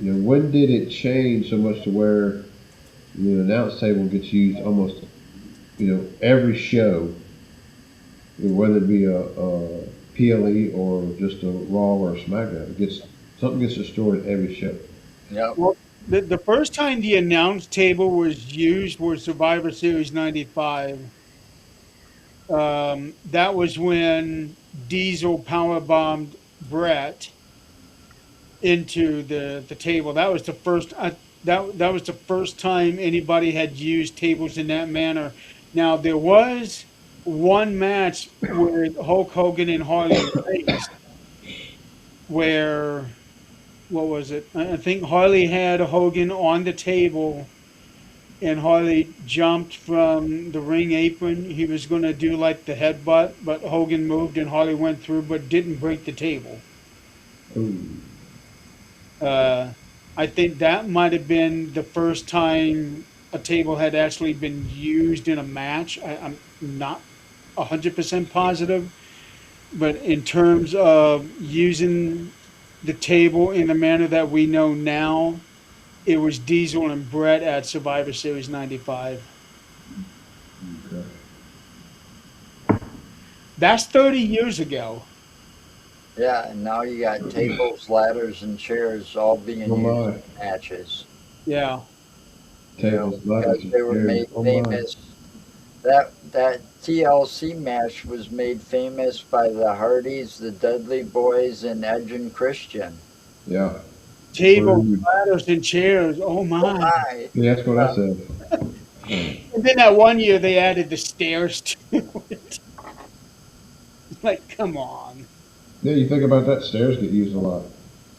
S1: When did it change so much to where the announce table gets used almost, every show, whether it be a PLE or just a Raw or a SmackDown, something gets destroyed every show.
S3: Yep.
S2: Well, the first time the announce table was used was Survivor Series 95. That was when Diesel powerbombed Brett into the table. That was the first that was the first time anybody had used tables in that manner. Now there was one match with Hulk Hogan and Harley Race where what was it? I think Harley had Hogan on the table and Harley jumped from the ring apron. He was going to do like the headbutt, but Hogan moved and Harley went through, but didn't break the table.
S1: Ooh,
S2: Uh, I think that might have been the first time a table had actually been used in a match. I'm not 100% positive, but in terms of using the table in the manner that we know now, it was Diesel and Brett at Survivor Series 95.
S1: okay.
S2: That's 30 years ago.
S3: Yeah, and now you got tables, ladders, and chairs all being
S1: Oh
S3: used
S1: my.
S3: in matches.
S2: Yeah.
S1: Tables, ladders,
S3: Because
S1: and
S3: they were
S1: chairs.
S3: made
S1: Oh my.
S3: famous. That TLC match was made famous by the Hardys, the Dudley Boys, and Edge and Christian.
S1: Yeah.
S2: Tables,
S1: Rude.
S2: ladders, and chairs. Oh
S3: Oh
S2: my.
S3: my!
S1: Yeah, that's what I
S3: Uh,
S1: said.
S2: And then that one year they added the stairs to it. Like, come on.
S1: Yeah, you think about that. Stairs get used a lot.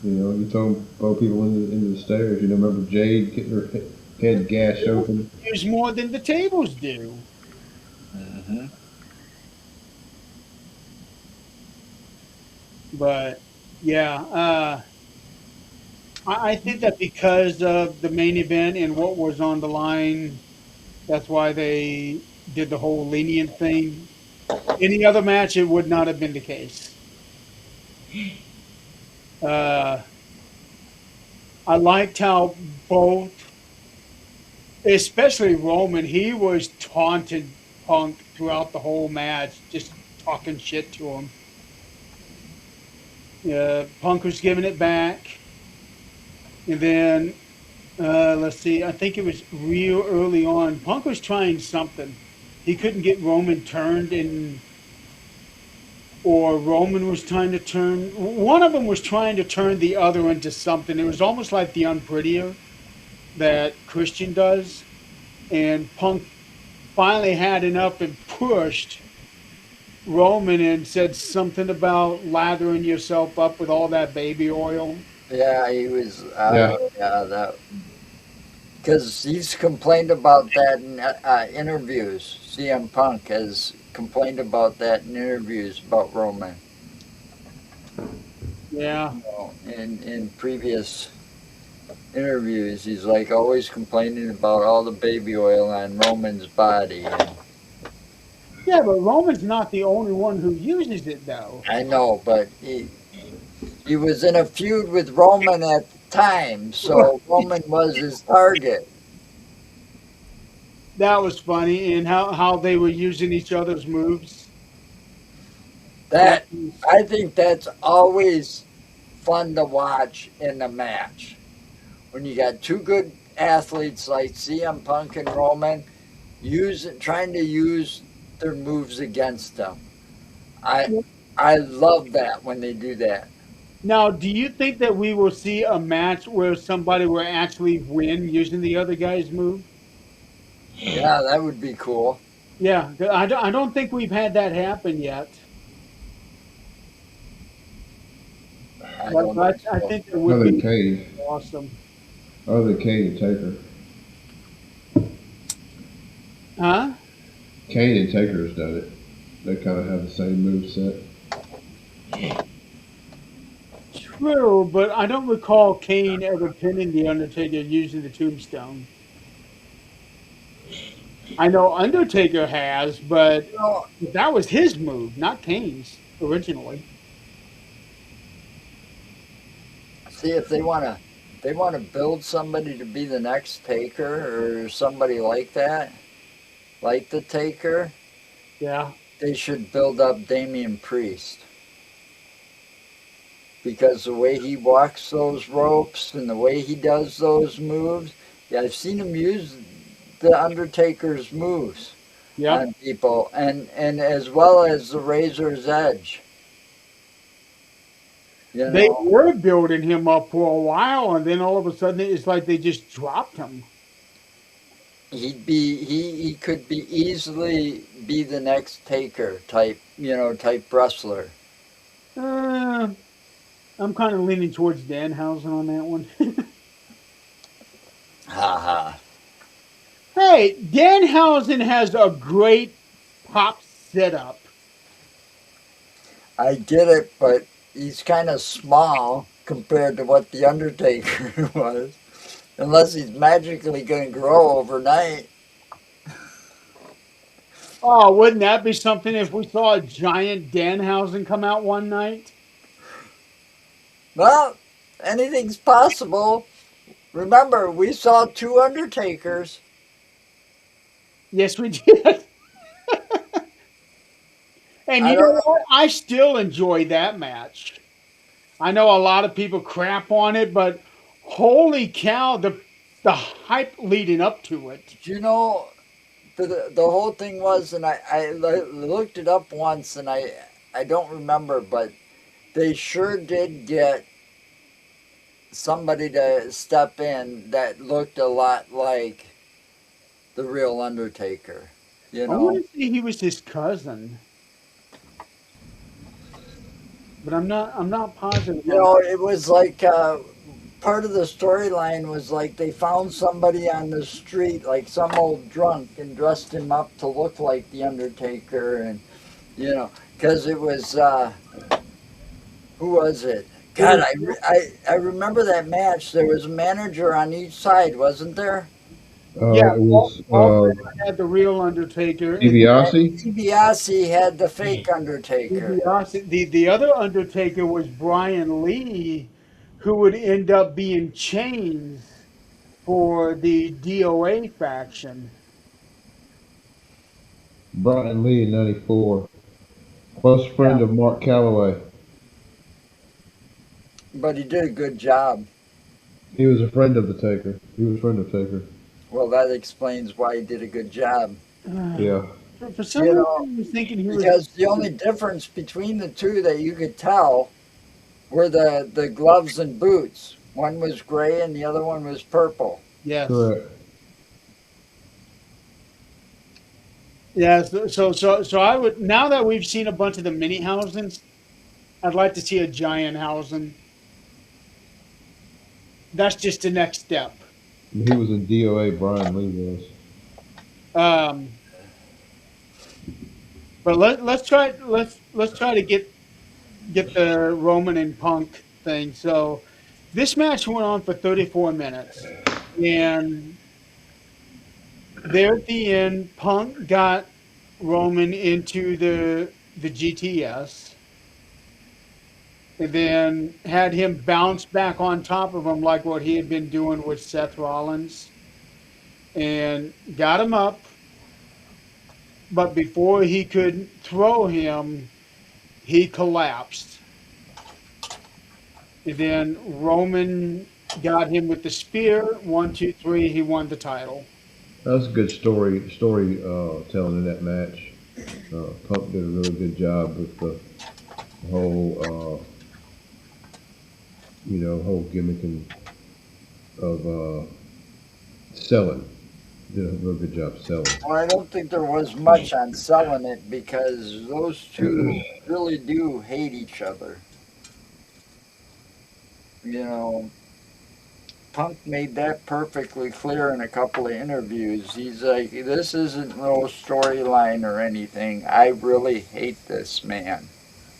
S1: You throw people into the stairs. Remember Jade getting her head gashed open.
S2: Use more than the tables do.
S3: mhm.
S2: But yeah, I think that because of the main event and what was on the line, that's why they did the whole lenient thing. Any other match, it would not have been the case. Uh, I liked how both, especially Roman, he was taunting Punk throughout the whole match, just talking shit to him. Punk was giving it back, and then let's see, I think it was real early on. Punk was trying something. He couldn't get Roman turned, or Roman was trying to turn. One of them was trying to turn the other into something. It was almost like the Unprettier that Christian does, and Punk finally had enough and pushed Roman and said something about lathering yourself up with all that baby oil.
S3: Yeah, he was.
S1: Yeah.
S3: Yeah, that because he's complained about that in interviews. CM Punk has complained about that in interviews about Roman.
S2: Yeah,
S3: In previous interviews, he's like always complaining about all the baby oil on Roman's body. And
S2: yeah, but Roman's not the only one who uses it, though.
S3: I know, but he was in a feud with Roman at the time, so Roman was his target.
S2: That was funny, and how they were using each other's moves.
S3: That
S2: Matthews.
S3: I think that's always fun to watch in a match when you got two good athletes like CM Punk and Roman trying to use their moves against them. I I love that when they do that.
S2: Now, do you think that we will see a match where somebody will actually win using the other guy's move?
S3: Yeah, that would be cool.
S2: Yeah, I don't think we've had that happen yet.
S3: I
S2: But
S3: don't think
S2: I
S3: so.
S2: think it would
S1: Other
S2: be
S1: Cade,
S2: awesome.
S1: other Cade and Taker.
S2: Huh?
S1: Cade and Taker's done it. They kind of have the same move set.
S2: True, but I don't recall Kane ever pinning the Undertaker using the tombstone. I know Undertaker has, but
S3: You know,
S2: that was his move, not Kane's originally.
S3: see if they want to build somebody to be the next Taker or somebody like that, like the Taker.
S2: Yeah.
S3: They should build up Damian Priest because the way he walks those ropes and the way he does those moves. Yeah, I've seen him use the Undertaker's moves
S2: Yep.
S3: on people, and as well as the Razor's Edge. You
S2: They
S3: know,
S2: were building him up for a while, and then all of a sudden it's like they just dropped him.
S3: he could be easily be the next Taker type, type wrestler.
S2: Uh, I'm kind of leaning towards Danhausen on that one.
S3: Ha ha.
S2: Hey, Danhausen has a great pop setup.
S3: I get it, but he's kind of small compared to what the Undertaker was. Unless he's magically going to grow overnight.
S2: Oh, wouldn't that be something if we saw a giant Danhausen come out one night?
S3: Well, anything's possible. Remember, we saw two Undertakers.
S2: Yes, we did. And
S3: I
S2: you
S3: don't
S2: know
S3: know.
S2: what? I still enjoy that match. I know a lot of people crap on it, but holy cow, the hype leading up to it.
S3: You know, the whole thing was, and looked it up once, and I don't remember, but they sure did get somebody to step in that looked a lot like the real Undertaker. You
S2: I want
S3: know,
S2: to say he was his cousin, but I'm not positive on that.
S3: it was like part of the storyline was like they found somebody on the street, like some old drunk, and dressed him up to look like the Undertaker, and because it was who was it?
S2: It
S3: God,
S2: was
S3: I remember that match. There was a manager on each side, wasn't there?
S2: yeah,
S1: It was
S2: Walter had the real Undertaker, and
S1: DiBiase.
S3: DiBiase had the fake Undertaker.
S2: the other Undertaker was Brian Lee, who would end up being Chains for the DOA faction.
S1: Brian Lee in '94. Close
S3: Yeah,
S1: friend of Mark Calloway.
S3: but he did a good job.
S1: He was a friend of the Taker. He was a friend of Taker.
S3: Well, that explains why he did a good job.
S1: Yeah.
S2: For some
S3: You
S2: reason,
S3: know,
S2: I was thinking he was.
S3: because the only difference between the two that you could tell were the gloves and boots. One was gray and the other one was purple.
S2: Yes.
S1: Correct.
S2: Yeah. So I would, now that we've seen a bunch of the mini housings, I'd like to see a giant housing. That's just the next step.
S1: He was in DOA. Brian Lee was.
S2: Um, but let's try to get the Roman and Punk thing. So this match went on for 34 minutes, and there at the end, Punk got Roman into the GTS, and then had him bounce back on top of him like what he had been doing with Seth Rollins, and got him up. But before he could throw him, he collapsed. And then Roman got him with the spear. One, two, three. He won the title.
S1: That was a good story telling in that match. Punk did a really good job with the whole whole gimmick of selling. Did a real good job selling.
S3: Well, I don't think there was much on selling it because those two really do hate each other. You know, Punk made that perfectly clear in a couple of interviews. He's like, "This isn't no storyline or anything. I really hate this man."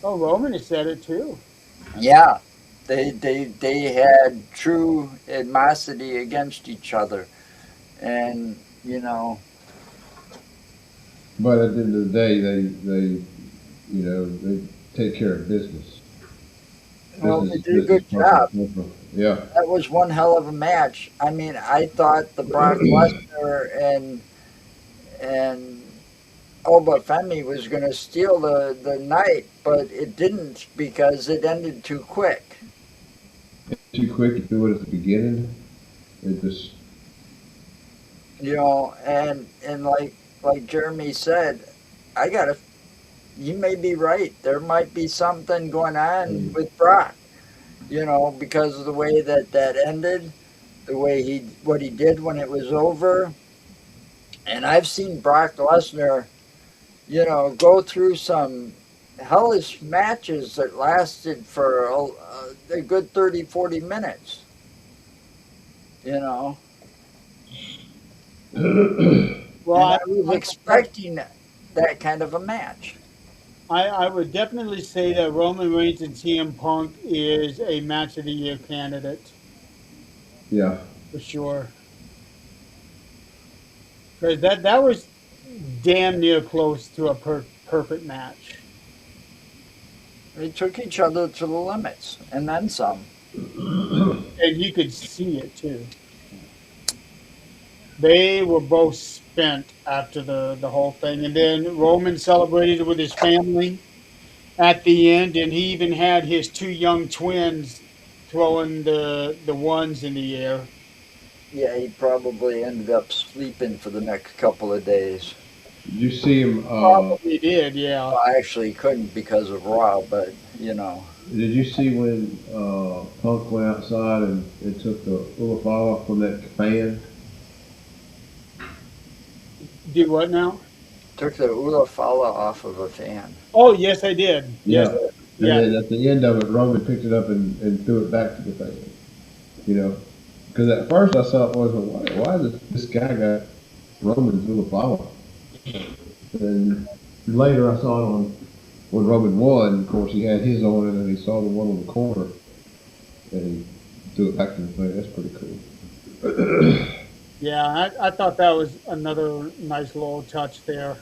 S2: Oh, Roman has said it too.
S3: Yeah, they had true animosity against each other, and
S1: But at the end of the day, they take care of business.
S3: well, they did a
S1: Business
S3: good job.
S1: Yeah.
S3: That was one hell of a match. I mean, I thought the Brock Lesnar and Oba Femi was going to steal the night, but it didn't because it ended too quick.
S1: Too quick. You do it at the beginning. It just
S3: And like Jeremy said, I gotta. You may be right. There might be something going on
S1: um,
S3: with Brock. Because of the way that ended, the way what he did when it was over. And I've seen Brock Lesnar, go through some hellish matches that lasted for a good 30, 40 minutes, you know.
S2: Well,
S3: And I was expecting that kind of a match.
S2: I would definitely say that Roman Reigns and CM Punk is a match of the year candidate
S1: yeah.
S2: for sure. Because that was damn near close to a perfect match.
S3: They took each other to the limits and then some.
S2: And you could see it too. They were both spent after the whole thing. And then Roman celebrated with his family at the end, and he even had his two young twins throwing the ones in the air.
S3: Yeah, he probably ended up sleeping for the next couple of days.
S1: Did you see him?
S2: Probably did, yeah.
S3: Well, actually, he couldn't because of Raw, but.
S1: Did you see when Punk went outside and took the Ulaf off from that fan?
S2: Do what now?
S3: Took the Ula Fala off of a fan.
S2: Oh, yes, I did. Yes,
S1: Yeah. And
S2: yeah.
S1: then at the end of it, Roman picked it up and threw it back to the fan. You know, because at first I thought, why does this guy got Roman's Ulaf? And later I saw it on when Roman won. Of course, he had his on, and then he saw the one on the corner, and he threw it back to the fan. That's pretty cool.
S2: Yeah, I thought that was another nice little touch there.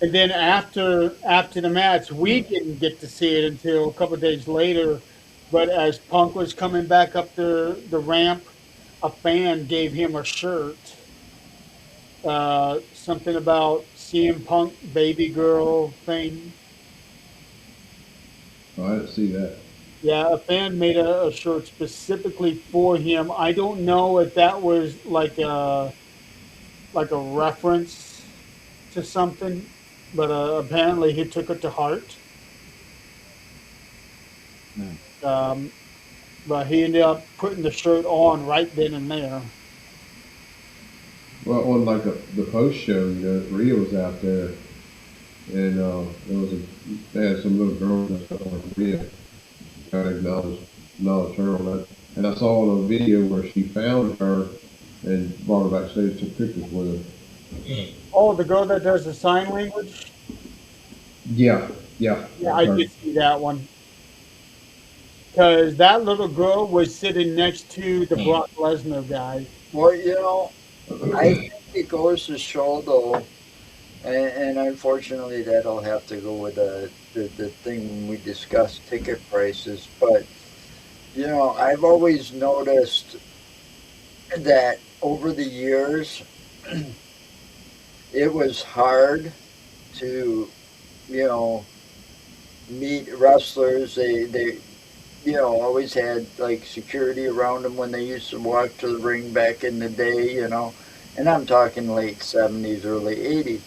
S2: And then after the match, we didn't get to see it until a couple of days later. But as Punk was coming back up the ramp, a fan gave him a shirt. Something about CM Punk baby girl thing.
S1: Oh, I didn't see that.
S2: Yeah, a fan made a shirt specifically for him. I don't know if that was like a reference to something, but apparently he took it to heart.
S3: Hmm.
S2: Um, but he ended up putting the shirt on right then and there.
S1: Well, on like the post show, Rhea was out there, and there was they had some little girl and stuff like Rhea kind of acknowledge her on that. And I saw on a video where she found her and brought her backstage, took pictures with her.
S2: Oh, the girl that does the sign language?
S1: Yeah, yeah,
S2: Yeah,
S1: that was
S2: I
S1: her.
S2: did see that one. Because that little girl was sitting next to the Brock Lesnar guy.
S3: Well, I think it goes to show, though, and unfortunately, that'll have to go with the thing when we discuss ticket prices. But, I've always noticed that over the years, it was hard to you know, meet wrestlers. They always had like security around them when they used to walk to the ring back in the day, and I'm talking late 70s, early 80s.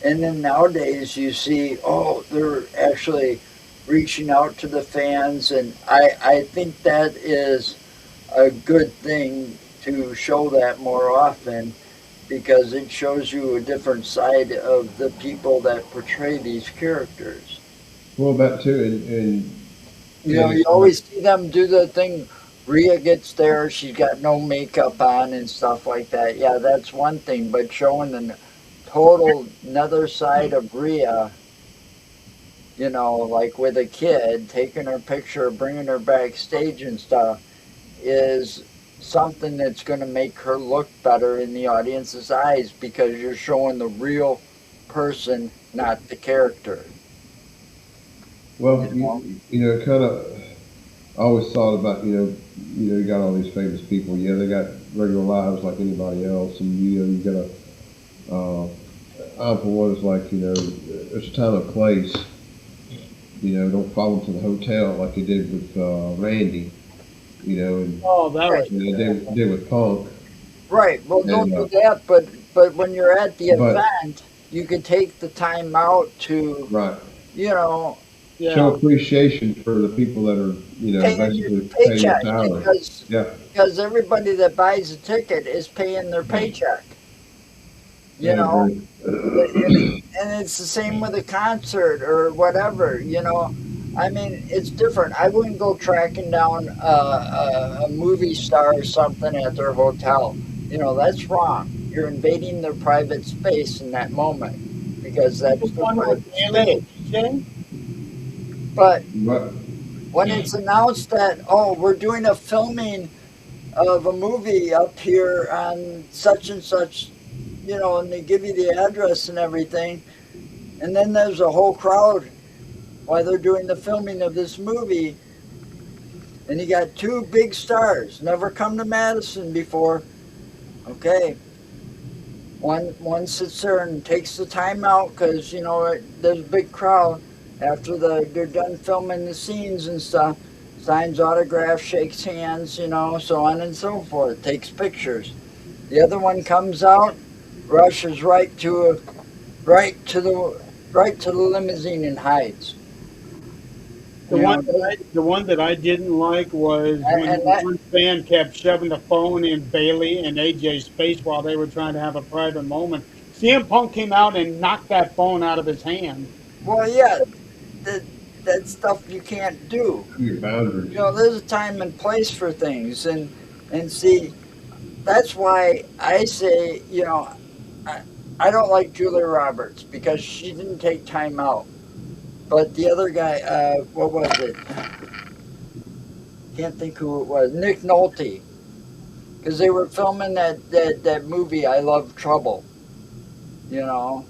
S3: And then nowadays you see, oh, they're actually reaching out to the fans, and I think that is a good thing to show that more often because it shows you a different side of the people that portray these characters.
S1: Well, that too, and
S3: You
S1: it's like,
S3: always see them do the thing. Rhea gets there, she's got no makeup on and stuff like that. Yeah, that's one thing, but showing the total another side of Rhea, like with a kid, taking her picture, bringing her backstage and stuff, is something that's going to make her look better in the audience's eyes because you're showing the real person, not the character.
S1: well,
S3: You know?
S1: kind of. I always thought about, you got all these famous people. Yeah, they got regular lives like anybody else, and you got a. I for one is like, there's a time and place. Don't follow them to the hotel like they did with Randy. And
S2: Oh, that
S3: Right.
S2: was
S1: did with Punk.
S3: Right. Well, don't
S1: And
S3: do that. But when you're at the
S1: but
S3: event, you can take the time out to,
S1: right,
S3: you know,
S1: show
S2: yeah.
S1: appreciation for the people that are
S3: paying your
S1: basically paying your
S3: paycheck
S1: salary. Yeah,
S3: because everybody that buys a ticket is paying their paycheck.
S1: I
S3: You know,
S1: agree.
S3: and it's the same with a concert or whatever. I mean, it's different. I wouldn't go tracking down a movie star or something at their hotel. That's wrong. You're invading their private space in that moment because
S2: The
S3: that's their
S2: one with
S3: private
S2: Bailey
S3: space.
S2: and DJ?
S3: But
S1: But
S3: when it's announced that, oh, we're doing a filming of a movie up here on such and such, and they give you the address and everything, and then there's a whole crowd while they're doing the filming of this movie, and you got two big stars, never come to Madison before. Okay, one sits there and takes the time out because there's a big crowd after they're done filming the scenes and stuff. Signs autographs, shakes hands, so on and so forth. Takes pictures. The other one comes out, rushes right to the limousine and hides.
S2: The
S3: You
S2: one
S3: know,
S2: that I didn't like was when
S3: and that
S2: one fan kept shoving the phone in Bailey and AJ's face while they were trying to have a private moment. CM Punk came out and knocked that phone out of his hand.
S3: well, yeah, that that stuff you can't do.
S1: your boundaries.
S3: There's a time and place for things, and see, that's why I say, I, I don't like Julia Roberts because she didn't take time out. But the other guy, what was it? Can't think who it was. Nick Nolte, because they were filming that movie I Love Trouble, you know,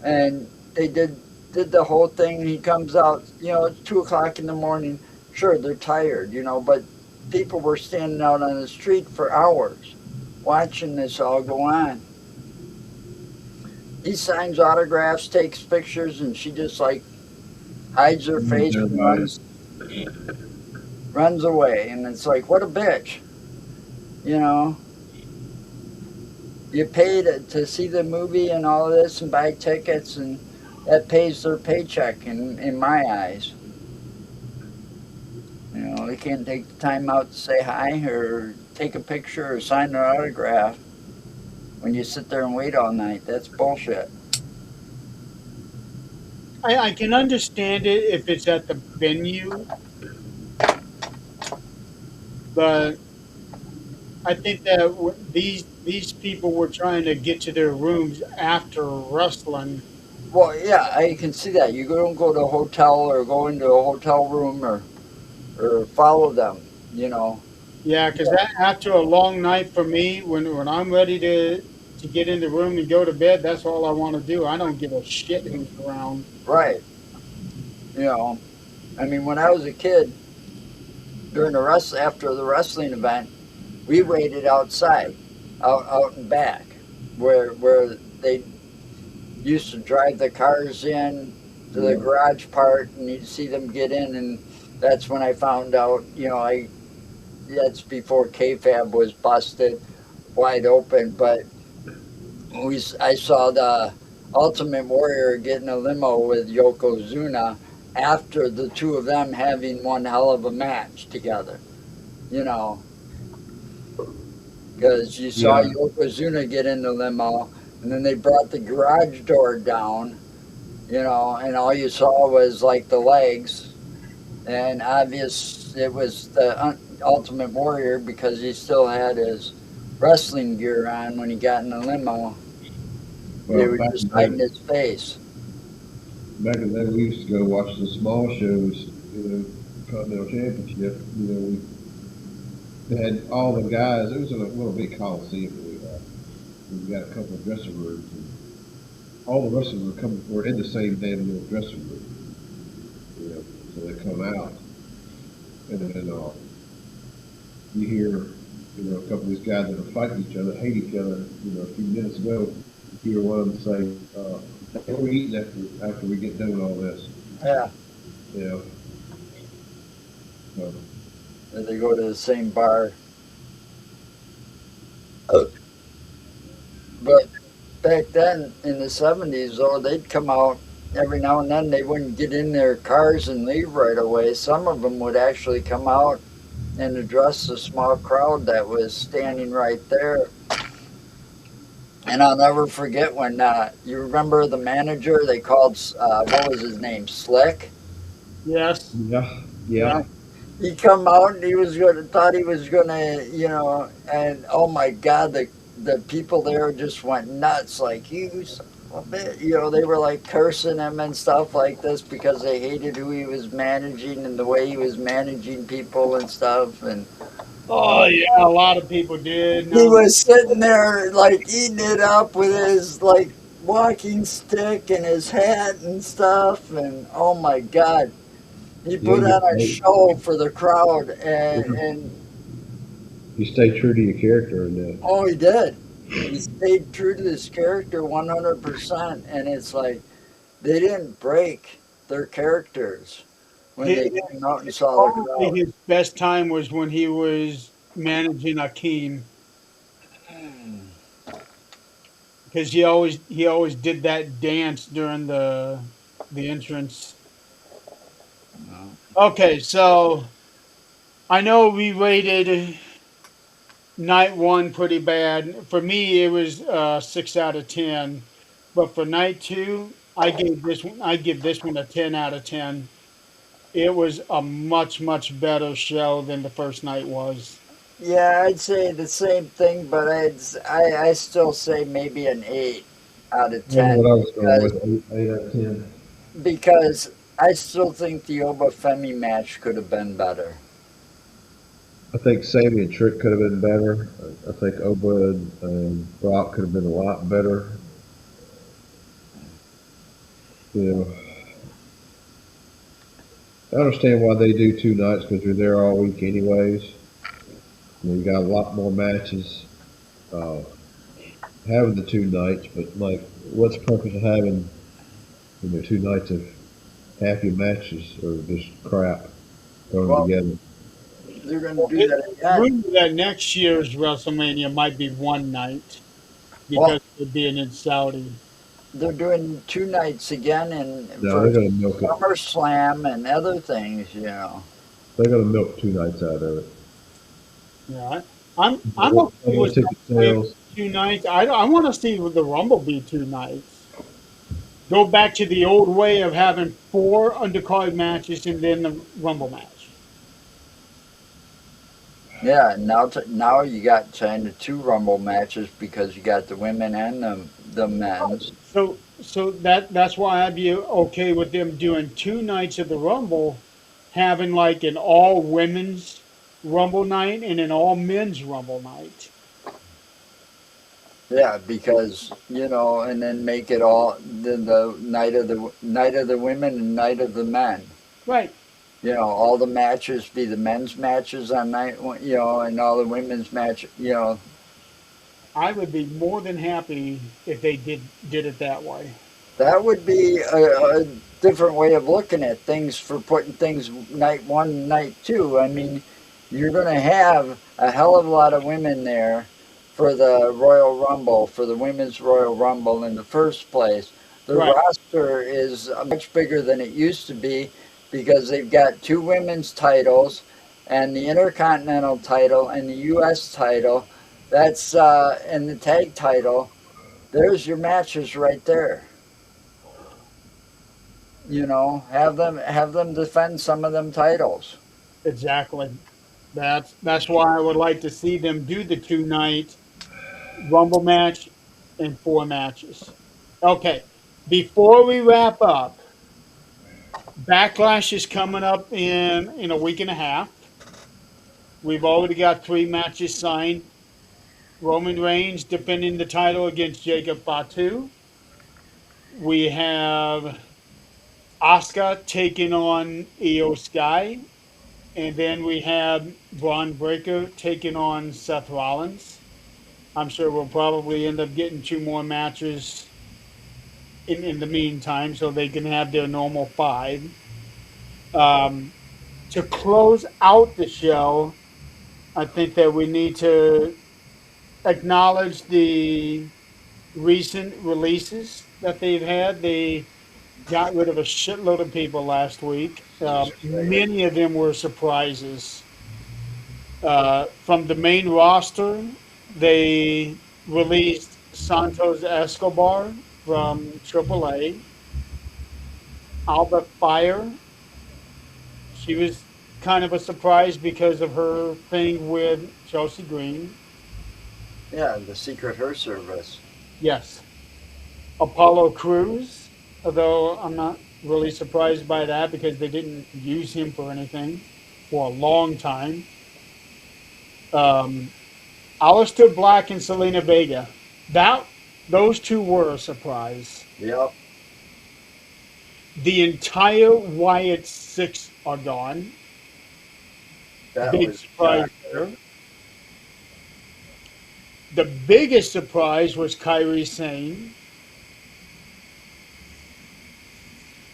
S3: and they did the whole thing. He comes out, it's 2 o'clock in the morning. Sure, they're tired, but people were standing out on the street for hours watching this all go on. He signs autographs, takes pictures, and she just like hides her face and
S1: Everybody.
S3: runs away. And it's like, what a bitch, you know. You pay to see the movie and all of this and buy tickets, and that pays their paycheck in my eyes. They can't take the time out to say hi or take a picture or sign an autograph when you sit there and wait all night. That's bullshit.
S2: I can understand it if it's at the venue, but I think that these people were trying to get to their rooms after wrestling.
S3: Well, yeah, I can see that. You don't go to a hotel or go into a hotel room or follow them, you know.
S2: Yeah, because that after a long night for me, when I'm ready to get in the room and go to bed, that's all I want to do. I don't give a shit who's around.
S3: Right. You know, I mean, when I was a kid, during after the wrestling event, we waited outside, out and back, where they used to drive the cars in, to the
S1: Yeah.
S3: garage part, and you'd see them get in, and that's when I found out. I that's before KFAB was busted wide open, but I saw the Ultimate Warrior get in a limo with Yokozuna after the two of them having one hell of a match together. You know, because you saw
S1: Yeah.
S3: Yokozuna get in the limo, and then they brought the garage door down, and all you saw was like the legs, and obvious it was the Ultimate Warrior because he still had his wrestling gear on when he got in the limo. They
S1: Well,
S3: were just hiding his face.
S1: back in the day, we used to go watch the small shows, Continental Championship. They had all the guys. It was in a little big coliseum that we had. We got a couple of dressing rooms, and all the wrestlers were in the same damn little dressing room. So they come out, and then you hear, a couple of these guys that are fighting each other, hate each other. A few minutes ago, you hear one of them say, "What are we eating after we get done with all this?"
S3: Yeah,
S1: You know, so,
S3: they go to the same bar. But back then in the 70s, though, they'd come out every now and then. They wouldn't get in their cars and leave right away. Some of them would actually come out and address the small crowd that was standing right there. And I'll never forget when you remember the manager they called, what was his name, Slick?
S2: Yes.
S1: yeah,
S2: Yeah.
S1: yeah,
S3: He come out and he was gonna thought he was gonna, and oh my God, the people there just went nuts. Like, you son of a bit, they were like cursing him and stuff like this because they hated who he was managing and the way he was managing people and stuff. And
S2: Oh yeah, a lot of people did.
S3: he
S2: No.
S3: was sitting there like eating it up with his like walking stick and his hat and stuff. And oh my God, he
S1: yeah.
S3: put on a show for the crowd,
S1: You,
S3: and
S1: you stay true to your character, and
S3: oh, he did. He stayed true to his character 100%. And it's like they didn't break their characters when they
S2: His,
S3: came out and saw the
S2: probably
S3: crowd.
S2: his best time was when he was managing Akeem because he always did that dance during the entrance. Okay, so I know we rated night one pretty bad. For me, it was 6 out of 10, but for night two, I give this one a 10 out of 10. It was a much better show than the first night was.
S3: Yeah, I'd say the same thing, but I still say maybe an 8 out of
S1: that's
S3: 10
S1: what I was going
S3: because
S1: with. 8 out of 10.
S3: because I still think the Oba Femi match could have been better.
S1: I think Sammy and Trick could have been better. I think Oba and Brock could have been a lot better. You know, I understand why they do 2 nights because you're there all week anyways. You got a lot more matches. Uh, having the 2 nights, but like, what's the purpose of having 2 nights of half your matches or just crap thrown
S3: Well,
S1: together?
S3: they're going to
S2: Well,
S3: do that again.
S2: rumor that next year's WrestleMania might be one night because
S3: Well,
S2: of it being in Saudi.
S3: they're doing 2 nights again and
S1: No,
S3: for
S1: they're gonna milk it.
S3: SummerSlam and other things.
S1: They're gonna milk 2 nights out of it.
S2: Yeah, I'm
S1: Double,
S2: okay
S1: double
S2: with
S1: ticket
S2: SummerSlam
S1: sales.
S2: 2 nights. I want to see the Rumble be 2 nights. Go back to the old way of having four undercard matches and then the Rumble match.
S3: Yeah, now you got kind of two Rumble matches because you got the women and the men's.
S2: So that's why I'd be okay with them doing 2 nights of the Rumble, having like an all women's Rumble night and an all men's Rumble night.
S3: Yeah, because and then make it all the night of the women and night of the men.
S2: Right.
S3: All the matches be the men's matches on night one, and all the women's
S2: I would be more than happy if they did it that way.
S3: That would be a different way of looking at things for putting things night one, night two. I mean, you're going to have a hell of a lot of women there for the Royal Rumble, for the Women's Royal Rumble in the first place. The
S2: Right.
S3: roster is much bigger than it used to be because they've got two women's titles and the Intercontinental title and the U.S. title. That's and the tag title. There's your matches right there. Have them defend some of them titles.
S2: Exactly. That's why I would like to see them do the 2 night Rumble match and 4 matches. Okay. Before we wrap up, Backlash is coming up in a week and a half. We've already got 3 matches signed. Roman Reigns defending the title against Jacob Fatu. We have Asuka taking on Io Sky. And then we have Braun Breaker taking on Seth Rollins. I'm sure we'll probably end up getting 2 more matches in the meantime so they can have their normal 5. Um, to close out the show, I think that we need to acknowledge the recent releases that they've had. They got rid of a shitload of people last week. Many of them were surprises. From the main roster, they released Santos Escobar from AAA, Alba Fire. She was kind of a surprise because of her thing with Chelsea Green.
S3: Yeah, the Secret Her Service.
S2: Yes. Apollo Cruz, although I'm not really surprised by that because they didn't use him for anything for a long time. Um, Aleister Black and Selena Vega. That those two were a surprise.
S3: Yep,
S2: The entire Wyatt Six are gone.
S3: that
S2: Big
S3: was
S2: surprise
S3: shocker.
S2: there. The biggest surprise was Kyrie Sane.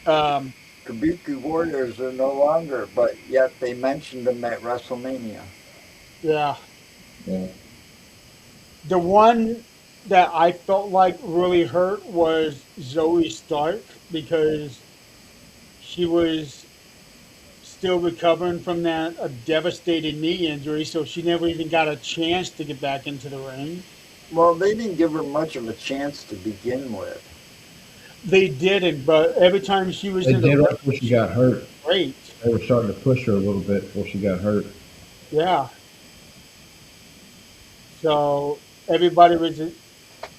S2: Um,
S3: Kabuki Warriors are no longer, but yet they mentioned them at WrestleMania.
S2: yeah,
S1: Yeah.
S2: the one that I felt like really hurt was Zoe Stark because she was still recovering from that a devastating knee injury, so she never even got a chance to get back into the ring.
S3: Well, they didn't give her much of a chance to begin with.
S2: They didn't, but every time she was
S1: They
S2: in the
S1: did right
S2: ring,
S1: before she
S2: she
S1: got
S2: was
S1: hurt.
S2: great.
S1: They were starting to push her a little bit before she got hurt.
S2: Yeah. So everybody was,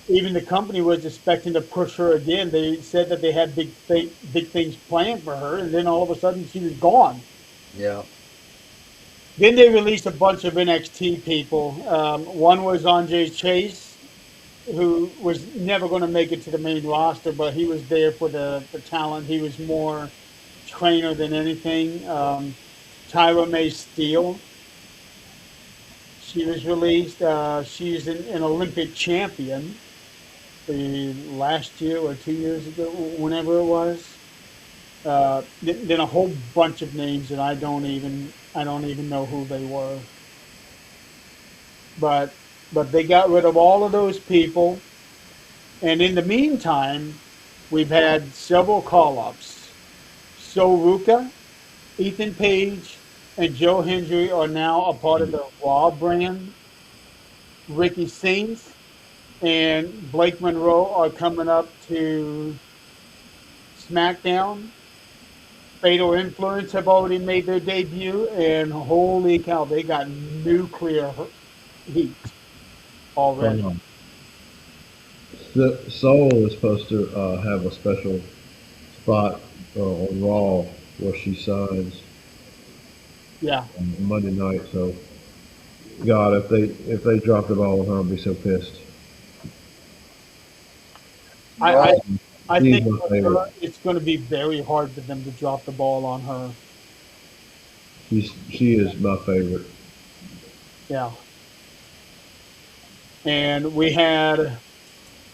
S2: even the company was expecting to push her again. They said that they had big things planned for her, and then all of a sudden she was gone.
S3: Yeah,
S2: Then they released a bunch of NXT people. One was Andre Chase, who was never going to make it to the main roster, but he was there for the talent. He was more trainer than anything. Tyra May Steele, she was released. She's an Olympic champion the last year or 2 years ago, whenever it was. Then a whole bunch of names that I don't even know who they were. But but they got rid of all of those people, and in the meantime, we've had several call-ups. So Ruka, Ethan Page, and Joe Hendry are now a part of the Raw brand. Ricky Saints and Blake Monroe are coming up to SmackDown. Fatal Influence have already made their debut, and holy cow, they got nuclear heat already.
S1: Um, Soul is supposed to have a special spot on Raw where she signs
S2: Yeah,
S1: on Monday night. So, God, if they drop the ball on her, I'll be so pissed.
S2: I, I,
S3: well,
S2: I
S1: She's
S2: think
S1: my
S2: with
S1: favorite.
S2: her, it's going to be very hard for them to drop the ball on her.
S1: She is my favorite.
S2: Yeah, and we had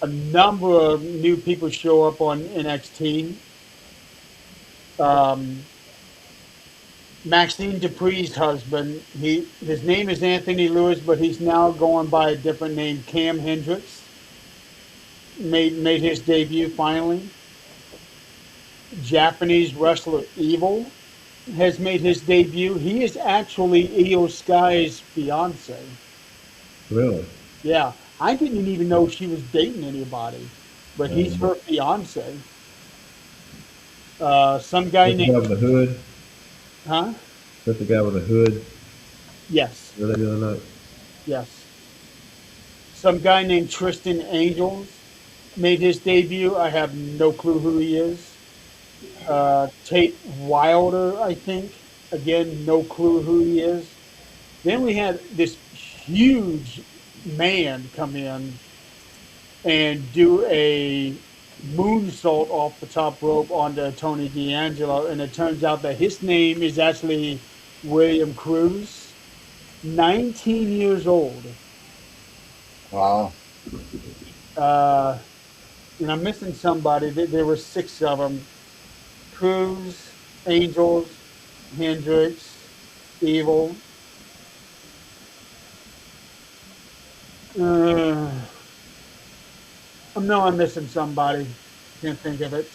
S2: a number of new people show up on NXT. Um, Maxine Dupree's husband, his name is Anthony Lewis, but he's now going by a different name. Cam Hendricks made his debut finally. Japanese wrestler Evil has made his debut. He is actually Io Sky's fiance.
S1: Really?
S2: Yeah, I didn't even know she was dating anybody, but he's
S1: Um,
S2: her fiance. Some guy
S1: that's the guy
S2: named,
S1: with the hood.
S2: huh?
S1: That's the guy with the hood.
S2: Yes,
S1: Were they doing that?
S2: yes. Some guy named Tristan Angels made his debut. I have no clue who he is. Tate Wilder, I think. Again, no clue who he is. Then we had this huge man come in and do a moonsault off the top rope onto Tony D'Angelo, and it turns out that his name is actually William Cruz, 19 years old.
S3: Wow.
S2: Uh, and I'm missing somebody. There were six of them: Cruz, Angels, Hendricks, Evil. Uh, I know I'm missing somebody. Can't think of it.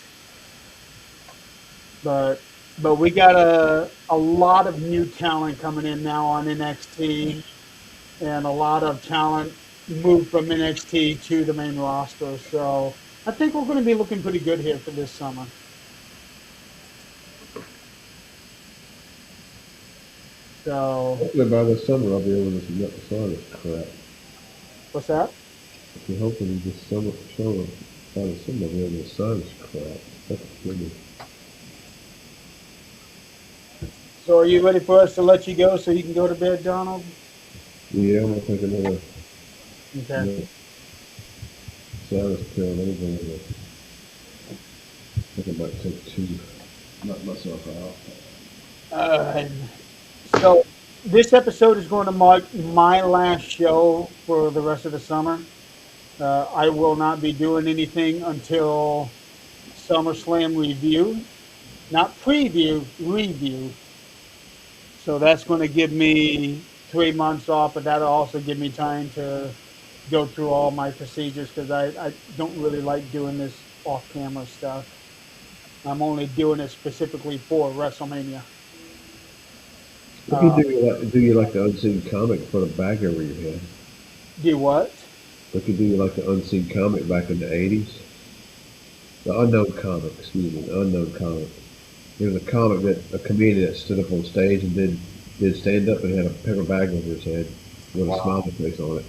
S2: But we got a lot of new talent coming in now on NXT, and a lot of talent moved from NXT to the main roster. So I think we're going to be looking pretty good here for this summer. So
S1: Hopefully by this summer I'll be able to get the sun is crap.
S2: what's that?
S1: If you're hoping this summer by the summer I'll be able to sun is crap. That's good.
S2: So are you ready for us to let you go so you can go to bed, Donald?
S1: Yeah, I'm gonna take
S2: Okay.
S1: another sinus pill. Anything. I think I might take two. Knock myself out.
S2: Uh, so this episode is going to mark my last show for the rest of the summer. I will not be doing anything until SummerSlam review, not preview, review. So that's going to give me 3 months off, but that'll also give me time to go through all my procedures because I don't really like doing this off camera stuff. I'm only doing it specifically for WrestleMania.
S1: What do you
S2: Uh,
S1: do you like the unseen comic for the bag over your head?
S2: do what?
S1: What you do you like the unseen comic back in the 80s? The unknown comic, excuse me, the unknown comic. There was a comic that a comedian that stood up on stage and did stand up and had a paper bag over his head with a
S3: Wow.
S1: smiley face on it.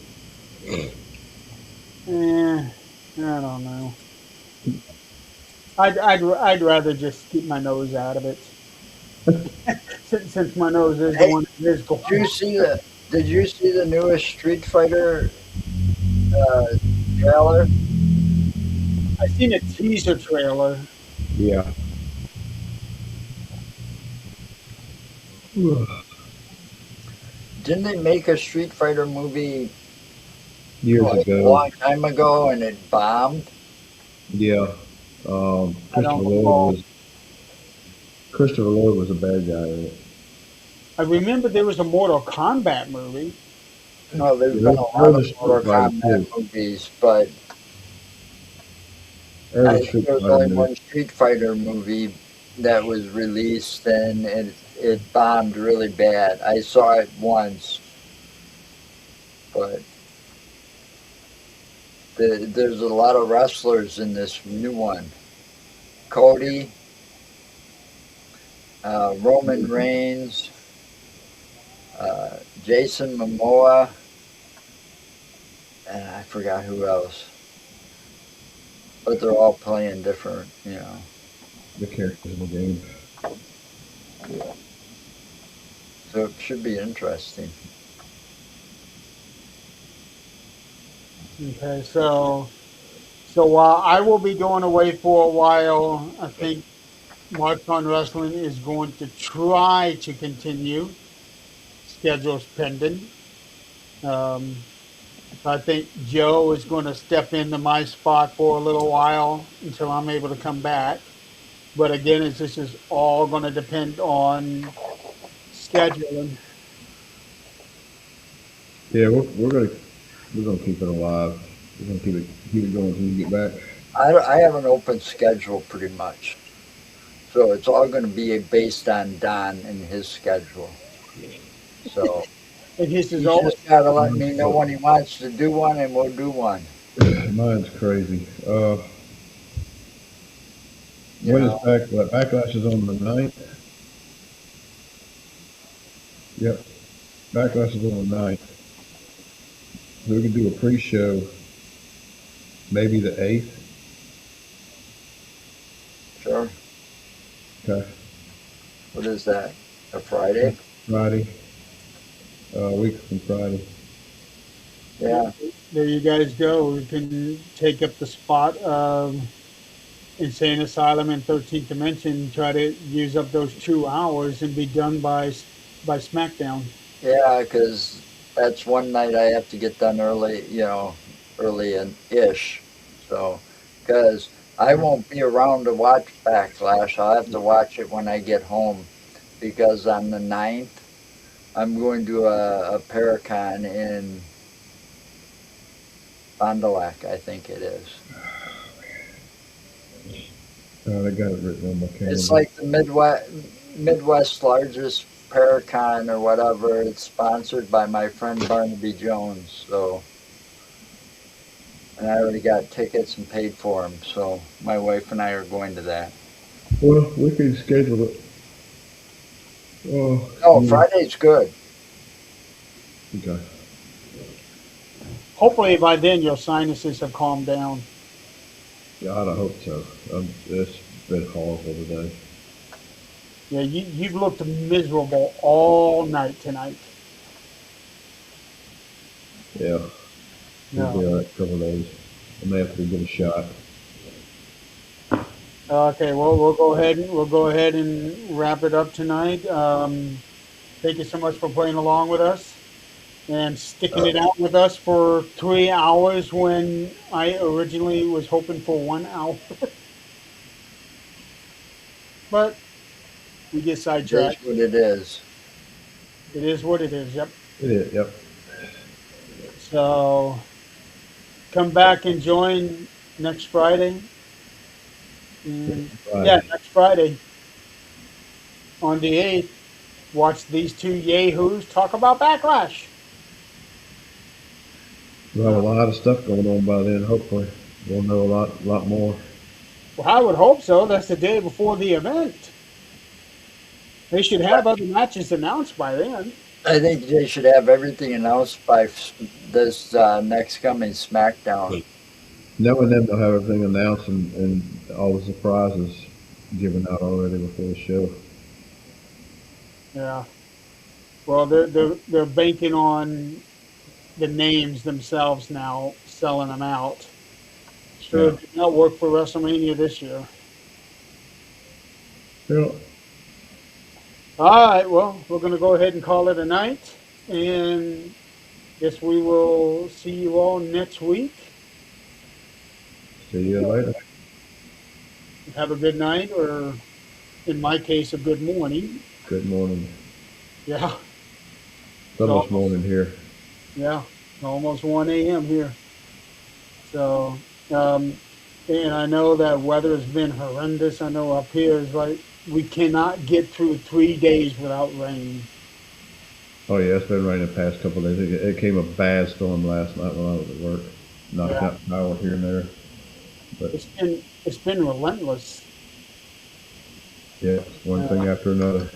S2: I don't know. I'd rather just keep my nose out of it since my nose is the
S3: Hey,
S2: one that is going.
S3: did you see the did you see the newest Street Fighter uh, trailer?
S2: I seen a teaser trailer.
S1: Yeah.
S3: Didn't they make a Street Fighter movie
S1: Years
S3: like a
S1: ago.
S3: long time ago and it bombed?
S1: Yeah.
S2: I don't recall.
S1: Christopher Lloyd was a bad guy in it.
S2: I remember there was a Mortal Kombat movie.
S3: No, there's
S1: Yeah,
S3: been a lot
S1: there's
S3: of
S1: a Street
S3: Mortal
S1: Fighter
S3: Kombat
S1: too.
S3: movies, but
S1: There's
S3: I
S1: a
S3: think
S1: Street
S3: there was
S1: Fighter
S3: only
S1: movie.
S3: one Street Fighter movie that was released and it bombed really bad. I saw it once, but there's a lot of wrestlers in this new one. Cody, Roman Reigns, Jason Momoa, and I forgot who else. But they're all playing different, you know.
S1: The characters in the game.
S3: So it should be interesting.
S2: Okay, so while I will be going away for a while, I think Mark on Wrestling is going to try to continue schedules pending. Um, So I think Joe is going to step into my spot for a little while until I'm able to come back. But again, this is all going to depend on scheduling.
S1: Yeah, we're gonna keep it alive. We're gonna keep it going until you get back.
S3: I have an open schedule pretty much. So it's all going to be based on Don and his schedule. So
S2: And his is
S3: he's
S2: always
S3: just got to let me know when he wants to do one, and we'll do one.
S1: Mine's crazy.
S3: You
S1: When is
S3: know,
S1: backlash is on the 9th? Yep, backlash is on the 9th. So we can do a pre-show, maybe the 8th.
S3: sure.
S1: Okay,
S3: What is that? A Friday?
S1: Friday, a week from Friday.
S3: Yeah,
S2: there. You guys go. We can take up the spot of Insane Asylum and 13th Dimension. Try to use up those 2 hours and be done by SmackDown.
S3: yeah, because that's one night I have to get done early. Early and ish. So, because I won't be around to watch Backlash, I'll have to watch it when I get home. Because on the 9th, I'm going to a Paracon in Fond du Lac, I think it is.
S1: I got it written on my
S3: It's
S1: calendar.
S3: like the Midwest largest Paracon or whatever. It's sponsored by my friend Barnaby Jones. So, and I already got tickets and paid for them. So my wife and I are going to that.
S1: Well, we can schedule it. Oh,
S3: Oh,
S1: excuse me.
S3: Friday's good.
S1: Okay.
S2: Hopefully by then your sinuses have calmed down.
S1: God, I hope so. It's been horrible today.
S2: Yeah, you've looked miserable all night tonight.
S1: Yeah, we'll
S2: Yeah.
S1: be all right a couple of days. I may have to get a shot.
S2: Okay, well we'll go ahead and wrap it up tonight. Thank you so much for playing along with us and sticking
S1: Uh,
S2: it out with us for 3 hours when I originally was hoping for 1 hour. But we get
S3: It is
S2: sidetracked.
S3: what it is.
S2: It is what it is. Yep.
S1: it is. Yep.
S2: So come back and join next Friday. And yeah,
S1: Friday.
S2: next Friday on the 8th, watch these two yahoos talk about backlash.
S1: We'll have a lot of stuff going on by then. Hopefully, we'll know lot more.
S2: Well, I would hope so. That's the day before the event. They should have other matches announced by then.
S3: I think they should have everything announced by this next coming SmackDown.
S1: Knowing them, they'll have everything announced and all the surprises given out already before the show.
S2: Yeah. Well, they're banking on the names themselves now, selling them out. Sure,
S1: Yeah.
S2: it did not work for WrestleMania this year.
S1: Yeah.
S2: All right. Well, we're going to go ahead and call it a night, and guess we will see you all next week.
S1: See you later.
S2: Have a good night, or in my case, a good morning.
S1: Good morning.
S2: Yeah.
S1: It's
S2: It's
S1: almost
S2: almost,
S1: morning here.
S2: yeah, almost 1 a.m. here. So, um, and I know that weather has been horrendous. I know up here is like we cannot get through 3 days without rain.
S1: Oh yeah, it's been raining the past couple of days. It came a bad storm last night when I was at work. Knocked
S2: Yeah,
S1: out power here and there. But
S2: it's been relentless.
S1: yeah, one thing
S2: Uh,
S1: after another.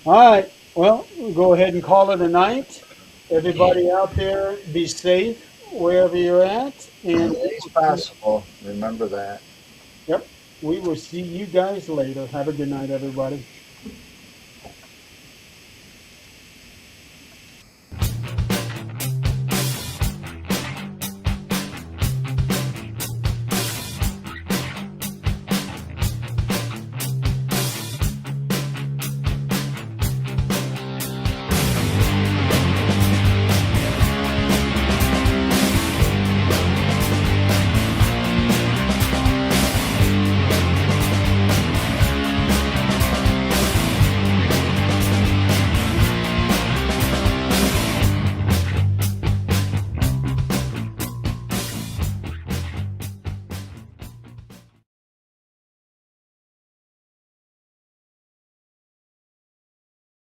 S2: all right. Well, we'll go ahead and call it a night. Everybody out there, be safe wherever you're at, and
S3: Anything's possible. Remember that.
S2: yep, we will see you guys later. Have a good night, everybody.